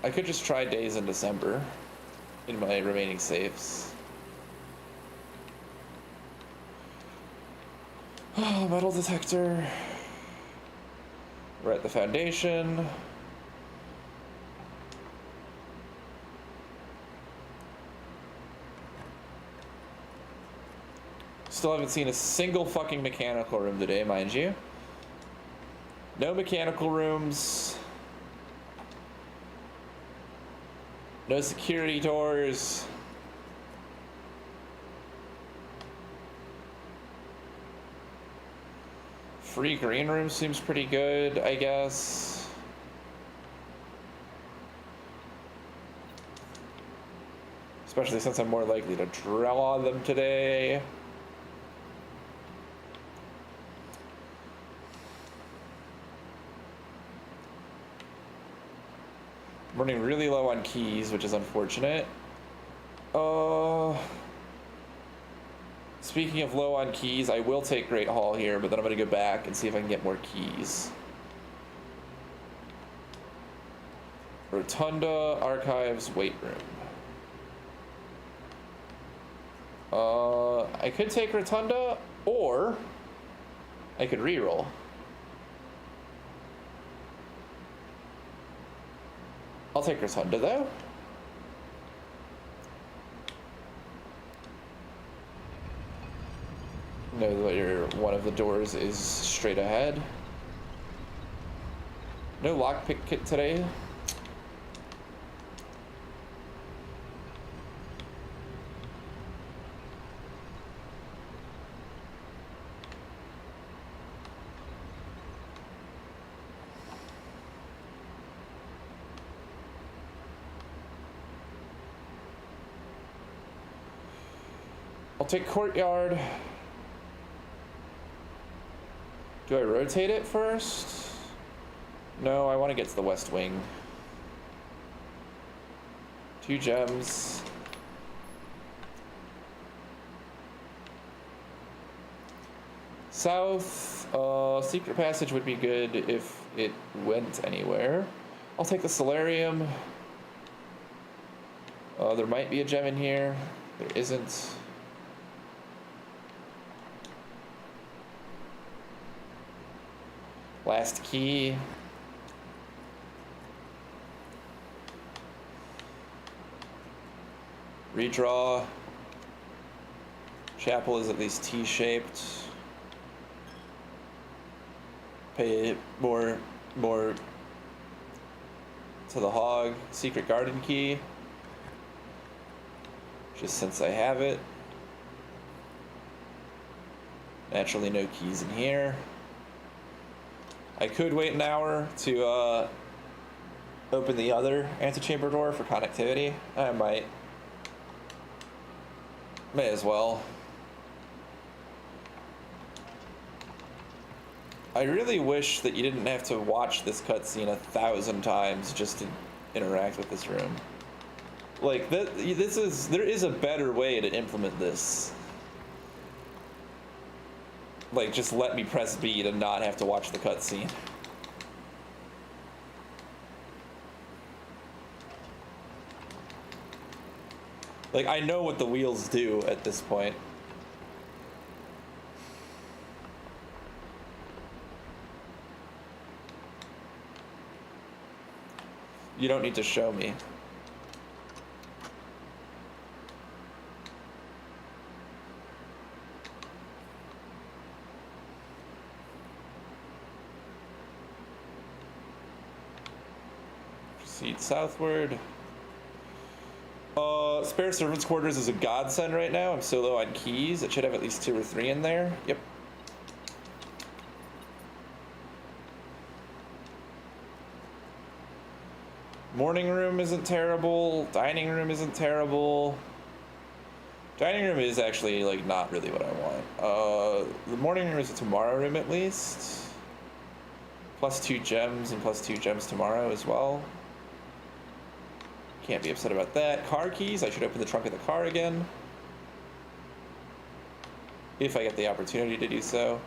I could just try days in December in my remaining safes. Oh, metal detector. We're at the foundation. Still haven't seen a single fucking mechanical room today, mind you. No mechanical rooms. No security doors. Free green room seems pretty good, I guess. Especially since I'm more likely to draw them today. I'm running really low on keys, which is unfortunate. Speaking of low on keys, I will take Great Hall here, but then I'm going to go back and see if I can get more keys. Rotunda, Archives, Weight Room. I could take Rotunda, or I could reroll. I'll take Rotunda though. Know that one of the doors is straight ahead. No lockpick kit today. I'll take Courtyard. Do I rotate it first? No, I want to get to the West Wing. 2 gems. South, Secret Passage would be good if it went anywhere. I'll take the Solarium. There might be a gem in here. There isn't. Last key. Redraw. Chapel is at least T-shaped. Pay more to the hog. Secret garden key. Just since I have it. Naturally no keys in here. I could wait an hour to open the other antechamber door for connectivity. I might. May as well. I really wish that you didn't have to watch this cutscene 1,000 times just to interact with this room. Like, there is a better way to implement this. Like, just let me press B to not have to watch the cutscene. Like, I know what the wheels do at this point. You don't need to show me. Proceed southward. Spare servants' quarters is a godsend right now. I'm so low on keys. It should have at least 2 or 3 in there. Yep. Morning room isn't terrible. Dining room isn't terrible. Dining room is actually, like, not really what I want. The morning room is a tomorrow room at least. Plus 2 gems and plus 2 gems tomorrow as well. Can't be upset about that. Car keys. I should open the trunk of the car again. If I get the opportunity to do so.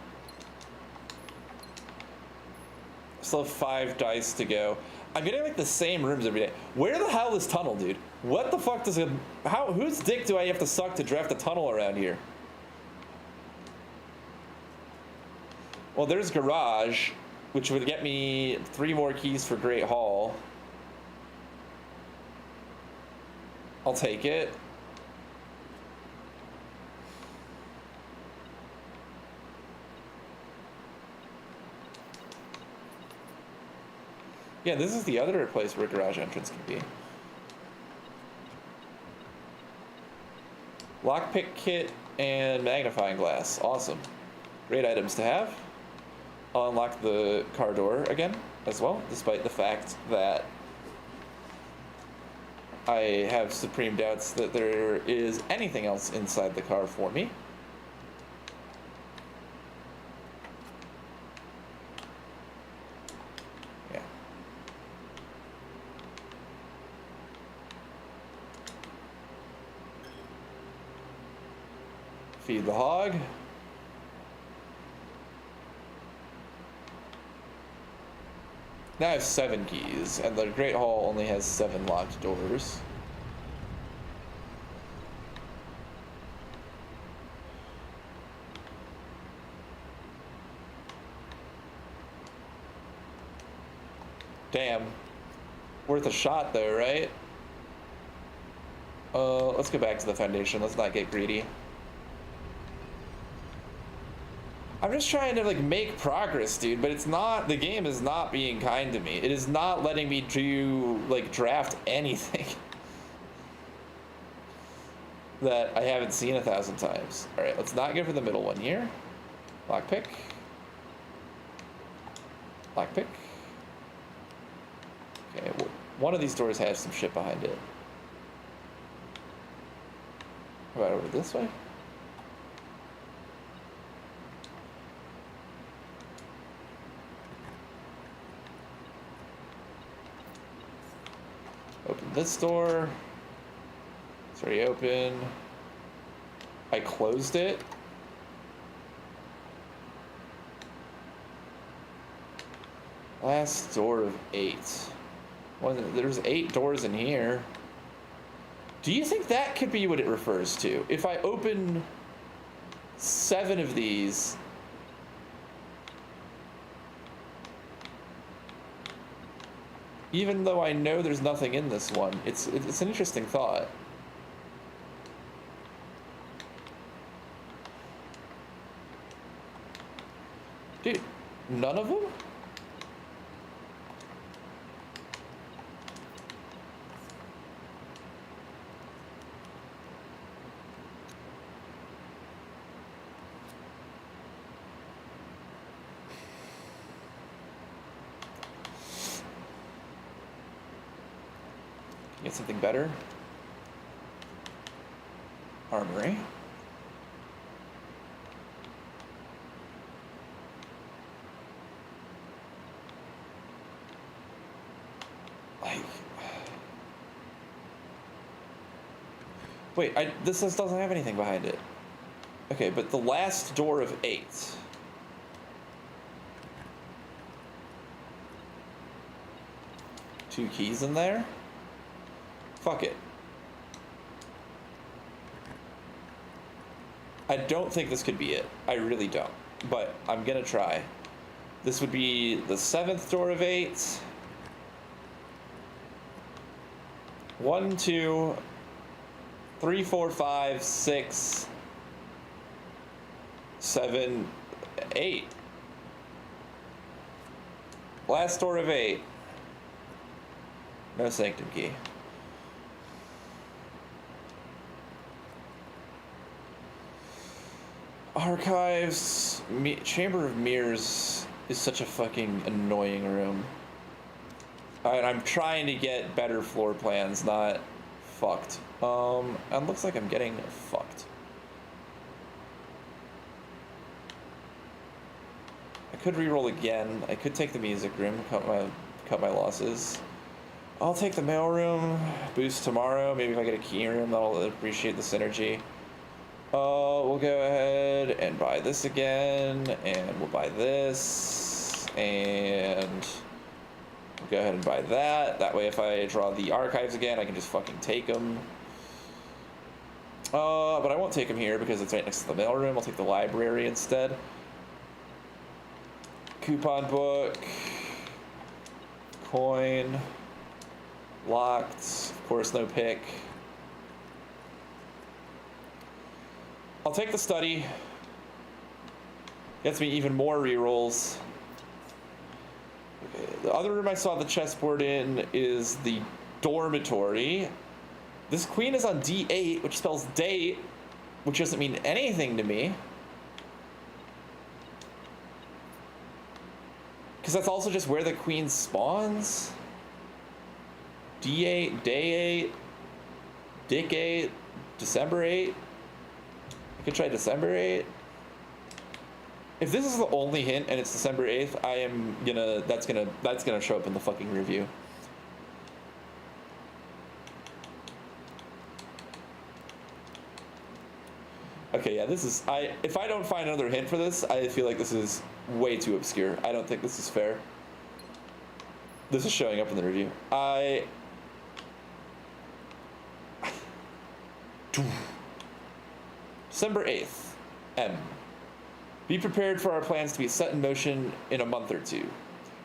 Still have 5 dice to go. I'm getting like the same rooms every day. Where the hell is tunnel, dude? What the fuck does it... whose dick do I have to suck to draft a tunnel around here? Well, there's garage, which would get me 3 more keys for Great Hall. I'll take it. Yeah, this is the other place where a garage entrance can be. Lockpick kit and magnifying glass. Awesome. Great items to have. I'll unlock the car door again as well, despite the fact that I have supreme doubts that there is anything else inside the car for me. Yeah. Feed the hog. Now I have 7 keys, and the Great Hall only has 7 locked doors. Damn. Worth a shot though, right? Let's go back to the foundation. Let's not get greedy. I'm just trying to like make progress, dude, but it's not, the game is not being kind to me. It is not letting me do like draft anything that I haven't seen 1,000 times. All right, let's not go for the middle one here. Lockpick. Lockpick. Okay, well, one of these doors has some shit behind it. How about over this way? Open this door. It's already open. I closed it. Last door of 8. There's 8 doors in here. Do you think that could be what it refers to? If I open 7 of these, even though I know there's nothing in this one, it's an interesting thought. Dude, none of them? Get something better. Armory. Like, wait, this doesn't have anything behind it. Okay, but the last door of 8. Two keys in there? Fuck it. I don't think this could be it. I really don't. But I'm gonna try. This would be the 7th door of 8. 1, 2, 3, 4, 5, 6, 7, 8. Last door of 8. No sanctum key. Archives, Chamber of Mirrors is such a fucking annoying room. And I'm trying to get better floor plans, not fucked. And looks like I'm getting fucked. I could reroll again. I could take the music room, cut my losses. I'll take the mailroom, boost tomorrow. Maybe if I get a key room, that'll appreciate the synergy. We'll go ahead and buy this again, and we'll buy this, and we'll go ahead and buy that. That way, if I draw the archives again, I can just fucking take them. But I won't take them here because it's right next to the mailroom. I'll take the library instead. Coupon book, coin, locked, of course, no pick. I'll take the study. Gets me even more rerolls. Okay, the other room I saw the chessboard in is the dormitory. This queen is on D8, which spells date, which doesn't mean anything to me. Because that's also just where the queen spawns. D8, day 8, Dick 8, December 8. I could try December 8. If this is the only hint and it's December 8th, I am gonna that's gonna show up in the fucking review. Okay, yeah, this is if I don't find another hint for this, I feel like this is way too obscure. I don't think this is fair. This is showing up in the review. December 8th, M. Be prepared for our plans to be set in motion in a month or two.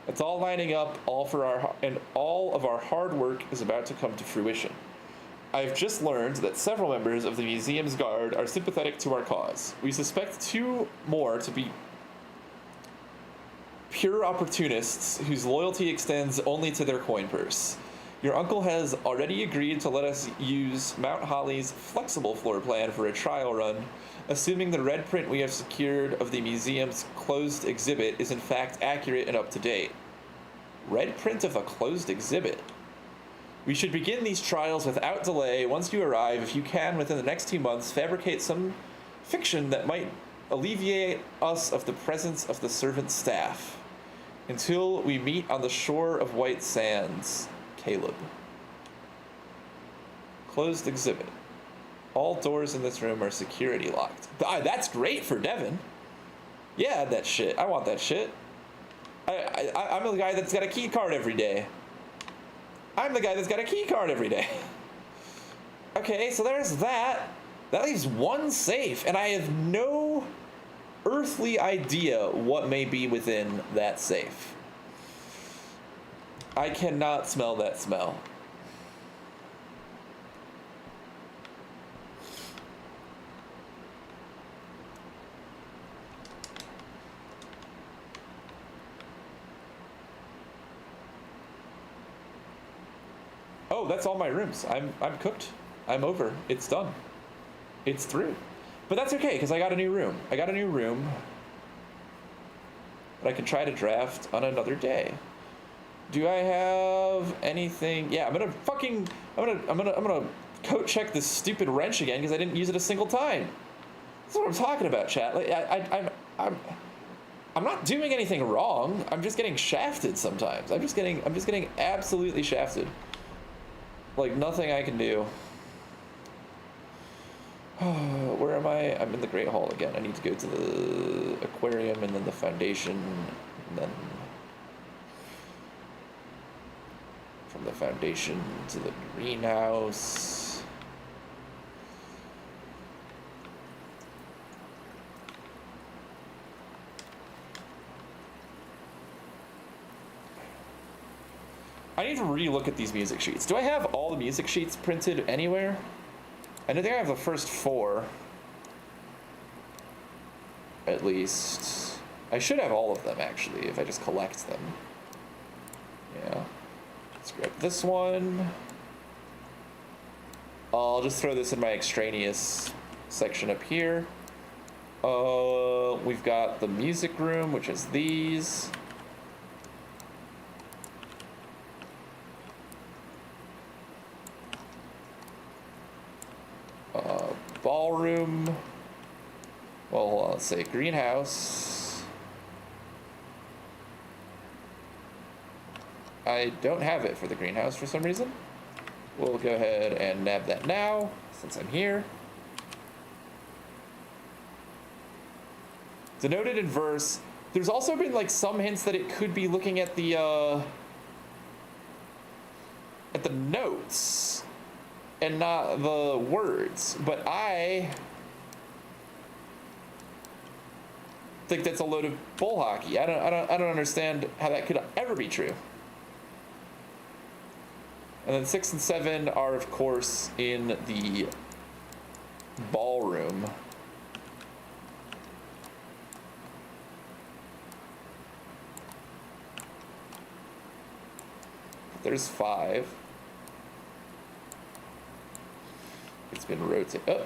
It's all lining up, all of our hard work is about to come to fruition. I've just learned that several members of the museum's guard are sympathetic to our cause. We suspect 2 more to be pure opportunists whose loyalty extends only to their coin purse. Your uncle has already agreed to let us use Mount Holly's flexible floor plan for a trial run, assuming the red print we have secured of the museum's closed exhibit is in fact accurate and up to date. Red print of a closed exhibit? We should begin these trials without delay. Once you arrive, if you can, within the next 2 months, fabricate some fiction that might alleviate us of the presence of the servant staff. Until we meet on the shore of White Sands. Caleb. Closed exhibit. All doors in this room are security locked. That's great for Devin. Yeah, that shit. I want that shit. I'm the guy that's got a key card every day. I'm the guy that's got a key card every day. Okay, so there's that. That leaves 1 safe, and I have no earthly idea what may be within that safe. I cannot smell that smell. Oh, that's all my rooms. I'm cooked. I'm over. It's done. It's through. But that's okay, because I got a new room. I got a new room. But I can try to draft on another day. Do I have anything? Yeah, I'm gonna coat check this stupid wrench again because I didn't use it a single time. That's what I'm talking about, chat. Like I'm not doing anything wrong. I'm just getting shafted sometimes. I'm just getting absolutely shafted. Like nothing I can do. Where am I? I'm in the Great Hall again. I need to go to the aquarium and then the foundation and then from the foundation to the greenhouse. I need to re-look at these music sheets. Do I have all the music sheets printed anywhere? I think I have the first 4. At least. I should have all of them, actually, if I just collect them. Yeah. Let's grab this one. I'll just throw this in my extraneous section up here. We've got the music room, which is these. Ballroom. Well, hold on, let's say greenhouse. I don't have it for the greenhouse for some reason. We'll go ahead and nab that now, since I'm here. Denoted in verse. There's also been like some hints that it could be looking at the notes and not the words, but I think that's a load of bull hockey. I don't understand how that could ever be true. And then 6 and 7 are of course in the ballroom. There's 5. It's been rotated. Oh.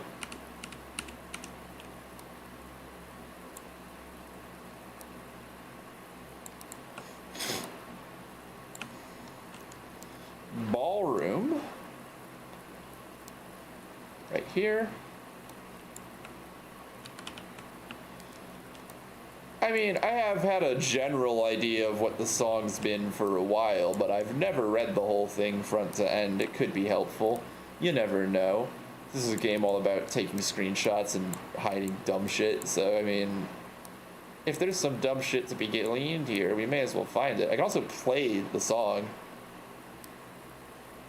here. I mean, I have had a general idea of what the song's been for a while, but I've never read the whole thing front to end. It could be helpful. You never know. This is a game all about taking screenshots and hiding dumb shit, so I mean, if there's some dumb shit to be gleaned here, we may as well find it. I can also play the song.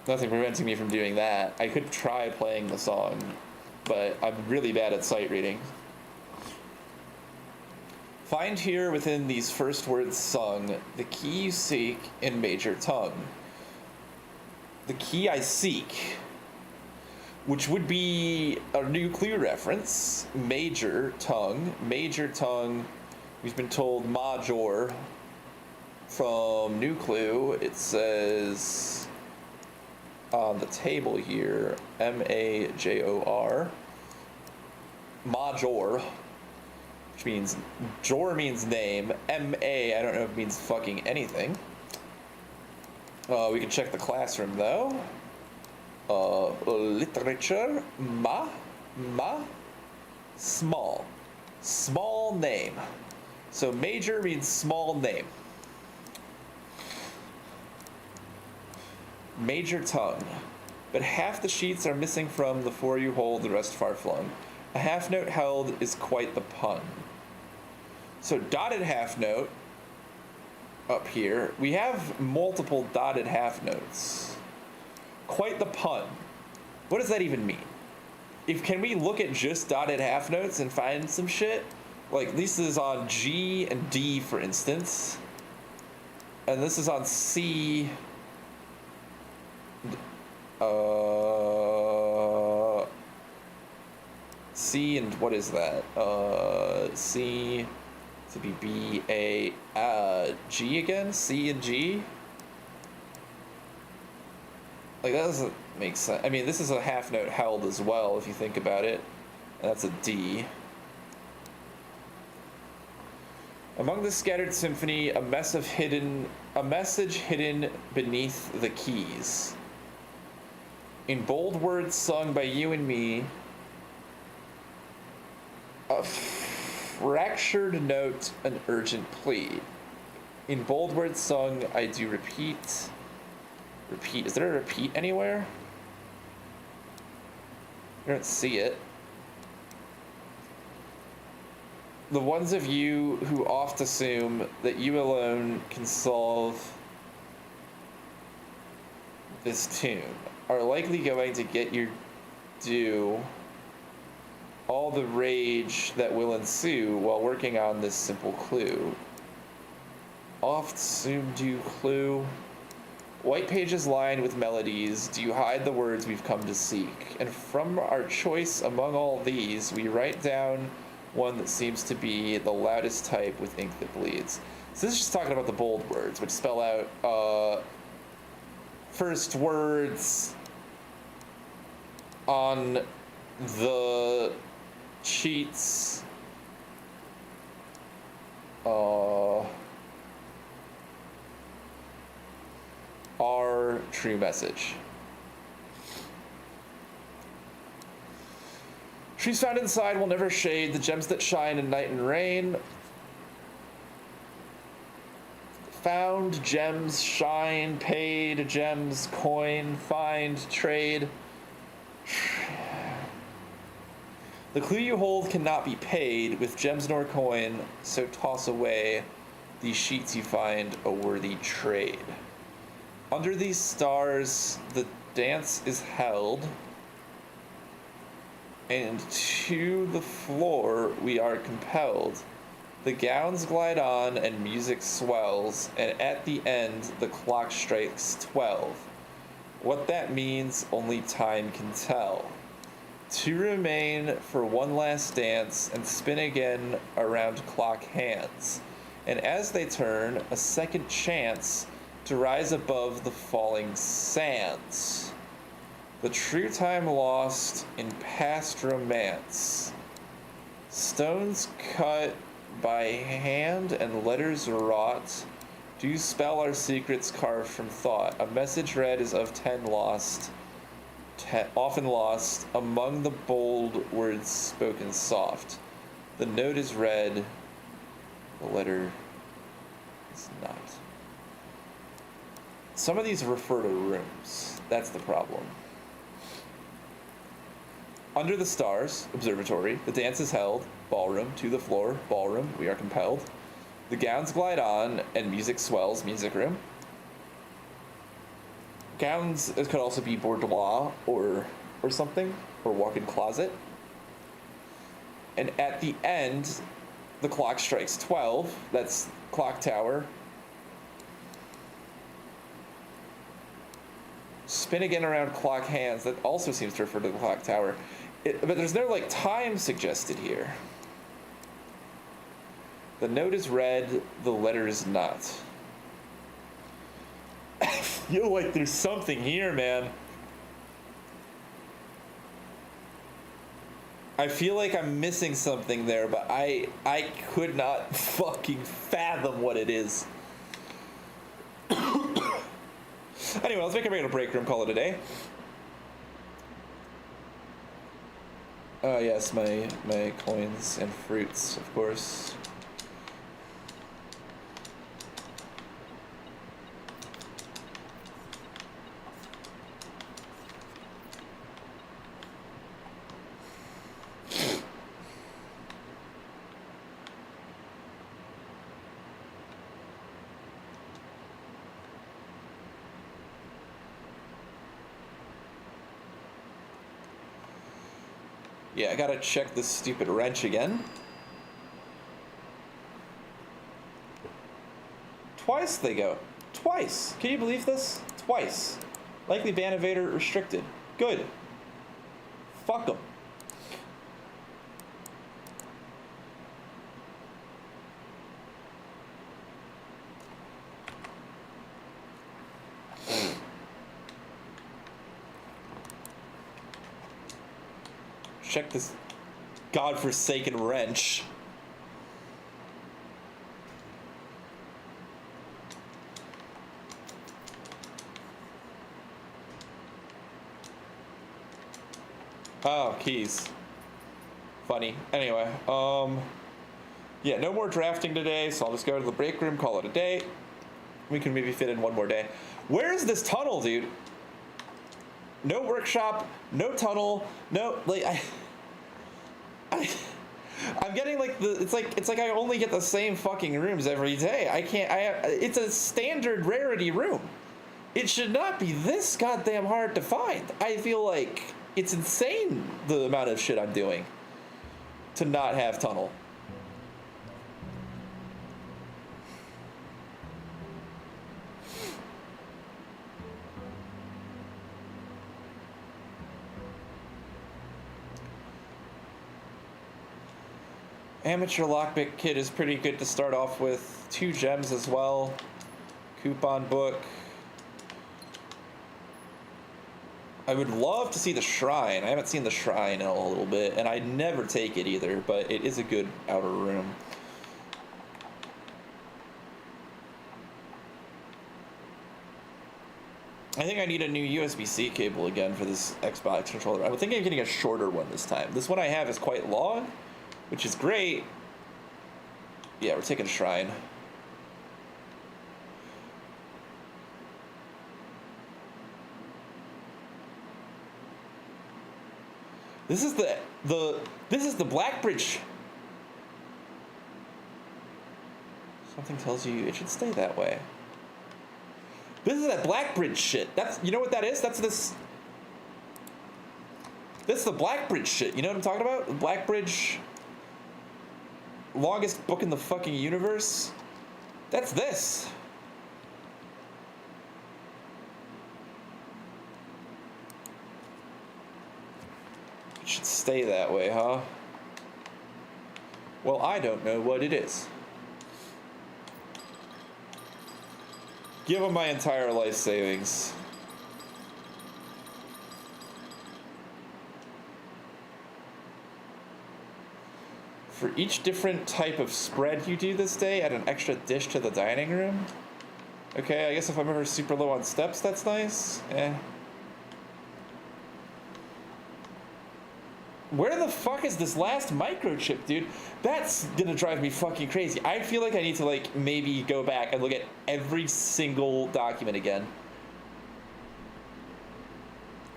Nothing preventing me from doing that. I could try playing the song, but I'm really bad at sight reading. Find here within these first words sung the key you seek in major tongue. The key I seek, which would be a new clue reference, major tongue. Major tongue, we've been told major from new clue. It says on the table here, M-A-J-O-R, major, which means, jor means name, M-A, I don't know if it means fucking anything. We can check the classroom though. Literature, small. Small name. So major means small name. Major tongue. But half the sheets are missing from the four you hold, the rest far flung. A half note held is quite the pun. So dotted half note up here. We have multiple dotted half notes. Quite the pun. What does that even mean? Can we look at just dotted half notes and find some shit? Like this is on G and D, for instance. And this is on C. C and what is that? C to be B, A, G again? C and G? Like, that doesn't make sense. I mean, this is a half note held as well, if you think about it. And that's a D. Among the scattered symphony, a message hidden beneath the keys. In bold words sung by you and me, a fractured note, an urgent plea. In bold words sung, I do repeat. Repeat. Is there a repeat anywhere? I don't see it. The ones of you who oft assume that you alone can solve this tune are likely going to get your due all the rage that will ensue while working on this simple clue. Oft assumed you clue. White pages lined with melodies, do you hide the words we've come to seek? And from our choice among all these, we write down one that seems to be the loudest type with ink that bleeds. So this is just talking about the bold words, which spell out first words on the sheets. Our true message. Trees found inside will never shade the gems that shine in night and rain. Found gems shine, paid gems coin, find, trade. The clue you hold cannot be paid with gems nor coin, so toss away these sheets you find a worthy trade. Under these stars, the dance is held, and to the floor we are compelled. The gowns glide on and music swells, and at the end the clock strikes 12. What that means, only time can tell. To remain for one last dance and spin again around clock hands, and as they turn, a second chance to rise above the falling sands. The true time lost in past romance. Stones cut by hand and letters wrought do spell our secrets carved from thought. A message read is of 10 lost. often lost among the bold words spoken soft. The note is read, the letter is not. Some of these refer to rooms. That's the problem. Under the stars, observatory, the dance is held, ballroom, to the floor, ballroom, we are compelled. The gowns glide on, and music swells, music room. Gowns, it could also be boudoir or something, or walk-in closet. And at the end, the clock strikes 12, that's clock tower. Spin again around clock hands, that also seems to refer to the clock tower. But there's no like time suggested here. The note is read, the letter is not. I feel like there's something here, man. I feel like I'm missing something there, but I could not fucking fathom what it is. Anyway, let's make a regular break room, call it a day. Yes, my coins and fruits, of course. Yeah, I gotta check this stupid wrench again. Twice they go. Twice. Can you believe this? Twice. Likely ban evader restricted. Good. Fuck them. Check this godforsaken wrench. Oh, keys. Funny. Anyway, yeah, no more drafting today, so I'll just go to the break room, call it a day. We can maybe fit in one more day. Where is this tunnel, dude? No workshop, no tunnel, no, like, I'm getting like it's like I only get the same fucking rooms every day. It's a standard rarity room. It should not be this goddamn hard to find. I feel like it's insane the amount of shit I'm doing to not have tunnel. Amateur lockpick kit is pretty good to start off with. 2 gems as well. Coupon book. I would love to see the shrine. I haven't seen the shrine in a little bit, and I never take it either, but it is a good outer room. I think I need a new USB-C cable again for this Xbox controller. I would think I'm getting a shorter one this time. This one I have is quite long, which is great. Yeah, we're taking a shrine. This is the Blackbridge. Something tells you it should stay that way. This is that Blackbridge shit. That's, you know what that is? That's this. This is the Blackbridge shit. You know what I'm talking about? The Blackbridge. Longest book in the fucking universe. That's this. It should stay that way, huh? Well, I don't know what it is. Give them my entire life savings. For each different type of spread you do this day, add an extra dish to the dining room. Okay, I guess if I'm ever super low on steps, that's nice. Eh. Where the fuck is this last microchip, dude? That's gonna drive me fucking crazy. I feel like I need to, like, maybe go back and look at every single document again.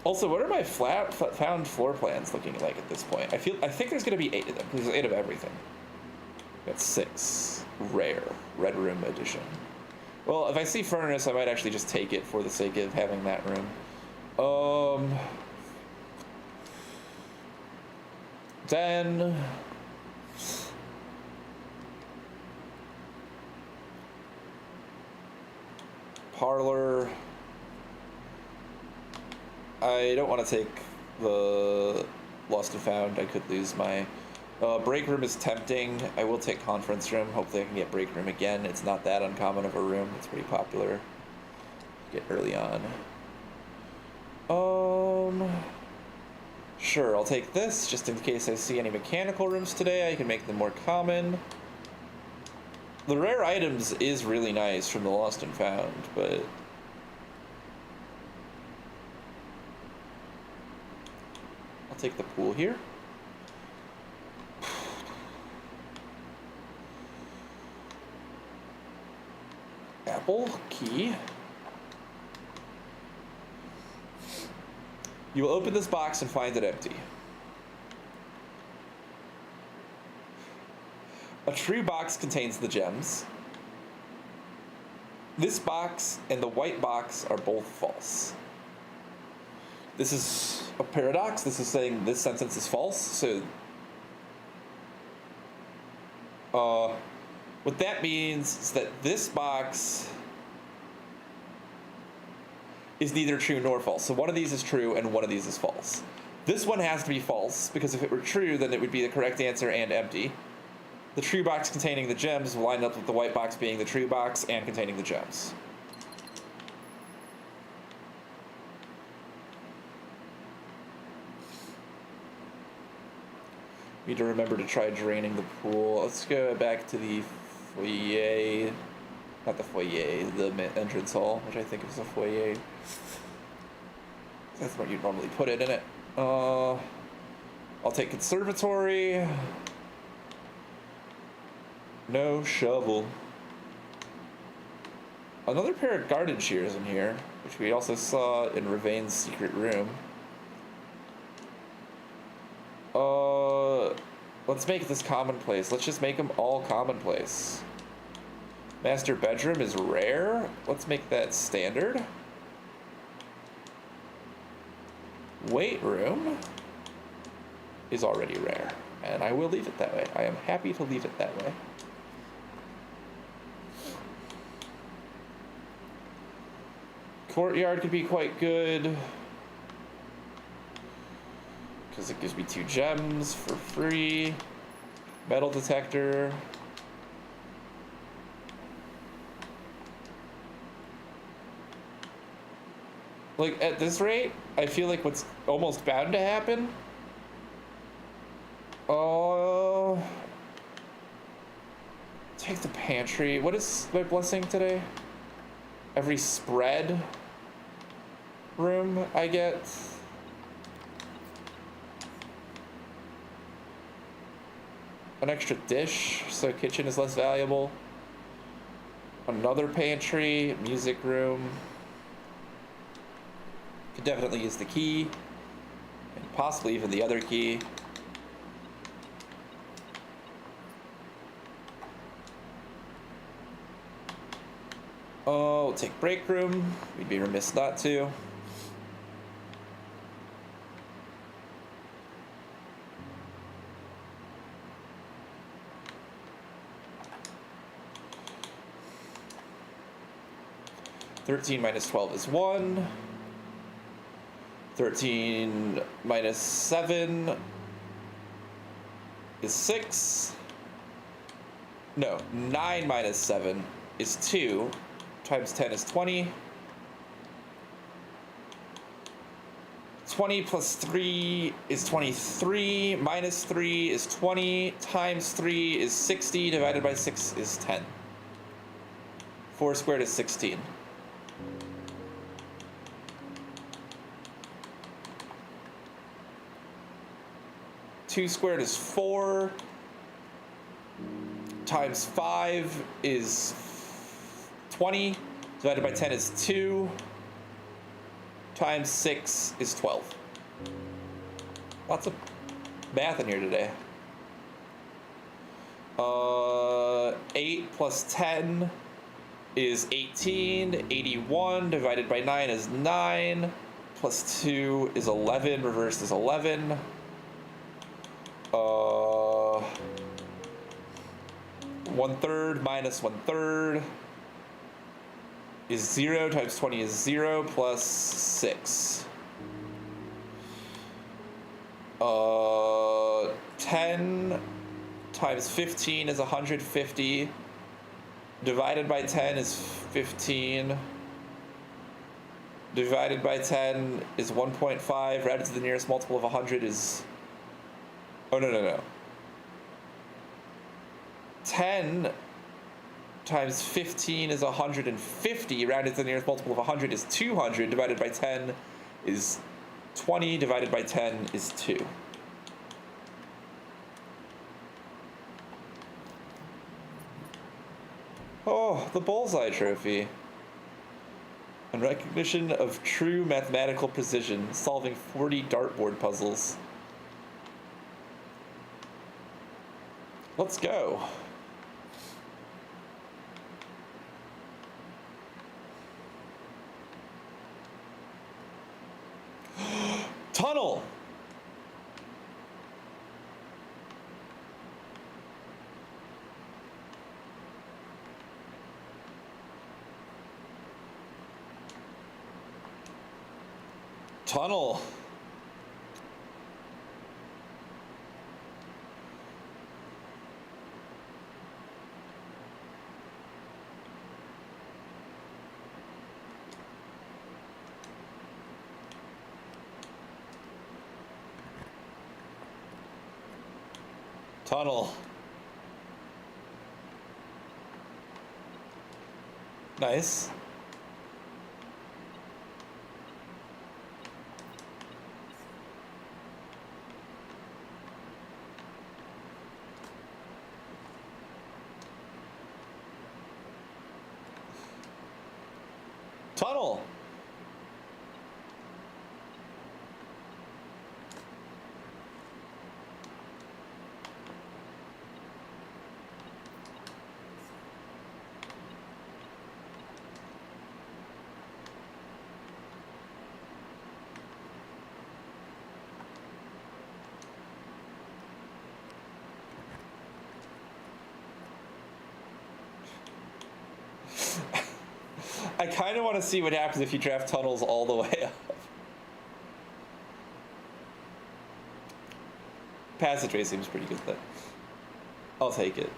Also, what are my found floor plans looking like at this point? I think there's gonna be 8 of them, because there's 8 of everything. That's 6. Rare. Red Room Edition. Well, if I see furnace, I might actually just take it for the sake of having that room. Then parlor. I don't want to take the lost and found. I could lose my break room is tempting. I will take conference room. Hopefully I can get break room again. It's not that uncommon of a room. It's pretty popular. Get early on. Sure, I'll take this just in case I see any mechanical rooms today. I can make them more common. The rare items is really nice from the lost and found, but I'll take the pool here. Apple key. You will open this box and find it empty. A true box contains the gems. This box and the white box are both false. This is a paradox. This is saying this sentence is false. So, what that means is that this box is neither true nor false. So one of these is true and one of these is false. This one has to be false, because if it were true, then it would be the correct answer and empty. The true box containing the gems will line up with the white box being the true box and containing the gems. Need to remember to try draining the pool. Let's go back to the foyer. Not the foyer, the entrance hall, which I think is a foyer. That's what you'd normally put it in it. I'll take conservatory. No shovel. Another pair of garden shears in here, which we also saw in Ravain's secret room. Let's make this commonplace. Let's just make them all commonplace. Master bedroom is rare. Let's make that standard. Weight room is already rare, and I will leave it that way. I am happy to leave it that way. Courtyard could be quite good, because it gives me 2 gems for free. Metal detector. Like, at this rate, I feel like what's almost bound to happen. Take the pantry. What is my blessing today? Every spread room I get. An extra dish, so kitchen is less valuable. Another pantry, music room. Could definitely use the key, and possibly even the other key. Oh, we'll take break room. We'd be remiss not to. (13 minus 12 is 1. 13 minus 7 is 6. No, 9 minus 7 is 2. Times 10 is 20. 20 plus 3 is 23. Minus 3 is 20. Times 3 is 60. Divided by 6 is 10. 4 squared is 16. 2 squared is 4. Times 5 is 20. Divided by 10 is 2. Times 6 is 12. Lots of math in here today. 8 plus 10 is 18. 81 divided by 9 is 9. Plus 2 is 11. Reversed is 11. 1/3 minus 1/3 is 0 times 20 is 0 plus 6. 10 times 15 is 150. Divided by 10 is 15. Divided by 10 is 1.5. Rounded to the nearest multiple of 100 is... Oh, no. 10 times 15 is 150. Rounded to the nearest multiple of 100 is 200. Divided by 10 is 20. Divided by 10 is 2. Oh, the Bullseye Trophy. In recognition of true mathematical precision, solving 40 dartboard puzzles. Let's go. Tunnel! Tunnel. Tunnel. Nice. Tunnel. I kind of want to see what happens if you draft tunnels all the way up. Passageway seems pretty good though. I'll take it.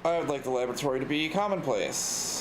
I would like the laboratory to be commonplace.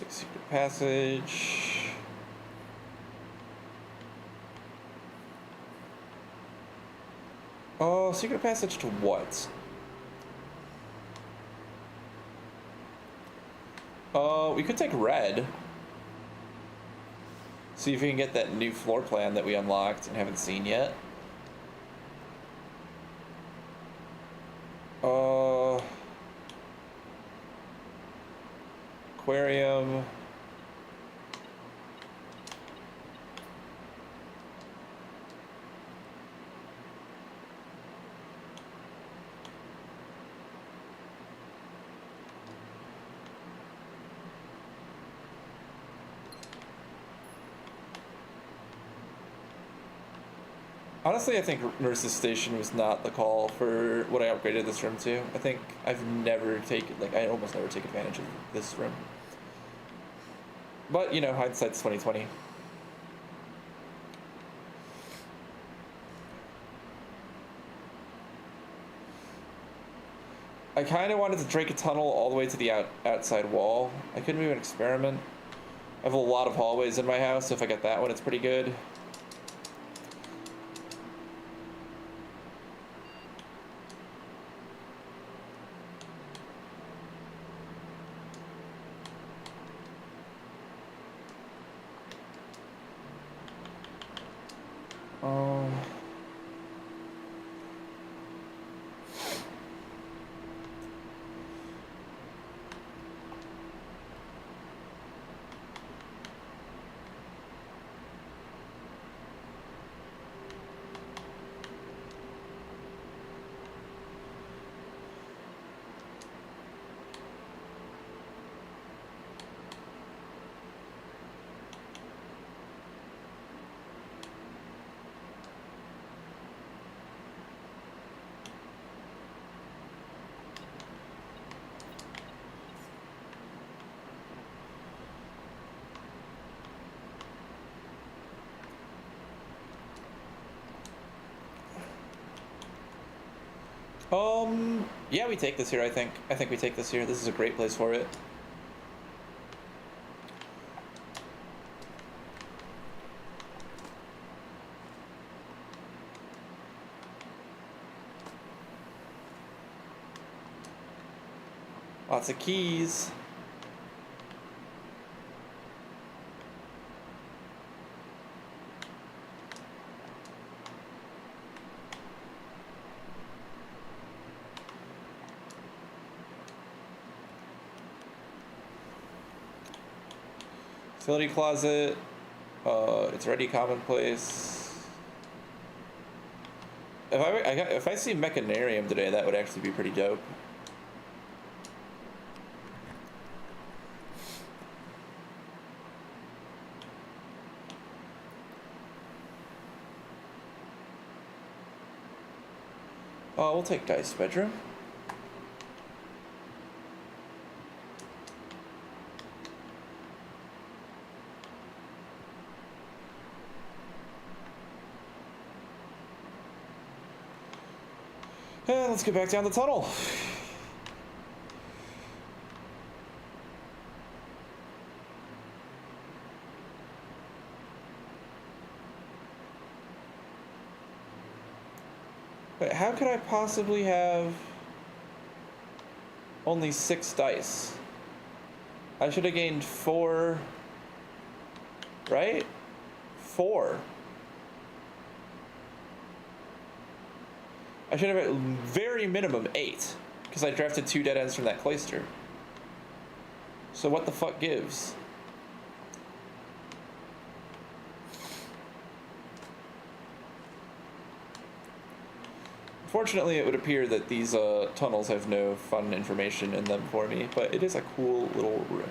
Secret passage. Oh, secret passage to what? We could take red. See if we can get that new floor plan that we unlocked and haven't seen yet. Aquarium. Honestly, I think Nurse's Station was not the call for what I upgraded this room to. I think I've never taken, like, I almost never take advantage of this room. But, you know, hindsight's 2020. I kind of wanted to drake a tunnel all the way to the outside wall. I couldn't do an experiment. I have a lot of hallways in my house, so if I get that one, it's pretty good. Um... Yeah, we take this here, I think. I think we take this here. This is a great place for it. Lots of keys. Utility closet. It's already commonplace. If I see Mechanarium today, that would actually be pretty dope. We'll take Dice bedroom. And let's get back down the tunnel. Wait, how could I possibly have only 6 dice? I should have gained 4, right? 4. I should have at very minimum 8, because I drafted 2 dead ends from that cloister. So what the fuck gives? Fortunately, it would appear that these tunnels have no fun information in them for me, but it is a cool little room.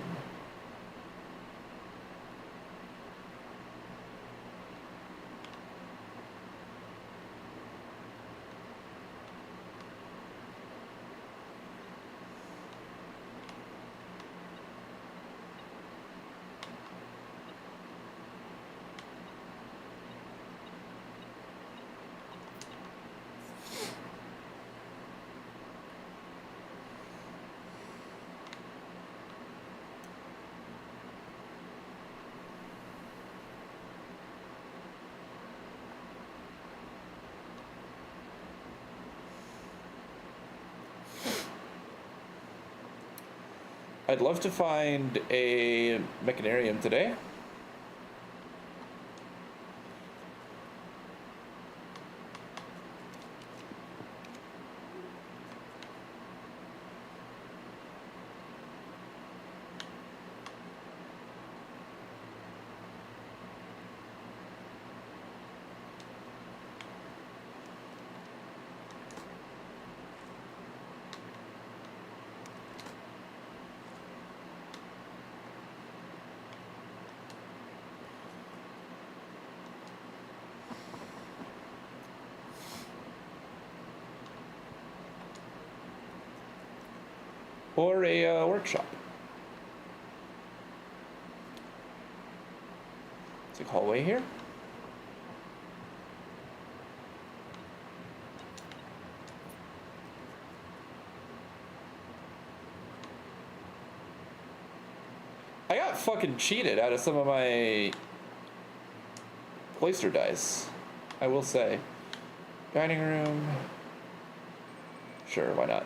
I'd love to find a Mechanarium today. or a workshop. It's a hallway here. I got fucking cheated out of some of my Cloister dice, I will say. Dining room. Sure, why not?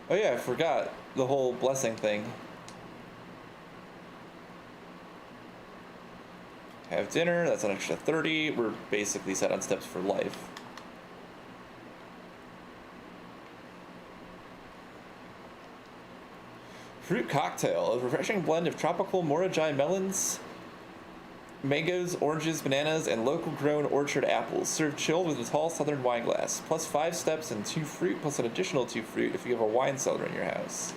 Oh yeah, I forgot the whole blessing thing. Have dinner, that's an extra 30. We're basically set on steps for life. Fruit cocktail, a refreshing blend of tropical Morajai melons, mangoes, oranges, bananas, and local grown orchard apples, served chilled with a tall southern wine glass, plus 5 steps and 2 fruit, plus an additional 2 fruit if you have a wine cellar in your house.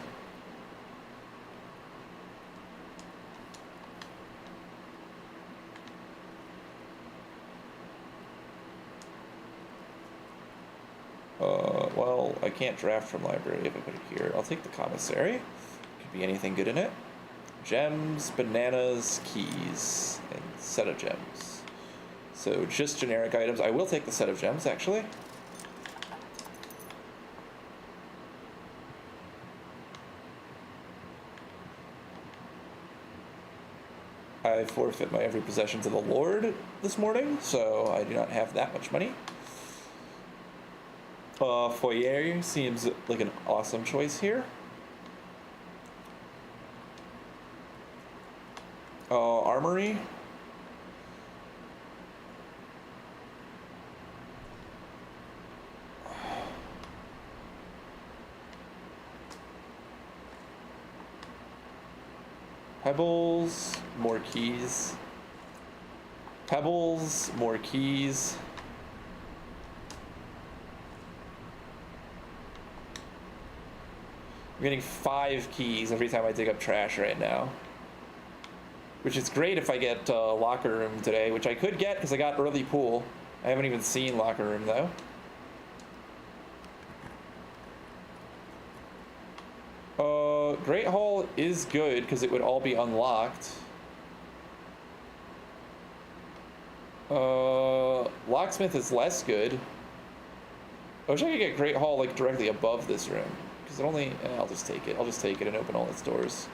Well, I can't draft from library if I put it here. I'll take the commissary. Could be anything good in it. Gems, bananas, keys, and set of gems. So just generic items. I will take the set of gems, actually. I forfeit my every possession to the Lord this morning, so I do not have that much money. Foyer seems like an awesome choice here. Armory. Pebbles, more keys. Pebbles, more keys. I'm getting 5 keys every time I dig up trash right now. Which is great if I get locker room today, which I could get because I got early pool. I haven't even seen locker room though. Great Hall is good because it would all be unlocked. Locksmith is less good. I wish I could get Great Hall like directly above this room. Because it only, I'll just take it. I'll just take it and open all its doors.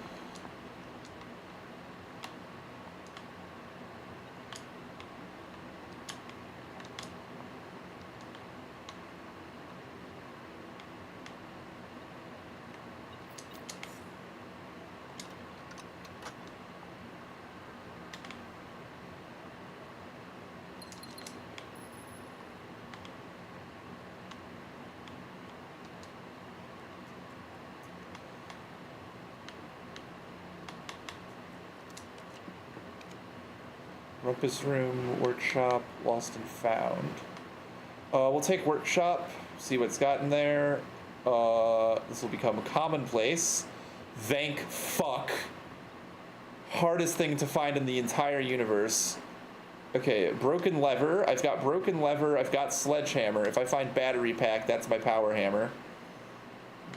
Rumpus Room, Workshop, Lost and Found. We'll take Workshop, see what's got in there. This will become commonplace. Thank fuck. Hardest thing to find in the entire universe. Okay, Broken Lever. I've got Broken Lever, I've got Sledgehammer. If I find Battery Pack, that's my Power Hammer.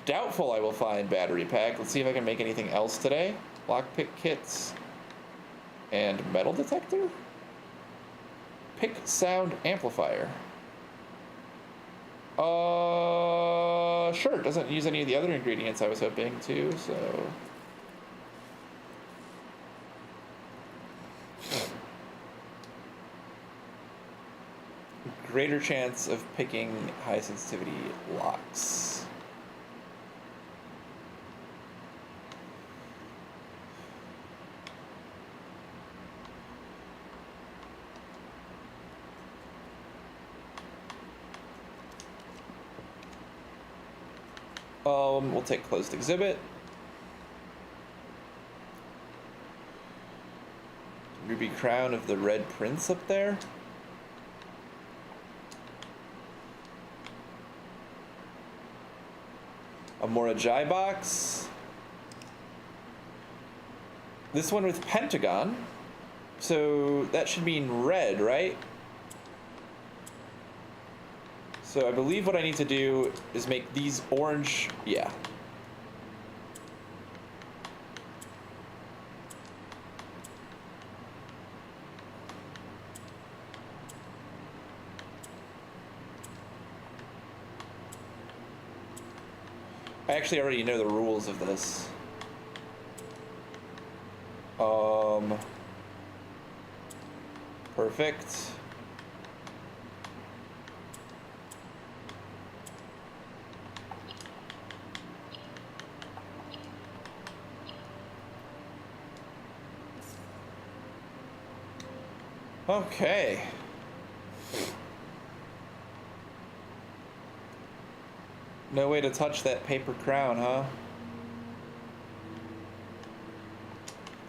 Doubtful I will find Battery Pack. Let's see if I can make anything else today. Lockpick kits. And metal detector? Pick sound amplifier. Sure, doesn't use any of the other ingredients I was hoping to, so. Greater chance of picking high sensitivity locks. We'll take closed exhibit. Ruby crown of the Red Prince up there. A Morajai box. This one with Pentagon. So that should mean red, right? So I believe what I need to do is make these orange. Yeah. I actually already know the rules of this. Perfect. Okay. No way to touch that paper crown, huh?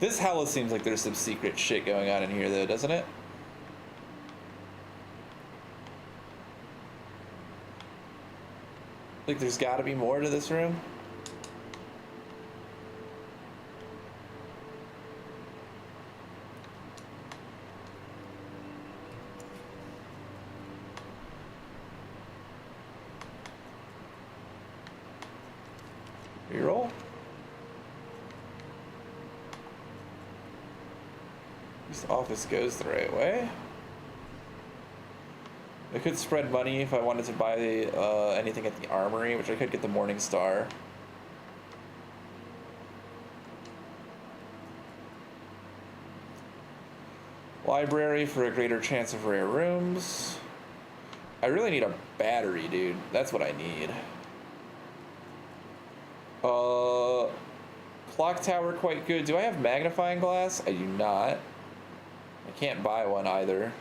This hella seems like there's some secret shit going on in here, though, doesn't it? Like, there's gotta be more to this room. Reroll. This office goes the right way. I could spread money if I wanted to buy anything at the armory, which I could get the Morning Star. Library for a greater chance of rare rooms. I really need a battery, dude. That's what I need. Clock tower, quite good. Do I have magnifying glass? I do not. I can't buy one either.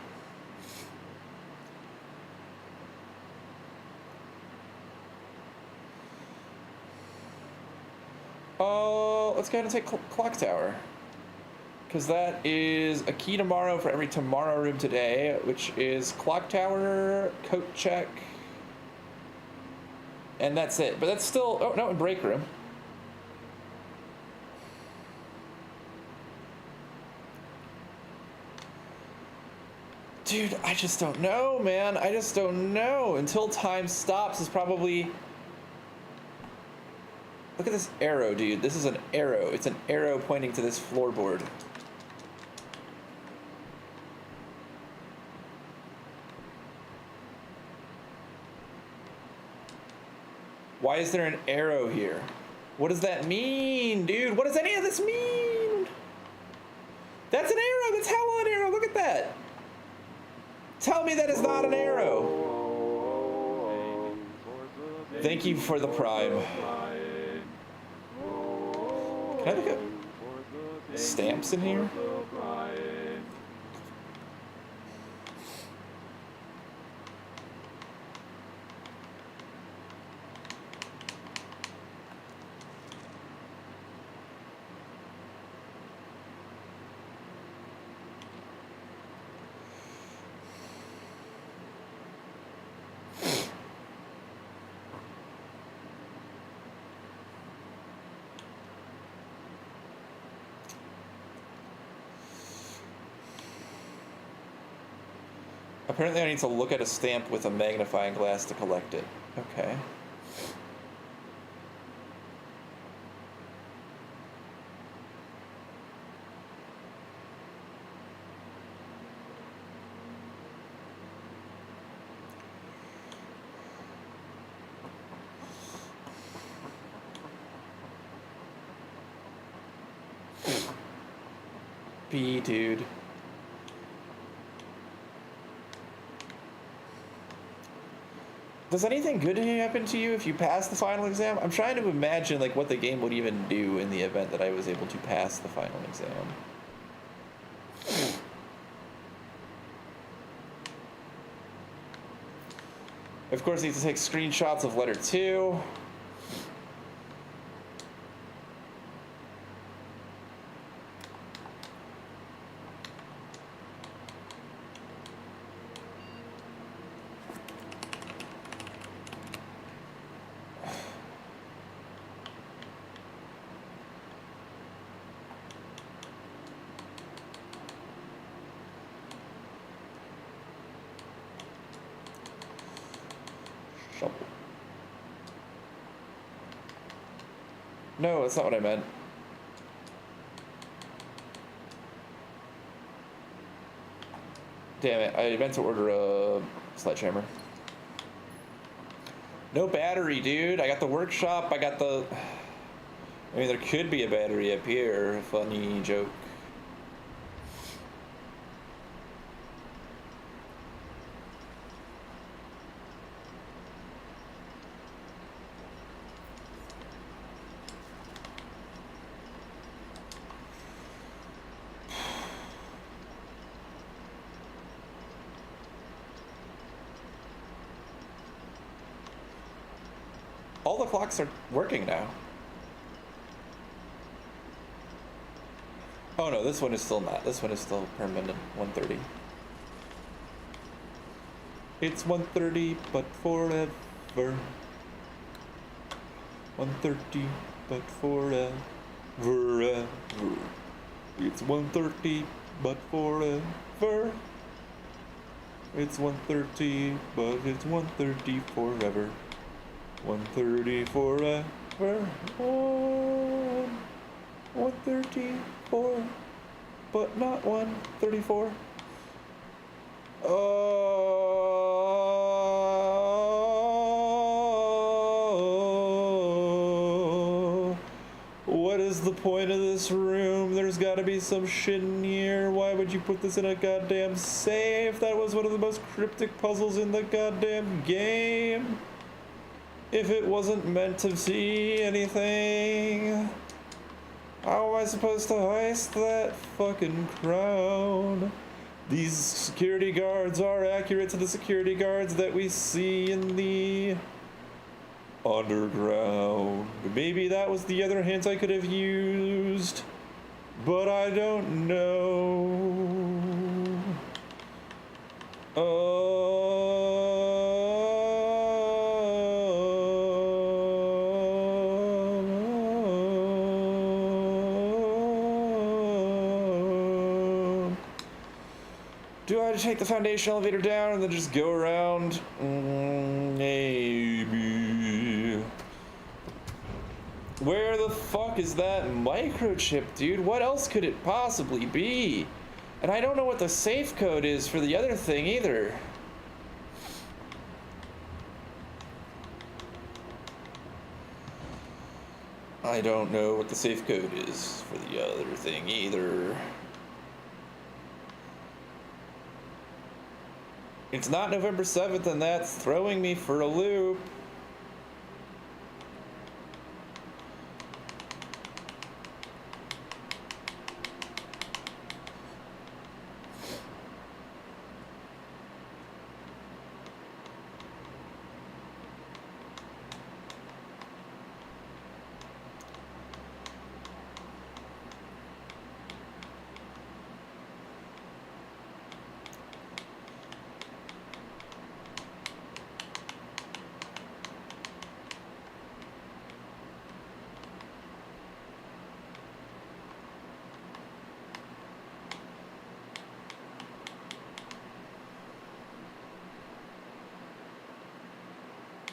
Let's go ahead and take clock tower. Because that is a key tomorrow for every tomorrow room today, which is clock tower, coat check, and that's it. But that's still, oh no, break room. Dude, I just don't know, man. I just don't know. Until time stops is probably... Look at this arrow, dude. This is an arrow. It's an arrow pointing to this floorboard. Why is there an arrow here? What does that mean, dude? What does any of this mean? That's an arrow. That's hella an arrow. Look at that. Tell me that is not an arrow. Thank you for the prime. Can I look at stamps in here? Apparently I need to look at a stamp with a magnifying glass to collect it. Okay. B, dude. Does anything good happen to you if you pass the final exam? I'm trying to imagine like what the game would even do in the event that I was able to pass the final exam. Of course, I need to take screenshots of letter 2. No, that's not what I meant. Damn it, I meant to order a sledgehammer. No battery, dude. I got the workshop, I got the... I mean, there could be a battery up here. Funny joke. All the clocks are working now. Oh no, this one is still not. This one is still permanent. 1:30. It's 1:30, but forever. 1:30, but forever. It's 1:30, but forever. It's 1:30, but it's 1:30 forever. 1:30 forever. 1:34, but not 1:34. Oh, what is the point of this room? There's gotta be some shit in here. Why would you put this in a goddamn safe? That was one of the most cryptic puzzles in the goddamn game. If it wasn't meant to see anything, how am I supposed to heist that fucking crown? These security guards are accurate to the security guards that we see in the underground. Maybe that was the other hint I could have used, but I don't know. Do I take the foundation elevator down and then just go around? Maybe. Where the fuck is that microchip, dude? What else could it possibly be? And I don't know what the safe code is for the other thing either. I don't know what the safe code is for the other thing either. It's not November 7th, and that's throwing me for a loop.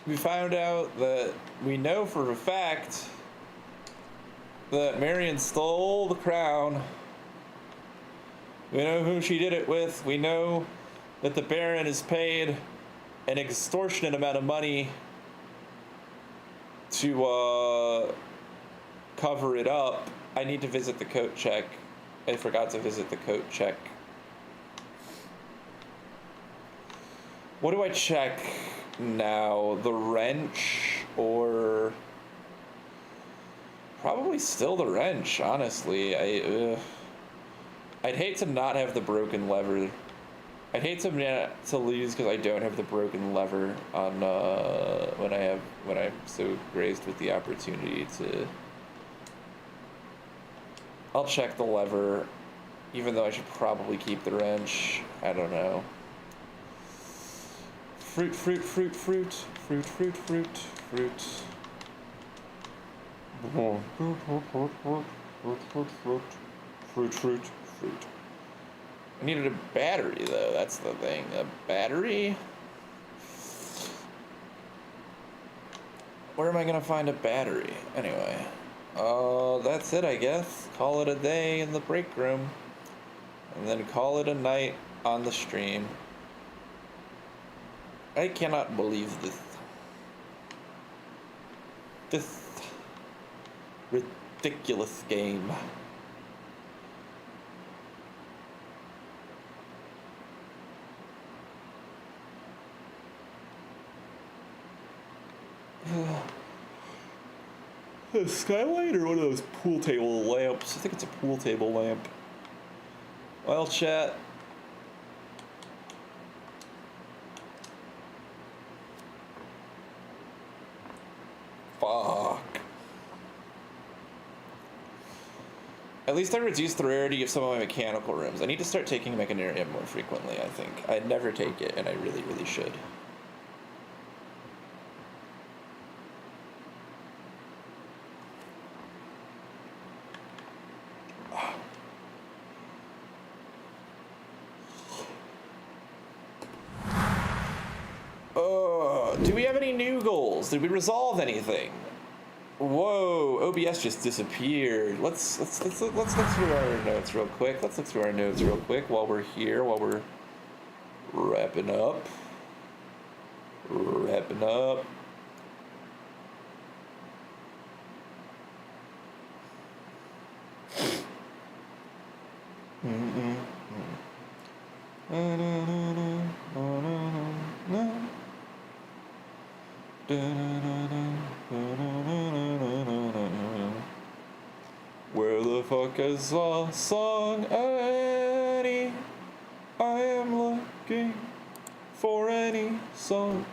We found out that we know for a fact that Marion stole the crown. We know who she did it with. We know that the Baron is paid an extortionate amount of money to cover it up. I need to visit the coat check. I forgot to visit the coat check. What do I check now? The wrench, or probably still the wrench, honestly. I'd hate to not have the broken lever. I'd hate to lose because I don't have the broken lever on when I'm so graced with the opportunity to. I'll check the lever, even though I should probably keep the wrench. I don't know. Fruit, fruit, fruit, fruit, fruit, fruit, fruit, fruit. Fruit, fruit, fruit. I needed a battery though, that's the thing. A battery? Where am I gonna find a battery? Anyway. That's it, I guess. Call it a day in the break room. And then call it a night on the stream. I cannot believe this. This ridiculous game. A skylight or one of those pool table lamps? I think it's a pool table lamp. Well, chat. Fuck. At least I reduced the rarity of some of my mechanical rooms. I need to start taking Mechanarium more frequently, I think. I never take it, and I really, really should. Do we have any new goals? Did we resolve anything? Whoa, OBS just disappeared. Let's look through our notes real quick. Let's look through our notes real quick while we're here, while we're wrapping up. Wrapping up. Where the fuck is the song, Annie? I am looking for any song.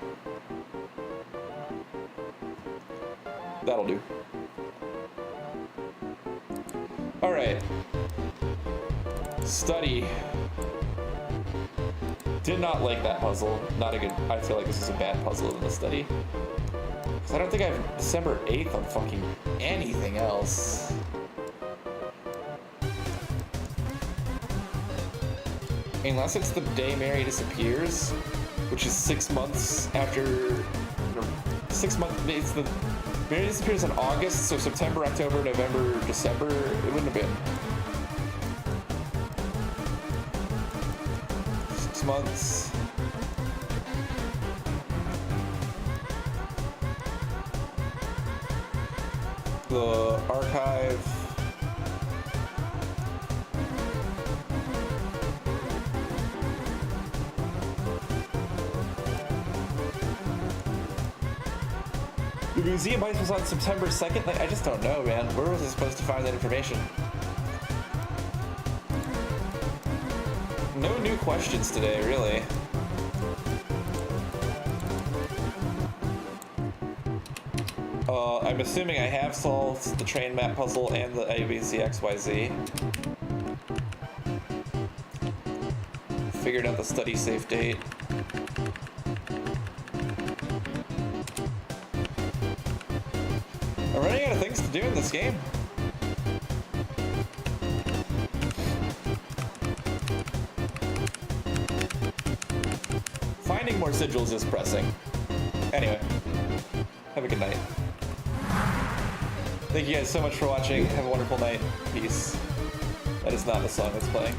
That'll do. Alright. Study. Did not like that puzzle. Not a good. I feel like this is a bad puzzle in the study. Because I don't think I have December 8th on fucking anything else. Unless it's the day Mary disappears, which is 6 months after. 6 months. It's the. Mary disappears in August, so September, October, November, December. It wouldn't have been. 6 months. The archive. The museum ice was on September 2nd? Like, I just don't know, man. Where was I supposed to find that information? No new questions today, really. I'm assuming I have solved the train map puzzle and the ABCXYZ. Figured out the study safe date. I'm running out of things to do in this game. Finding more sigils is pressing. Anyway, have a good night. Thank you guys so much for watching. Have a wonderful night. Peace. That is not the song that's playing.